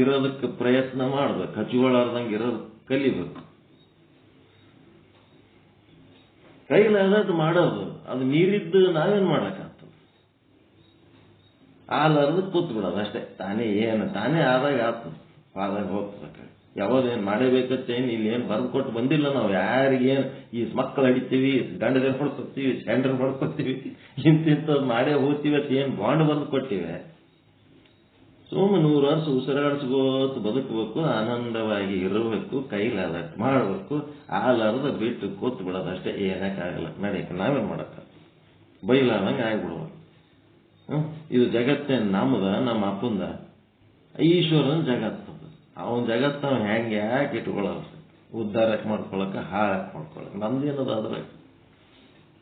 ಇರೋದಕ್ಕೆ ಪ್ರಯತ್ನ ಮಾಡ್ಬೇಕು, ಹಚ್ಕೊಳ್ಳಾರ್ದಂಗೆ ಇರೋದಕ್ಕೆ ಕಲಿಬೇಕು. ಕೈಲಾದದ್ದು ಮಾಡೋದು, ಅದು ಮೀರಿದ್ದು ನಾವೇನ್ ಮಾಡಕ್ಕಾಗ್ತದೆ? ಆಲಾರ್ದು ಕೂತ್ ಬಿಡೋದು ಅಷ್ಟೇ. ತಾನೇ ಆದಾಗ ಆಗ್ತದೆ, ಆದಾಗ ಹೋಗ್ತದೆ. ಯಾವ್ದೇನು ಮಾಡಬೇಕತ್ತೇನು ಇಲ್ಲಿ ಏನು ಬರೆದು ಕೊಟ್ಟು ಬಂದಿಲ್ಲ. ನಾವು ಯಾರಿಗೇನು ಈ ಮಕ್ಕಳು ಹಿಡಿತೀವಿ, ಗಂಡದ ಹೊಡ್ಕೊತೀವಿ, ಸೆಂಡ್ರ್ ಹೊಡ್ಕೊತೀವಿ, ಇಂಥದ್ದು ಮಾಡೇ ಹೋಗ್ತೀವಿ ಅಂತ ಏನು ಬಾಂಡ್ ಬಂದು ಕೊಟ್ಟಿವೆ? ಸುಮ್ಮನೆ 100 ವರ್ಷ ಉಸಿರಾಡಿಸ್ಕೋತ ಬದುಕಬೇಕು, ಆನಂದವಾಗಿ ಇರಬೇಕು, ಕೈಲಾದಟ್ಟು ಮಾಡಬೇಕು. ಆಲಾರ್ದ ಬಿಟ್ಟು ಕೂತ್ ಬಿಡೋದು ಅಷ್ಟೇ. ಏನಕ್ಕಾಗಲ್ಲ, ನಡೆಯಕ್ಕೆ ನಾವೇನು ಮಾಡಕ್ಕ? ಬೈಲಾದಂಗೆ ಆಗ್ಬಿಡ್ಬೇಕು. ಇದು ಜಗತ್ತೇನು ನಮ್ಮದ, ನಮ್ಮ ಅಪ್ಪಂದ? ಈಶ್ವರನ ಜಗತ್ತದ. ಅವನ ಜಗತ್ತು ನಾವು ಹೆಂಗೆ ಯಾಕೆ ಇಟ್ಕೊಳ್ಳೋದು? ಉದ್ಧಾರಕ್ಕೆ ಮಾಡ್ಕೊಳಕ್ಕೆ, ಹಾಳಕ್ಕೆ ಮಾಡ್ಕೊಳಕ್ಕೆ. ನಮ್ದೇನದ ಅದ್ರಾಗ?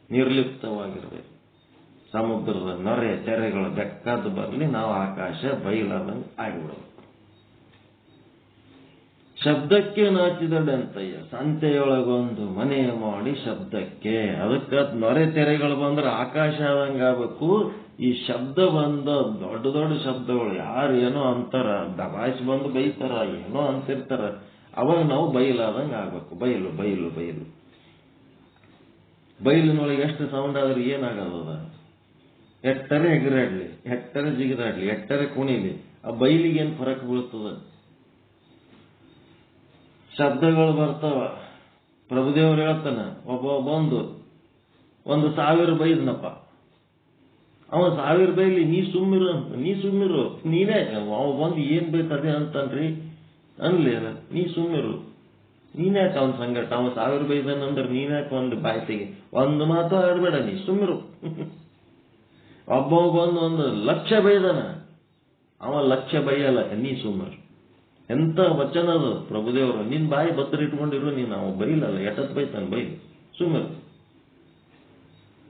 ನಿರ್ಲಿಪ್ತವಾಗಿರ್ಬೇಕು. ಸಮುದ್ರದ ನೊರೆ ತೆರೆಗಳು ಬೆಕ್ಕದ್ದು ಬರಲಿ, ನಾವು ಆಕಾಶ ಬೈಲಾದಂಗೆ ಆಗಿಬಿಡೋದು. ಶಬ್ದಕ್ಕೆ ನಾಚಿದಡಂತಯ್ಯ, ಸಂತೆಯೊಳಗೊಂದು ಮನೆ ಮಾಡಿ ಶಬ್ದಕ್ಕೆ. ಅದಕ್ಕೆ ನೊರೆ ತೆರೆಗಳು ಬಂದ್ರೆ ಆಕಾಶ ಆದಂಗೆ ಆಗ್ಬೇಕು. ಈ ಶಬ್ದ ಬಂದ ದೊಡ್ಡ ದೊಡ್ಡ ಶಬ್ದಗಳು ಯಾರು ಏನೋ ಅಂತಾರ, ದಬಾಯಿಸಿ ಬಂದು ಬೈತಾರ, ಏನೋ ಅಂತಿರ್ತಾರ, ಅವಾಗ ನಾವು ಬೈಲಾದಂಗೆ ಆಗ್ಬೇಕು. ಬೈಲು ಬೈಲು ಬೈಲು ಬೈಲಿನೊಳಗೆ ಎಷ್ಟು ಸೌಂಡ್ ಆದ್ರೆ ಏನಾಗದ? ಎಟ್ಟರೆ ಎಗರಾಡ್ಲಿ, ಎಟ್ಟರೆ ಜಿಗಿದಾಡ್ಲಿ, ಎಟ್ಟರೆ ಕುಣಿಲಿ, ಆ ಬೈಲಿಗೇನು ಫರಕ್ ಬೀಳ್ತದ? ಶಬ್ದಗಳು ಬರ್ತಾವ. ಪ್ರಭುದೇವರು ಹೇಳ್ತಾನ, ಒಬ್ಬ ಬಂದು 1000 ಬೈದ್ನಪ್ಪ. ಅವ 1000 ಬೈಲಿ, ನೀ ಸುಮ್ಮಿರು, ನೀನೇ. ಅವ ಬಂದು ಏನ್ ಬೇಕದೇ ಅಂತನ್ರಿ ಅನ್ಲಿ, ನೀ ಸುಮ್ಮಿರು, ನೀನ್ಯಾಕೆ ಅವನ ಸಂಗಟ? ಅವ 1000 ಬೈದನಂದ್ರೆ ನೀನ್ಯಾಕೆ ಒಂದು ಬಾಯ್ತಿಗೆ ಒಂದು ಮಾತು ಆಡ್ಬೇಡ, ನೀ ಸುಮ್ಮಿರು. ಒಬ್ಬ ಬಂದು 1,00,000 ಬೈದನ, ಅವ 1,00,000 ಬೈಯಲ್ಲ, ನೀ ಸುಮ್ಮರು. ಎಂತ ವಚನ ಅದು ಪ್ರಭುದೇವರು. ನಿನ್ ಬಾಯಿ ಬತ್ತರ ಇಟ್ಕೊಂಡಿರು, ನೀನು ಅವ ಬೈಲಲ್ಲ, ಎಟ್ಟತ್ ಬೈತಾನ, ಬೈಲಿ, ಸುಮ್ಮರು.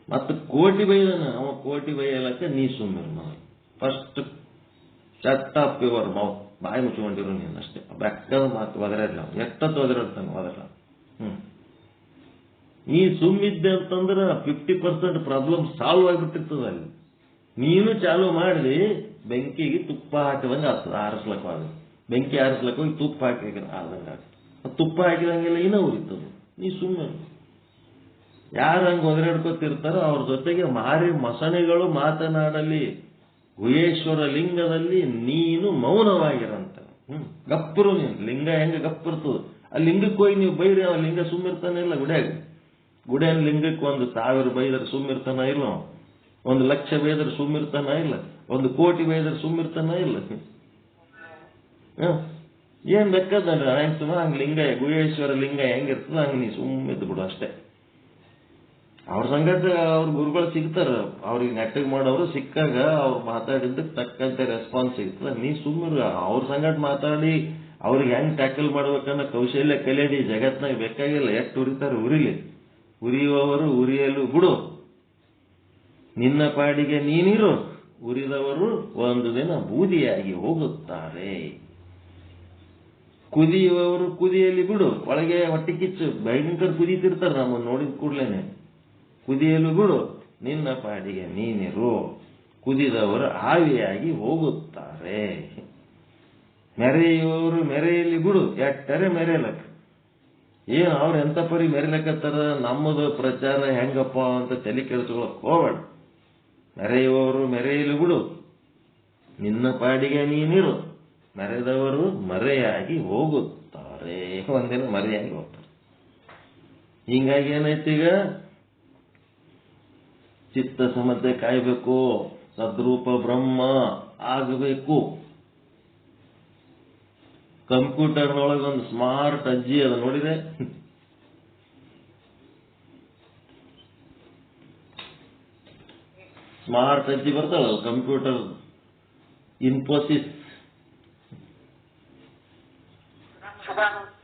ಮತ್ತು 1,00,000 ಬೈದನ, ಅವ 1,00,000 ಬೈಯಲಕ್ಕೆ ನೀ ಸುಮ್ಮರು. ನಾವು first shut up your mouth, ಬಾಯಿ ಮುಚ್ಕೊಂಡಿರು ನೀನು ಅಷ್ಟೇ. ಬೆಕ್ಕದ ಮಾತು ಒದರಾಡ್ಲ, ಎಷ್ಟತ್ತು ಒದರಾಡ್ತಾನೆ ಒದರಲ್ಲ. ನೀ ಸುಮ್ಮಿದ್ದೆ ಅಂತಂದ್ರೆ 50% ಪ್ರಾಬ್ಲಮ್ ಸಾಲ್ವ್ ಆಗಿಬಿಟ್ಟಿರ್ತದ ಅಲ್ಲಿ. ನೀನು ಚಾಲು ಮಾಡಿದಿ ಬೆಂಕಿಗೆ ತುಪ್ಪ ಹಾಕಿದಂಗೆ ಆಗ್ತದೆ. ಆರಿಸ್ಲಕ್ಕ ಬೆಂಕಿ ಆರಿಸ್ಲಕ್ಕ ಹೋಗಿ ತುಪ್ಪ ಹಾಕಿ ಆದಂಗೆ ಆಗ್ತದೆ. ತುಪ್ಪ ಹಾಕಿದಂಗೆಲ್ಲ ಇನ್ನೂ ಉರಿತದೆ. ನೀ ಸುಮ್ಮನೆ ಯಾರು ಹಂಗೆ ಒದರಾಡ್ಕೊತಿರ್ತಾರೋ ಅವ್ರ ಜೊತೆಗೆ ಮಾರಿ ಮಸಣೆಗಳು ಮಾತನಾಡಲಿ. ಗುಹೇಶ್ವರ ಲಿಂಗದಲ್ಲಿ ನೀನು ಮೌನವಾಗಿರಂತ. ಗಪ್ಪರು ನೀನು. ಲಿಂಗ ಹೆಂಗೆ ಗಪ್ಪಿರ್ತದೆ. ಆ ಲಿಂಗಕ್ಕೆ ಹೋಗಿ ನೀವು ಬೈರಿ, ಅವ ಲಿಂಗ ಸುಮ್ಮಿರ್ತಾನೆ ಇಲ್ಲ. ಗುಡಿಯನ್ ಲಿಂಗಕ್ಕೆ 1,000 ಬೈದರೆ ಸುಮ್ಮಿರ್ತಾನ ಇಲ್ಲ, 1,00,000 ಬೈದರೆ ಸುಮ್ಮಿರ್ತಾನ ಇಲ್ಲ, 1,000,000 ಬೈದರೆ ಸುಮ್ಮಿರ್ತಾನ ಇಲ್ಲ. ಏನ್ ಬೇಕಾದ್ರೆ ಹಂಗೆ ಲಿಂಗ ಗುಹೇಶ್ವರ ಲಿಂಗ ಹೆಂಗಿರ್ತದ ಹಂಗೆ ನೀ ಸುಮ್ಮಿದ್ದು ಬಿಡು ಅಷ್ಟೇ. ಅವ್ರ ಸಂಗತ ಅವ್ರ ಗುರುಗಳು ಸಿಗ್ತಾರ, ಅವ್ರಿಗೆ ನೆಟ್ಟಗೆ ಮಾಡೋರು ಸಿಕ್ಕಾಗ ಅವ್ರು ಮಾತಾಡಿದ್ದಕ್ಕೆ ತಕ್ಕಂತೆ ರೆಸ್ಪಾನ್ಸ್ ಸಿಗ್ತದ. ನೀ ಸುಮ್ಮನೆ ಅವ್ರ ಸಂಗಟ ಮಾತಾಡಿ ಅವ್ರಿಗೆ ಹೆಂಗ್ ಟ್ಯಾಕಲ್ ಮಾಡ್ಬೇಕನ್ನೋ ಕೌಶಲ್ಯ ಕಲಿಯಡಿ. ಜಗತ್ನಾಗ ಬೇಕಾಗಿಲ್ಲ. ಎಷ್ಟು ಉರಿತಾರೆ ಉರಿಲಿ, ಉರಿಯುವವರು ಉರಿಯಲು ಬಿಡು. ನಿನ್ನ ಪಾಡಿಗೆ ನೀನಿರು, ಉರಿದವರು ಒಂದು ದಿನ ಬೂದಿಯಾಗಿ ಹೋಗುತ್ತಾರೆ. ಕುದಿಯುವವರು ಕುದಿಯಲಿ ಬಿಡು. ಒಳಗೆ ಹೊಟ್ಟೆ ಕಿಚ್ಚು ಭಯಂಕರ ಕುದೀತಿರ್ತಾರೆ ನಮ್ಮನ್ನು ನೋಡಿದ ಕೂಡ್ಲೇನೆ. ಕುದಿಯಲು ಬಿಡು, ನಿನ್ನ ಪಾಡಿಗೆ ನೀನಿರು, ಕುದಿದವರು ಆವಿಯಾಗಿ ಹೋಗುತ್ತಾರೆ. ಮೆರೆಯುವವರು ಮೆರೆಯಲಿ ಬಿಡು, ಎಟ್ಟರೆ ಮೆರೆಯಲಕ್ಕ. ಏನು ಅವ್ರು ಎಂತ ಪರಿ ಮೆರಿಲಕತ್ತಾರ, ನಮ್ಮದು ಪ್ರಚಾರ ಹೆಂಗಪ್ಪ ಅಂತ ತಲೆ ಕೆಡಿಸ್ಕೊಳಕ್ ಹೋಗಬೇಡ. ಮೆರೆಯುವವರು ಮೆರೆಯಲು ಬಿಡು, ನಿನ್ನ ಪಾಡಿಗೆ ನೀನಿರು, ಮೆರೆದವರು ಮರೆಯಾಗಿ ಹೋಗುತ್ತಾರೆ. ಒಂದಿನ ಮರೆಯಾಗಿ ಹೋಗ್ತಾರೆ. ಹಿಂಗಾಗಿ ಏನಾಯ್ತೀಗ, ಚಿತ್ತ ಸಮತೆ ಕಾಯ್ಬೇಕು, ಸದ್ರೂಪ ಬ್ರಹ್ಮ ಆಗಬೇಕು. ಕಂಪ್ಯೂಟರ್ನೊಳಗೊಂದು ಸ್ಮಾರ್ಟ್ ಅಜ್ಜಿ ಅದ ನೋಡಿದೆ. ಸ್ಮಾರ್ಟ್ ಅಜ್ಜಿ ಬರ್ತಾಳಲ್ಲ ಕಂಪ್ಯೂಟರ್, ಇನ್ಫೋಸಿಸ್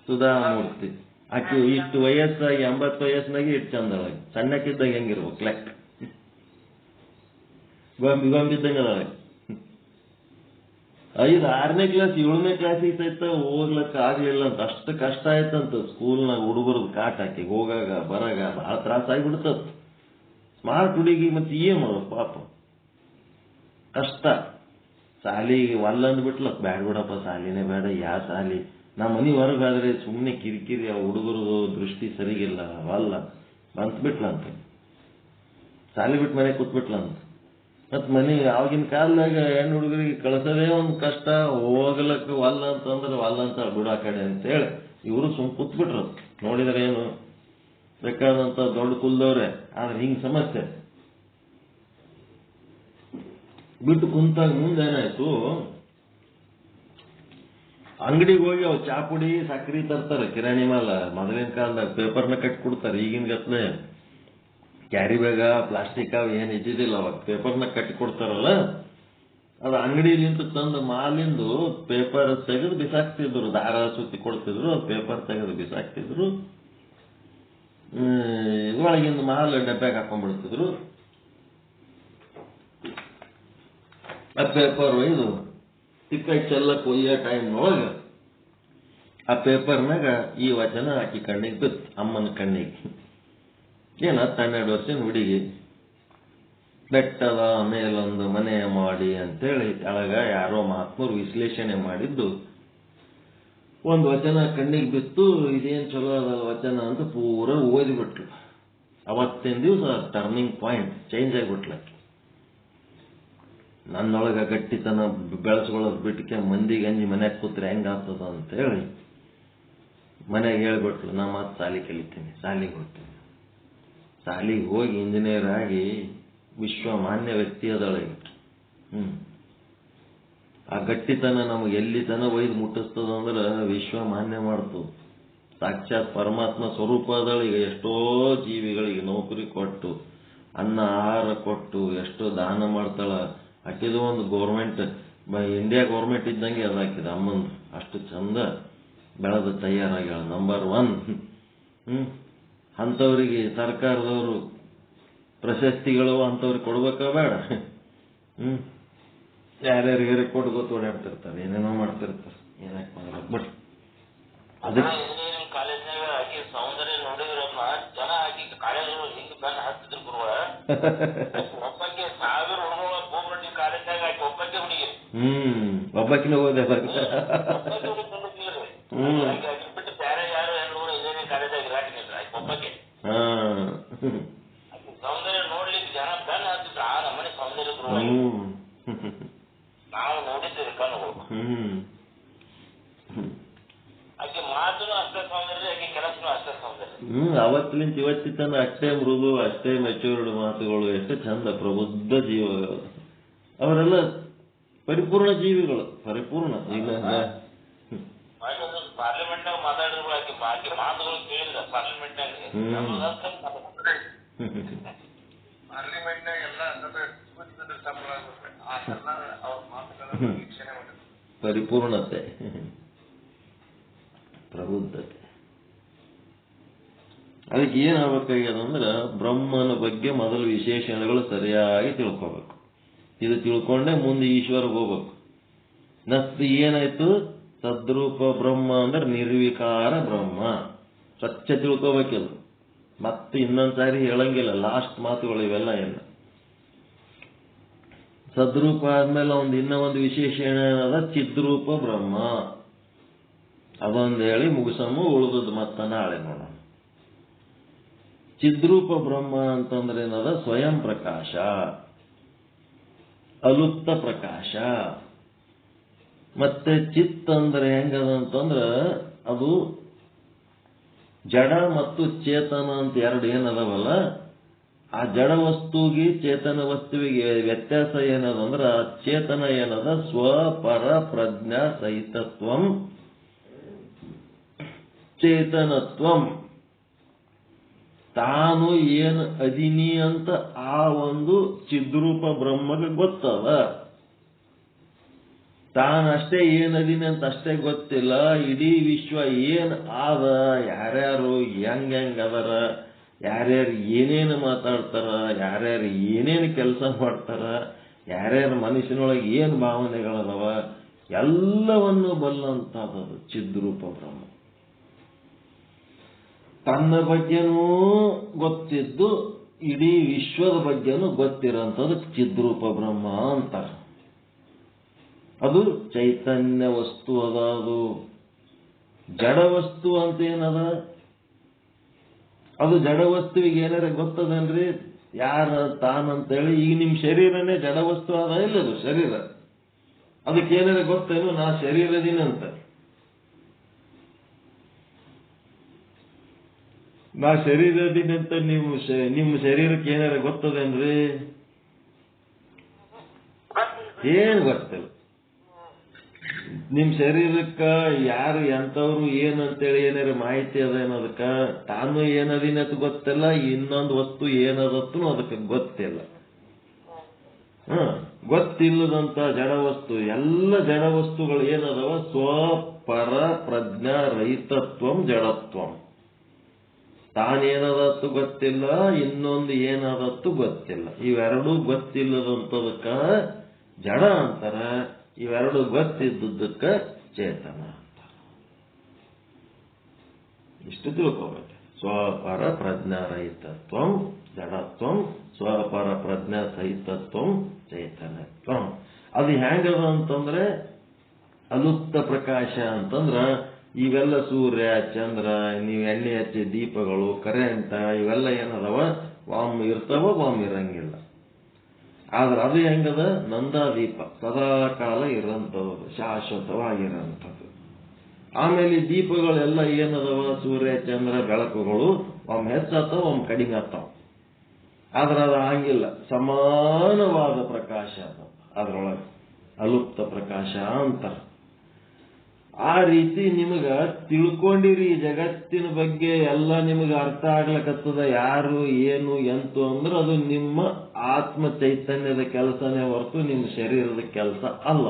ಸುಧಾಮೂರ್ತಿ. ಆಕೆ ಇಷ್ಟು ವಯಸ್ಸಾಗಿ 80 ವಯಸ್ಸಿನಾಗೆ ಇಟ್ಟು ಚಂದಳಾಗಿ. ಸಣ್ಣಕ್ಕಿದ್ದಾಗ ಹೆಂಗಿರ್ಬೇಕು ಲೆಕ್ಕ, ಗೊಂಬಿದ್ದಂಗೆ ಅದಾಳೆ. 5, 6ನೇ ಕ್ಲಾಸ್ 7ನೇ ಕ್ಲಾಸಿಗೆ ಸಹಿತ ಹೋಗ್ಲಕ್ಕ ಆಗ್ಲಿಲ್ಲ ಅಂತ. ಅಷ್ಟು ಕಷ್ಟ ಆಯ್ತಂತ ಸ್ಕೂಲ್ನಾಗ ಹುಡುಗರದು ಕಾಟ. ಹಾಕಿ ಹೋಗಾಗ ಬರಾಗ ಬಹಳ ತ್ರಾಸ ಆಗಿಬಿಡ್ತದ. ಸ್ಮಾರ್ಟ್ ಹುಡುಗಿ ಮತ್ತೆ ಏನ್ ಮಾಡೋದು ಪಾಪ, ಕಷ್ಟ. ಸಾಲಿಗೆ ಒಲ್ಲಂದ್ ಬಿಟ್ಲ, ಬ್ಯಾಡ ಬಿಡಪ್ಪ ಸಾಲಿನೇ ಬೇಡ, ಯಾ ಸಾಲಿ, ನಮ್ಮ ಮನೆ ಹೊರಗಾದ್ರೆ ಸುಮ್ಮನೆ ಕಿರಿಕಿರಿ, ಆ ಹುಡುಗರದು ದೃಷ್ಟಿ ಸರಿಗಿಲ್ಲ, ವಲ್ಲ ಬಂತ್ ಬಿಟ್ಲಂತ. ಸಾಲಿ ಬಿಟ್ಟು ಮನೆ ಕೂತ್ಬಿಟ್ಲಂತ. ಮತ್ ಮನೆಗೆ ಆವಾಗಿನ ಕಾಲದಾಗ ಹೆಣ್ಣು ಹುಡುಗರಿಗೆ ಕಳ್ಸೋದೇ ಒಂದು ಕಷ್ಟ. ಹೋಗ್ಲಕ್ಕ ವಲ್ಲ ಅಂತಂದ್ರೆ ವಲ್ಲ ಅಂತ ಬಿಡು ಆ ಕಡೆ ಅಂತೇಳಿ ಇವರು ಸುಮ್ ಕೂತ್ಬಿಟ್ರು. ನೋಡಿದ್ರೆ ಏನು ಬೇಕಾದಂತ ದೊಡ್ಡ ಕುಲ್ದವ್ರೆ, ಆದ್ರೆ ಹಿಂಗ್ ಸಮಸ್ಯೆ ಬಿಟ್ಟು ಕುಂತಾಗ ಮುಂದೆ ಏನಾಯ್ತು, ಅಂಗಡಿಗೆ ಹೋಗಿ ಅವ್ ಚಾ ಪುಡಿ ಸಕ್ರಿ ತರ್ತಾರೆ ಕಿರಾಣಿ ಮಾಲ. ಮೊದಲಿನ ಕಾಲದಾಗ ಪೇಪರ್ನ ಕಟ್ಟಿ ಕೊಡ್ತಾರೆ. ಈಗಿನ ಗತ್ಲೆ ಕ್ಯಾರಿ ಬ್ಯಾಗ ಪ್ಲಾಸ್ಟಿಕ್ ಅವ್ ಏನ್ ಇದ್ದಿದ್ದಿಲ್ಲ. ಅವಾಗ ಪೇಪರ್ನ ಕಟ್ಟಿ ಕೊಡ್ತಾರಲ್ಲ, ಅದು ಅಂಗಡಿಲಿಂತ ತಂದು ಮಾಲಿಂದು ಪೇಪರ್ ತೆಗೆದು ಬಿಸಾಕ್ತಿದ್ರು. ದಾರ ಸುತ್ತಿ ಕೊಡ್ತಿದ್ರು, ಪೇಪರ್ ತೆಗೆದು ಬಿಸಾಕ್ತಿದ್ರು. ಇದ್ರೊಳಗಿಂದ ಮಾಲ್ ಡಬ್ಬ್ಯಾಗ ಹಾಕೊಂಡ್ಬಿಡ್ತಿದ್ರು. ಆ ಪೇಪರ್ ಇದು ಟಿಕೆಟ್ ಚೆಲ್ಲಕ್ ಒಯ್ಯೋ ಟೈಮ್ನೊಳಗ ಆ ಪೇಪರ್ನಾಗ ಈ ವಚನ ಆಕಿ ಕಣ್ಣಿಗೆ ಬಿತ್ತು, ಅಮ್ಮನ ಕಣ್ಣಿಗೆ. ಏನ 12 ವರ್ಷದ ಹುಡುಗಿ, ಬೆಟ್ಟದ ಮೇಲೊಂದು ಮನೆ ಮಾಡಿ ಅಂತೇಳಿ ಕೆಳಗ ಯಾರೋ ಮಹಾತ್ಮರು ವಿಶ್ಲೇಷಣೆ ಮಾಡಿದ್ದು ಒಂದು ವಚನ ಕಣ್ಣಿಗೆ ಬಿತ್ತು. ಇದೇನ್ ಚಲೋ ಅದಲ್ಲ ವಚನ ಅಂತ ಪೂರ ಓದಿಬಿಟ್ಲು. ಅವತ್ತಿನ ದಿವಸ ಟರ್ನಿಂಗ್ ಪಾಯಿಂಟ್, ಚೇಂಜ್ ಆಗಿಬಿಟ್ಲಕ್ಕೆ. ನನ್ನೊಳಗ ಗಟ್ಟಿತನ ಬೆಳೆಸ್ಕೊಳ್ಳೋದು ಬಿಟ್ಟಿಗೆ ಮಂದಿಗೆ ಅಂಜಿ ಮನ್ಯಾಗ ಕೂತ್ರೆ ಹೆಂಗಾಗ್ತದ ಅಂತೇಳಿ ಮನೆಗೆ ಹೇಳ್ಬಿಟ್ಲು, ನಾ ಮತ್ತೆ ಸಾಲಿ ಕಲಿತೀನಿ, ಸಾಲಿಗೆ ಹೋಗ್ತೀನಿ. ಸಾಲಿಗೆ ಹೋಗಿ ಇಂಜಿನಿಯರ್ ಆಗಿ ವಿಶ್ವಮಾನ್ಯ ವ್ಯಕ್ತಿ ಅದೊಳಗೆ. ಆ ಗಟ್ಟಿತನ ನಮಗೆ ಎಲ್ಲಿ ತನ ಒಯ್ದು ಮುಟ್ಟಿಸ್ತದ ಅಂದ್ರೆ ವಿಶ್ವಮಾನ್ಯ ಮಾಡ್ತದ. ಸಾಕ್ಷಾತ್ ಪರಮಾತ್ಮ ಸ್ವರೂಪ ಅದಳಿಗೆ. ಎಷ್ಟೋ ಜೀವಿಗಳಿಗೆ ನೌಕರಿ ಕೊಟ್ಟು, ಅನ್ನ ಆಹಾರ ಕೊಟ್ಟು, ಎಷ್ಟೋ ದಾನ ಮಾಡ್ತಾಳ. ಆಕಿದು ಒಂದು ಗೌರ್ಮೆಂಟ್, ಇಂಡಿಯಾ ಗೌರ್ಮೆಂಟ್ ಇದ್ದಂಗೆ ಅದು ಹಾಕಿದ ಅಮ್ಮಂದು. ಅಷ್ಟು ಚಂದ ಬೆಳೆದು ತಯಾರಾಗ್ಯಾಳ, ನಂಬರ್ 1. ಅಂಥವ್ರಿಗೆ ಸರ್ಕಾರದವರು ಪ್ರಶಸ್ತಿಗಳು ಅಂಥವ್ರಿಗೆ ಕೊಡ್ಬೇಕ ಬೇಡ? ಯಾರ್ಯಾರಿಗೆ ಕೊಟ್ಟು ಗೊತ್ತು ಓಡಾಡ್ತಿರ್ತಾರೆ, ಏನೇನೋ ಮಾಡ್ತಿರ್ತಾರೆ. ಏನಕ್ಕೆ ಮಾಡ್ಬೇಕು ಬಟ್ ಅದಕ್ಕೆ ಕಾಲೇಜ್ನಾಗ ಆಕಿ ಸೌಂದರ್ಯ ನೋಡಿದ್ರಮ್ಮ ಜನ ಆಕಿ ಕಾಲೇಜ್ ಹಿಂಗ್ ಬೆನ್ನ ಹತ್ತಿದ್ರು ಗುರುಗಳ ಒಬ್ಬಕ್ಕೆ 1000 ಹುಡುಗ ಒಬ್ಬಕಿನ ಹೋದೆ ಬಿಟ್ಟು ಬೇರೆ ಯಾರು ಹೆಣ್ಣು ಇಂಜಿನಿಯರಿಂಗ್ ಕಾಲೇಜಾಗ ಇರಾಕಿಲ್ಲ ಒಬ್ಬಕ್ಕೆ. ಸೌಂದರ್ಯ ನೋಡ್ಲಿಕ್ಕೆ ಜನ ಬೆನ್ನ ಹತ್ತಿದ್ರು, ಆ ನಮ್ಮನೆ ಸೌಂದರ್ಯ ನಾವು ನೋಡಿದ್ದೀವಿ ಕಣ್ಣುಗಳು. ಆಕೆ ಮಾತುನು ಅಷ್ಟೇ ಸೌಂದರ್ಯ, ಆಕೆ ಕೆಲಸನು ಅಷ್ಟೇ ಸೌಂದರ್ಯ. ಅವತ್ತಿನಿಂದ ಇವತ್ತಿ ತನ ಅಷ್ಟೇ ಮೃದು, ಅಷ್ಟೇ ಮೆಚೂರ್ಡ್ ಮಾತುಗಳು, ಎಷ್ಟು ಚಂದ ಪ್ರಬುದ್ಧ ಜೀವಗಳು. ಅವರೆಲ್ಲ ಪರಿಪೂರ್ಣ ಜೀವಿಗಳು, ಪರಿಪೂರ್ಣ. ಈಗ ಪಾರ್ಲಿಮೆಂಟ್ನಾಗ ಮಾತಾಡಿದ್ರು ಆಕೆ ಬಾಕಿ ಮಾತುಗಳು ಕೇಳಿಲ್ಲ. ಪಾರ್ಲಿಮೆಂಟ್ನಾಗ ಪರಿಪೂರ್ಣತೆ, ಪ್ರಬುದ್ಧತೆ. ಅದಕ್ಕೆ ಏನಾಗಬೇಕಾಗ್ಯದಂದ್ರೆ ಬ್ರಹ್ಮನ ಬಗ್ಗೆ ಮೊದಲು ವಿಶೇಷಣಗಳು ಸರಿಯಾಗಿ ತಿಳ್ಕೋಬೇಕು. ಇದು ತಿಳ್ಕೊಂಡೆ ಮುಂದೆ ಈಶ್ವರ್ಗೆ ಹೋಗ್ಬೇಕು. ನಸ್ತು ಏನಾಯ್ತು? ತದ್ರೂಪ ಬ್ರಹ್ಮ ಅಂದ್ರೆ ನಿರ್ವಿಕಾರ ಬ್ರಹ್ಮ. ಸ್ವಚ್ಛ ತಿಳ್ಕೋಬೇಕಿದು. ಮತ್ತೆ ಇನ್ನೊಂದ್ಸಾರಿ ಹೇಳಂಗಿಲ್ಲ, ಲಾಸ್ಟ್ ಮಾತುಗಳು ಇವೆಲ್ಲ. ಏನು ಸದ್ರೂಪ ಆದ್ಮೇಲೆ ಇನ್ನೂ ಒಂದು ವಿಶೇಷಣ ಏನದ? ಚಿದ್ರೂಪ ಬ್ರಹ್ಮ. ಅದೊಂದು ಹೇಳಿ ಮುಗಿಸಮ್ಮ, ಉಳಿದದ್ದು ಮತ್ತ ನಾಳೆ ನೋಡೋಣ. ಚಿದ್ರೂಪ ಬ್ರಹ್ಮ ಅಂತಂದ್ರೆ ಏನದ? ಸ್ವಯಂ ಪ್ರಕಾಶ, ಅಲುಪ್ತ ಪ್ರಕಾಶ. ಮತ್ತೆ ಚಿತ್ ಅಂದ್ರೆ ಹೆಂಗದ ಅಂತಂದ್ರ ಅದು ಜಡ ಮತ್ತು ಚೇತನ ಅಂತ ಎರಡು ಏನದವಲ್ಲ, ಆ ಜಡ ವಸ್ತುವಿಗೆ ಚೇತನ ವಸ್ತುವಿಗೆ ವ್ಯತ್ಯಾಸ ಏನದಂದ್ರ, ಚೇತನ ಏನದ? ಸ್ವಪರ ಪ್ರಜ್ಞಾ ಸಹಿತತ್ವಂ ಚೇತನತ್ವಂ. ತಾನು ಏನು ಅದಿನಿ ಅಂತ ಆ ಒಂದು ಚಿದ್ರೂಪ ಬ್ರಹ್ಮಗೆ ಗೊತ್ತದ. ತಾನಷ್ಟೇ ಏನದೀನಿ ಅಂತ ಅಷ್ಟೇ ಗೊತ್ತಿಲ್ಲ, ಇಡೀ ವಿಶ್ವ ಏನ್ ಆದ, ಯಾರ್ಯಾರು ಹೆಂಗ್ ಅದರ, ಯಾರ್ಯಾರು ಏನೇನು ಮಾತಾಡ್ತಾರ, ಯಾರ್ಯಾರು ಏನೇನು ಕೆಲಸ ಮಾಡ್ತಾರ, ಯಾರ್ಯಾರ ಮನಸ್ಸಿನೊಳಗೆ ಏನು ಭಾವನೆಗಳದವ, ಎಲ್ಲವನ್ನು ಬಲ್ಲಂತಹದ್ದು ಚಿದ್ರೂಪ ಬ್ರಹ್ಮ. ತನ್ನ ಬಗ್ಗೆನೂ ಗೊತ್ತಿದ್ದು ಇಡೀ ವಿಶ್ವದ ಬಗ್ಗೆನೂ ಗೊತ್ತಿರೋಂಥದ್ದು ಚಿದ್ರೂಪ ಬ್ರಹ್ಮ ಅಂತಾರೆ. ಅದು ಚೈತನ್ಯ ವಸ್ತು ಅದ. ಅದು ಜಡ ವಸ್ತು ಅಂತ ಏನದ? ಅದು ಜಡ ವಸ್ತುವಿಗೆ ಏನಾರ ಗೊತ್ತದೇನ್ರಿ? ಯಾರ ತಾನಂತೇಳಿ ಈಗ ನಿಮ್ ಶರೀರನೇ ಜಡ ವಸ್ತು ಅದ ಇಲ್ಲದು ಶರೀರ. ಅದಕ್ಕೆ ಏನಾರ ಗೊತ್ತೇನು? ನಾ ಶರೀರದಿನಂತ. ನಾ ಶರೀರದಿನಂತ ನಿಮ್ಮ ಶರೀರಕ್ಕೆ ಏನಾರ ಗೊತ್ತದೇನ್ರಿ? ಏನ್ ಗೊತ್ತಿಲ್ಲ. ನಿಮ್ ಶರೀರಕ್ಕ ಯಾರು ಎಂತವ್ರು ಏನಂತೇಳಿ ಏನಾರ ಮಾಹಿತಿ ಅದ ಏನದಕ್ಕ? ತಾನು ಏನದಿನತ್ ಗೊತ್ತಿಲ್ಲ, ಇನ್ನೊಂದು ವಸ್ತು ಏನದತ್ತು ಅದಕ್ಕೆ ಗೊತ್ತಿಲ್ಲ. ಗೊತ್ತಿಲ್ಲದಂತ ಜಡ ವಸ್ತು, ಎಲ್ಲ ಜಡ ವಸ್ತುಗಳು ಏನದವ? ಸ್ವಪರ ಪ್ರಜ್ಞಾ ರಹಿತತ್ವಂ ಜಡತ್ವಂ. ತಾನೇನದತ್ತು ಗೊತ್ತಿಲ್ಲ, ಇನ್ನೊಂದು ಏನದತ್ತು ಗೊತ್ತಿಲ್ಲ. ಇವೆರಡೂ ಗೊತ್ತಿಲ್ಲದಂತದಕ್ಕ ಜಡ ಅಂತಾರ, ಇವೆರಡು ಗೊತ್ತಿದ್ದಕ್ಕ ಚೇತನ ಅಂತಾರ. ಇಷ್ಟು ತಿಳ್ಕೋಬೇಕು. ಸ್ವಪರ ಪ್ರಜ್ಞಾ ರಹಿತತ್ವಂ ಜಡತ್ವಂ, ಸ್ವಪರ ಪ್ರಜ್ಞಾ ಸಹಿತತ್ವಂ ಚೇತನತ್ವಂ. ಅದು ಹೆಂಗದ ಅಂತಂದ್ರೆ ಅಲುಪ್ತ ಪ್ರಕಾಶ ಅಂತಂದ್ರ ಇವೆಲ್ಲ ಸೂರ್ಯ ಚಂದ್ರ, ನೀವು ಎಣ್ಣೆ ಹಚ್ಚಿ ದೀಪಗಳು, ಕರೆಂಟ, ಇವೆಲ್ಲ ಏನದವ? ಒಮ್ಮೆ ಇರ್ತಾವ, ಒಮ್ಮೆ ಇರಂಗಿಲ್ಲ. ಆದ್ರೆ ಅದು ಹೆಂಗದ? ನಂದಾದೀಪ ಸದಾ ಕಾಲ ಇರೋಂಥದ್ದು, ಶಾಶ್ವತವಾಗಿರೋಂಥದ್ದು. ಆಮೇಲೆ ಈ ದೀಪಗಳೆಲ್ಲ ಏನದವ? ಸೂರ್ಯ ಚಂದ್ರ ಬೆಳಕುಗಳು ಒಮ್ಮೆ ಹೆಚ್ಚಾತಾವ, ಒಮ್ಮೆ ಕಡಿಮೆ ಆಗ್ತಾವ. ಆದ್ರೆ ಅದು ಹಂಗಿಲ್ಲ, ಸಮಾನವಾದ ಪ್ರಕಾಶ ಅದು ಅದ್ರೊಳಗೆ, ಅಲುಪ್ತ ಪ್ರಕಾಶ ಅಂತಾರ. ಆ ರೀತಿ ನಿಮಗ ತಿಳ್ಕೊಂಡಿರಿ ಜಗತ್ತಿನ ಬಗ್ಗೆ ಎಲ್ಲ ನಿಮಗೆ ಅರ್ಥ ಆಗ್ಲಕತ್ತದ. ಯಾರು ಏನು ಎಂತು ಅಂದ್ರೆ ಅದು ನಿಮ್ಮ ಆತ್ಮ ಚೈತನ್ಯದ ಕೆಲಸನೇ ಹೊರತು ನಿಮ್ಮ ಶರೀರದ ಕೆಲಸ ಅಲ್ಲ.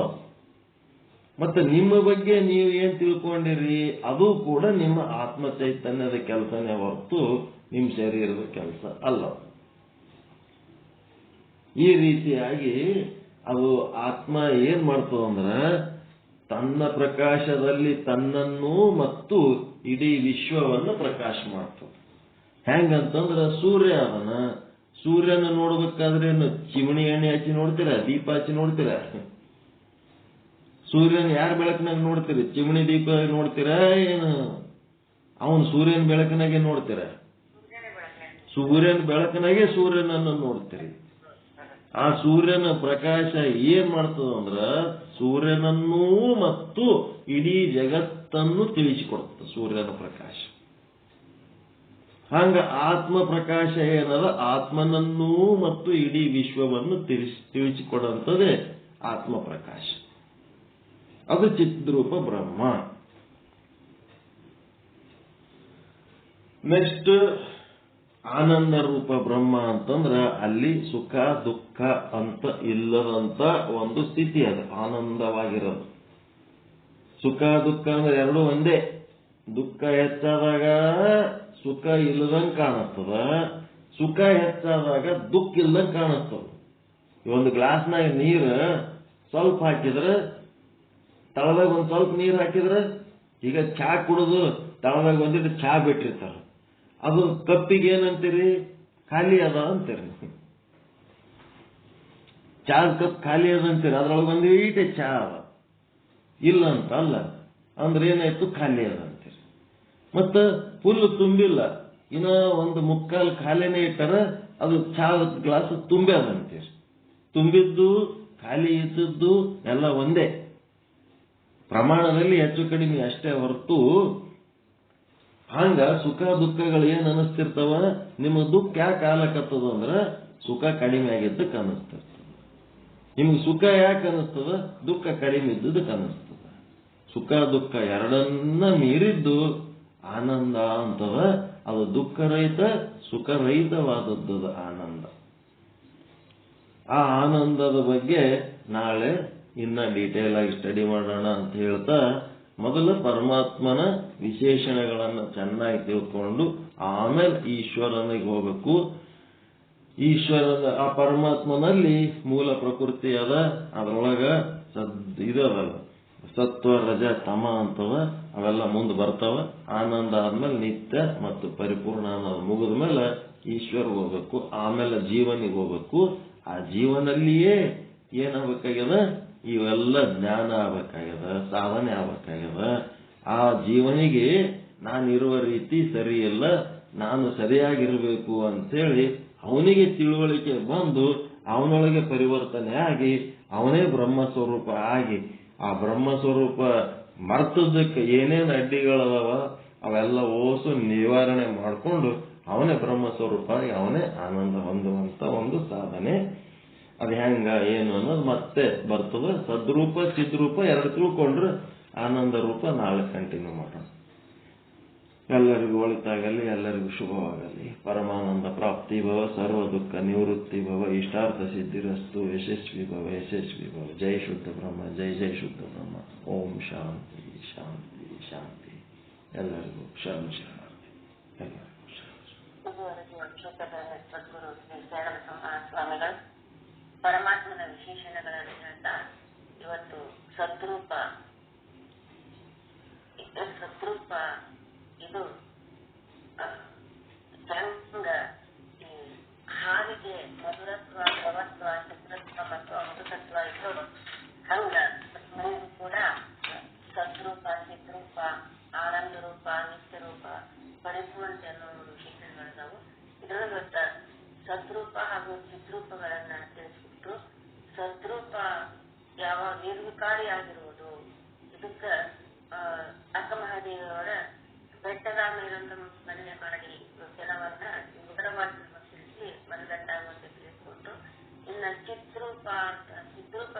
ಮತ್ತೆ ನಿಮ್ಮ ಬಗ್ಗೆ ನೀವು ಏನ್ ತಿಳ್ಕೊಂಡಿರಿ ಅದು ಕೂಡ ನಿಮ್ಮ ಆತ್ಮ ಚೈತನ್ಯದ ಕೆಲಸನೇ ಹೊರತು ನಿಮ್ಮ ಶರೀರದ ಕೆಲಸ ಅಲ್ಲ. ಈ ರೀತಿಯಾಗಿ ಅದು ಆತ್ಮ ಏನ್ ಮಾಡ್ತದ ಅಂದ್ರೆ ತನ್ನ ಪ್ರಕಾಶದಲ್ಲಿ ತನ್ನನ್ನು ಮತ್ತು ಇಡೀ ವಿಶ್ವವನ್ನು ಪ್ರಕಾಶ ಮಾಡ್ತದೆ. ಹೆಂಗಂತಂದ್ರ ಸೂರ್ಯ ಅದನ್ನ, ಸೂರ್ಯನ ನೋಡ್ಬೇಕಾದ್ರೆ ಚಿಮಣಿ ಎಣ್ಣೆ ಹಚ್ಚಿ ನೋಡ್ತೀರ, ದೀಪ ಹಚ್ಚಿ ನೋಡ್ತೀರ? ಸೂರ್ಯನ ಯಾರ ಬೆಳಕಿನಾಗ ನೋಡ್ತೀರಿ? ಚಿಮಣಿ ದೀಪ ನೋಡ್ತೀರಾ ಏನು ಅವನು ಸೂರ್ಯನ ಬೆಳಕಿನಾಗೆ ನೋಡ್ತೀರ? ಸೂರ್ಯನ ಬೆಳಕಿನಾಗೆ ಸೂರ್ಯನನ್ನು ನೋಡ್ತೀರಿ. ಆ ಸೂರ್ಯನ ಪ್ರಕಾಶ ಏನ್ ಮಾಡ್ತದಂದ್ರ ಸೂರ್ಯನನ್ನೂ ಮತ್ತು ಇಡೀ ಜಗತ್ತನ್ನು ತಿಳಿಸಿಕೊಡ್ತದೆ ಸೂರ್ಯನ ಪ್ರಕಾಶ. ಹಂಗ ಆತ್ಮ ಪ್ರಕಾಶ ಏನದ ಆತ್ಮನನ್ನೂ ಮತ್ತು ಇಡೀ ವಿಶ್ವವನ್ನು ತಿಳಿಸಿಕೊಡುವಂಥದ್ದೇ ಆತ್ಮ ಪ್ರಕಾಶ. ಅದು ಚಿದ್ರೂಪ ಬ್ರಹ್ಮ. ನೆಕ್ಸ್ಟ್ ಆನಂದ ರೂಪ ಬ್ರಹ್ಮ ಅಂತಂದ್ರ ಅಲ್ಲಿ ಸುಖ ದುಃಖ ಅಂತ ಇಲ್ಲದಂತ ಒಂದು ಸ್ಥಿತಿ. ಅದು ಆನಂದವಾಗಿರೋದು. ಸುಖ ದುಃಖ ಅಂದ್ರೆ ಎರಡೂ ಒಂದೇ. ದುಃಖ ಹೆಚ್ಚಾದಾಗ ಸುಖ ಇಲ್ಲದಂಗೆ ಕಾಣಿಸ್ತದ, ಸುಖ ಹೆಚ್ಚಾದಾಗ ದುಃಖ ಇಲ್ಲದಂಗೆ ಕಾಣಿಸ್ತದ. ಒಂದು ಗ್ಲಾಸ್ನಾಗ ನೀರು ಸ್ವಲ್ಪ ಹಾಕಿದ್ರೆ ತಳದಾಗ ಒಂದ್ ಸ್ವಲ್ಪ ನೀರು ಹಾಕಿದ್ರೆ, ಈಗ ಚಹಾ ಕುಡಿದು ತಳದಾಗ ಒಂದಿಟ್ಟು ಚಹಾ ಬಿಟ್ಟಿರ್ತಾರ, ಅದು ಕಪ್ಪಿಗೆ ಏನಂತೀರಿ? ಖಾಲಿ ಅದ ಅಂತೀರಿ. ಚಹಾದ ಕಪ್ ಖಾಲಿ ಅದ ಅಂತೀರಿ, ಅದ್ರೊಳಗೆ ಒಂದು ಈಟೆ ಚಹಾ ಅದ ಇಲ್ಲ ಅಂತ ಅಲ್ಲ. ಅಂದ್ರೆ ಏನಾಯ್ತು? ಖಾಲಿ ಅದ ಅಂತೀರಿ. ಮತ್ತ ಫುಲ್ ತುಂಬಿಲ್ಲ, ಇನ್ನ ಒಂದು ಮುಕ್ಕಾಲು ಖಾಲಿನೇ ಇಟ್ಟಾರ, ಅದು ಚಹಾದ ಗ್ಲಾಸ್ ತುಂಬಿ ಅದಂತೀರಿ. ತುಂಬಿದ್ದು ಖಾಲಿ ಇದ್ದದ್ದು ಎಲ್ಲ ಒಂದೇ ಪ್ರಮಾಣದಲ್ಲಿ, ಹೆಚ್ಚು ಕಡಿಮೆ ಅಷ್ಟೇ ಹೊರತು. ಹಂಗ ಸುಖ ದುಃಖಗಳು ಏನ್ ಅನಿಸ್ತಿರ್ತಾವ? ನಿಮಗೆ ದುಃಖ ಯಾಕೆ ಆಗ್ಲಕತ್ತದ ಅಂದ್ರೆ ಸುಖ ಕಡಿಮೆ ಆಗಿದ್ದಕ್ಕೆ ಅನಿಸ್ತಿರ್ತದ. ನಿಮ್ಗೆ ಸುಖ ಯಾಕೆ ಅನಿಸ್ತದ? ದುಃಖ ಕಡಿಮೆ ಇದ್ದದಕ್ಕೆ ಅನಿಸ್ತದ. ಸುಖ ದುಃಖ ಎರಡನ್ನ ಮೀರಿದ್ದು ಆನಂದ ಅಂತದ. ಅದು ದುಃಖರಹಿತ ಸುಖರಹಿತವಾದದ್ದು ಆನಂದ. ಆ ಆನಂದದ ಬಗ್ಗೆ ನಾಳೆ ಇನ್ನ ಡೀಟೇಲ್ ಆಗಿ ಸ್ಟಡಿ ಮಾಡೋಣ ಅಂತ ಹೇಳ್ತಾ, ಮೊದಲು ಪರಮಾತ್ಮನ ವಿಶೇಷಣಗಳನ್ನು ಚೆನ್ನಾಗಿ ತಿಳ್ಕೊಂಡು ಆಮೇಲೆ ಈಶ್ವರನಿಗೆ ಹೋಗಬೇಕು. ಈಶ್ವರನ ಆ ಪರಮಾತ್ಮನಲ್ಲಿ ಮೂಲ ಪ್ರಕೃತಿ ಅದ, ಅದರೊಳಗ ಇದಲ್ಲ ಸತ್ವ ರಜ ತಮ ಅಂತವ, ಅವೆಲ್ಲ ಮುಂದೆ ಬರ್ತಾವ. ಆನಂದ ಆದ್ಮೇಲೆ ನಿತ್ಯ ಮತ್ತು ಪರಿಪೂರ್ಣ ಅನ್ನೋದು ಮುಗಿದ ಮೇಲೆ ಈಶ್ವರ ಹೋಗ್ಬೇಕು, ಆಮೇಲೆ ಜೀವನಿಗೆ ಹೋಗ್ಬೇಕು. ಆ ಜೀವನಲ್ಲಿಯೇ ಏನಾಗಬೇಕಾಗ್ಯದ? ಇವೆಲ್ಲ ಜ್ಞಾನ ಆಗ್ಬೇಕಾಗ್ಯದ, ಸಾಧನೆ ಆಗ್ಬೇಕಾಗ್ಯದ. ಆ ಜೀವನಿಗೆ ನಾನಿರುವ ರೀತಿ ಸರಿ ಇಲ್ಲ, ನಾನು ಸರಿಯಾಗಿರ್ಬೇಕು ಅಂತೇಳಿ ಅವನಿಗೆ ತಿಳುವಳಿಕೆ ಬಂದು ಅವನೊಳಗೆ ಪರಿವರ್ತನೆ ಆಗಿ ಅವನೇ ಬ್ರಹ್ಮಸ್ವರೂಪ ಆಗಿ, ಆ ಬ್ರಹ್ಮಸ್ವರೂಪ ಮರ್ತದಕ್ಕೆ ಏನೇನು ಅಡ್ಡಿಗಳದಾವ ಅವೆಲ್ಲ ಓಸು ನಿವಾರಣೆ ಮಾಡಿಕೊಂಡು ಅವನೇ ಬ್ರಹ್ಮಸ್ವರೂಪ ಆಗಿ ಅವನೇ ಆನಂದ ಹೊಂದುವಂತ ಒಂದು ಸಾಧನೆ. ಅದು ಹೆಂಗ ಏನು ಅನ್ನೋದು ಮತ್ತೆ ಬರ್ತದ. ಸದ್ರೂಪ ಚಿದ್ರೂಪ ಎರಡು ತಿಳ್ಕೊಂಡ್ರೆ ಆನಂದ ರೂಪ ನಾಳೆ ಕಂಟಿನ್ಯೂ ಮಾಡೋಣ. ಎಲ್ಲರಿಗೂ ಒಳಿತಾಗಲಿ, ಎಲ್ಲರಿಗೂ ಶುಭವಾಗಲಿ. ಪರಮಾನಂದ ಪ್ರಾಪ್ತಿ ಭವ, ಸರ್ವ ದುಃಖ ನಿವೃತ್ತಿ ಭವ, ಇಷ್ಟಾರ್ಥ ಸಿದ್ಧಿರಸ್ತು, ಯಶಸ್ವಿ ಭವ ಯಶಸ್ವಿ ಭವ. ಜೈ ಶುದ್ಧ ಬ್ರಹ್ಮ, ಜೈ ಜೈ ಶುದ್ಧ ಬ್ರಹ್ಮ. ಓಂ ಶಾಂತಿ ಶಾಂತಿ ಶಾಂತಿ. ಎಲ್ಲರಿಗೂ ಶಾಂತಿ. ಎಲ್ಲರಿಗೂ ಸ್ವಾಮಿಗಳು ಪರಮಾತ್ಮನ ವಿಶೇಷಣಗಳನ್ನು ಹೇಳ್ತಾ ಇವತ್ತು ಸದ್ರೂಪ ಇದು ಸಂಗ ಈ ಹಾವಿಗೆ ಮಧುರತ್ವ, ದ್ರವತ್ವ, ಚಿತ್ರತ್ವ ಮತ್ತು ಅಮೃತತ್ವ ಇದ್ದು ಹಂಗ ಕೂಡ ಸದ್ರೂಪ, ಚಿದ್ರೂಪ, ಆನಂದ ರೂಪ, ನಿತ್ಯ ರೂಪ, ಪರಿಪೂರ್ಣತೆ ಅನ್ನೋ ವಿಶೇಷಣಗಳಿದಾವು. ಇದರೊಳಗೆ ಸದ್ರೂಪ ಹಾಗೂ ಚಿದ್ರೂಪಗಳನ್ನ ತಿಳಿಸ್ಬಿಟ್ಟು, ಸದ್ರೂಪ ಯಾವ ನಿರ್ವಿಕಾರಿಯಾಗಿರುವುದು, ಇದಕ್ಕ ಅಕ್ಕಮಹಾದೇವಿಯವರ ಬೆಟ್ಟದ ಮೇಲೊಂದು ಮನೆ ಮಾಡಿ ಕೆಲವನ್ನ ವಿವರವಾಗಿ ತಿಳಿಸಿ ಮನಗಂಡಾಗುವಂತೆ ತಿಳಿಸಿಕೊಟ್ಟು, ಇನ್ನ ಚಿದ್ರೂಪ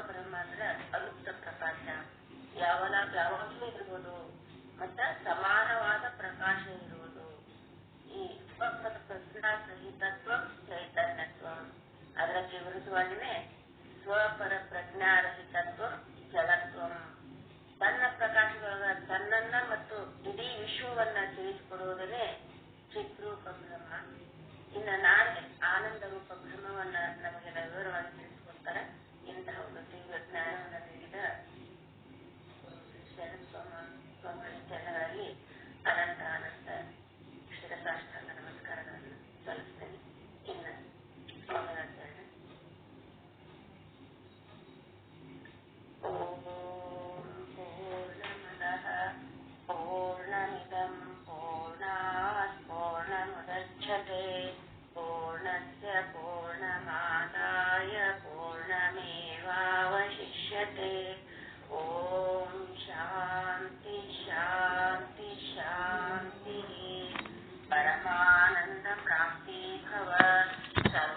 ಬ್ರಹ್ಮ ಅಂದ್ರೆ ಅನುಕ್ತ ಪ್ರಕಾಶ, ಯಾವಾಗಲೂ ಇರುವುದು ಮತ್ತ ಸಮಾನವಾದ ಪ್ರಕಾಶ ಇರುವುದು. ಈ ಪ್ರಜ್ಞಾ ಸಹಿತತ್ವ ಚೈತನ್ಯತ್ವ, ಅದಕ್ಕೆ ವಿರುದ್ಧವಾಗಿನೇ ಸ್ವಪರ ಪ್ರಜ್ಞಾರಹಿತತ್ವ ಜಲತ್ವ. ತನ್ನ ಪ್ರಕಾಶದೊಳಗ ತನ್ನನ್ನ ಮತ್ತು ಇಡೀ ವಿಶ್ವವನ್ನ ತಿಳಿಸಿಕೊಡುವುದನ್ನೇ ಚಿದ್ರೂಪ ಬ್ರಹ್ಮ. ಇನ್ನು ನಾಳೆ ಆನಂದ ರೂಪ ಬ್ರಹ್ಮವನ್ನ ನಮಗೆ ವಿವರವಾಗಿ ತಿಳಿಸಿಕೊಡ್ತಾರೆ. ಇಂತಹ ಒಂದು ದಿವ್ಯ ಜ್ಞಾನವನ್ನು ನೀಡಿದ ಶರಣ ಸ್ವಾಮಿ ಚರಣಗಳಲ್ಲಿ ಅನಂತ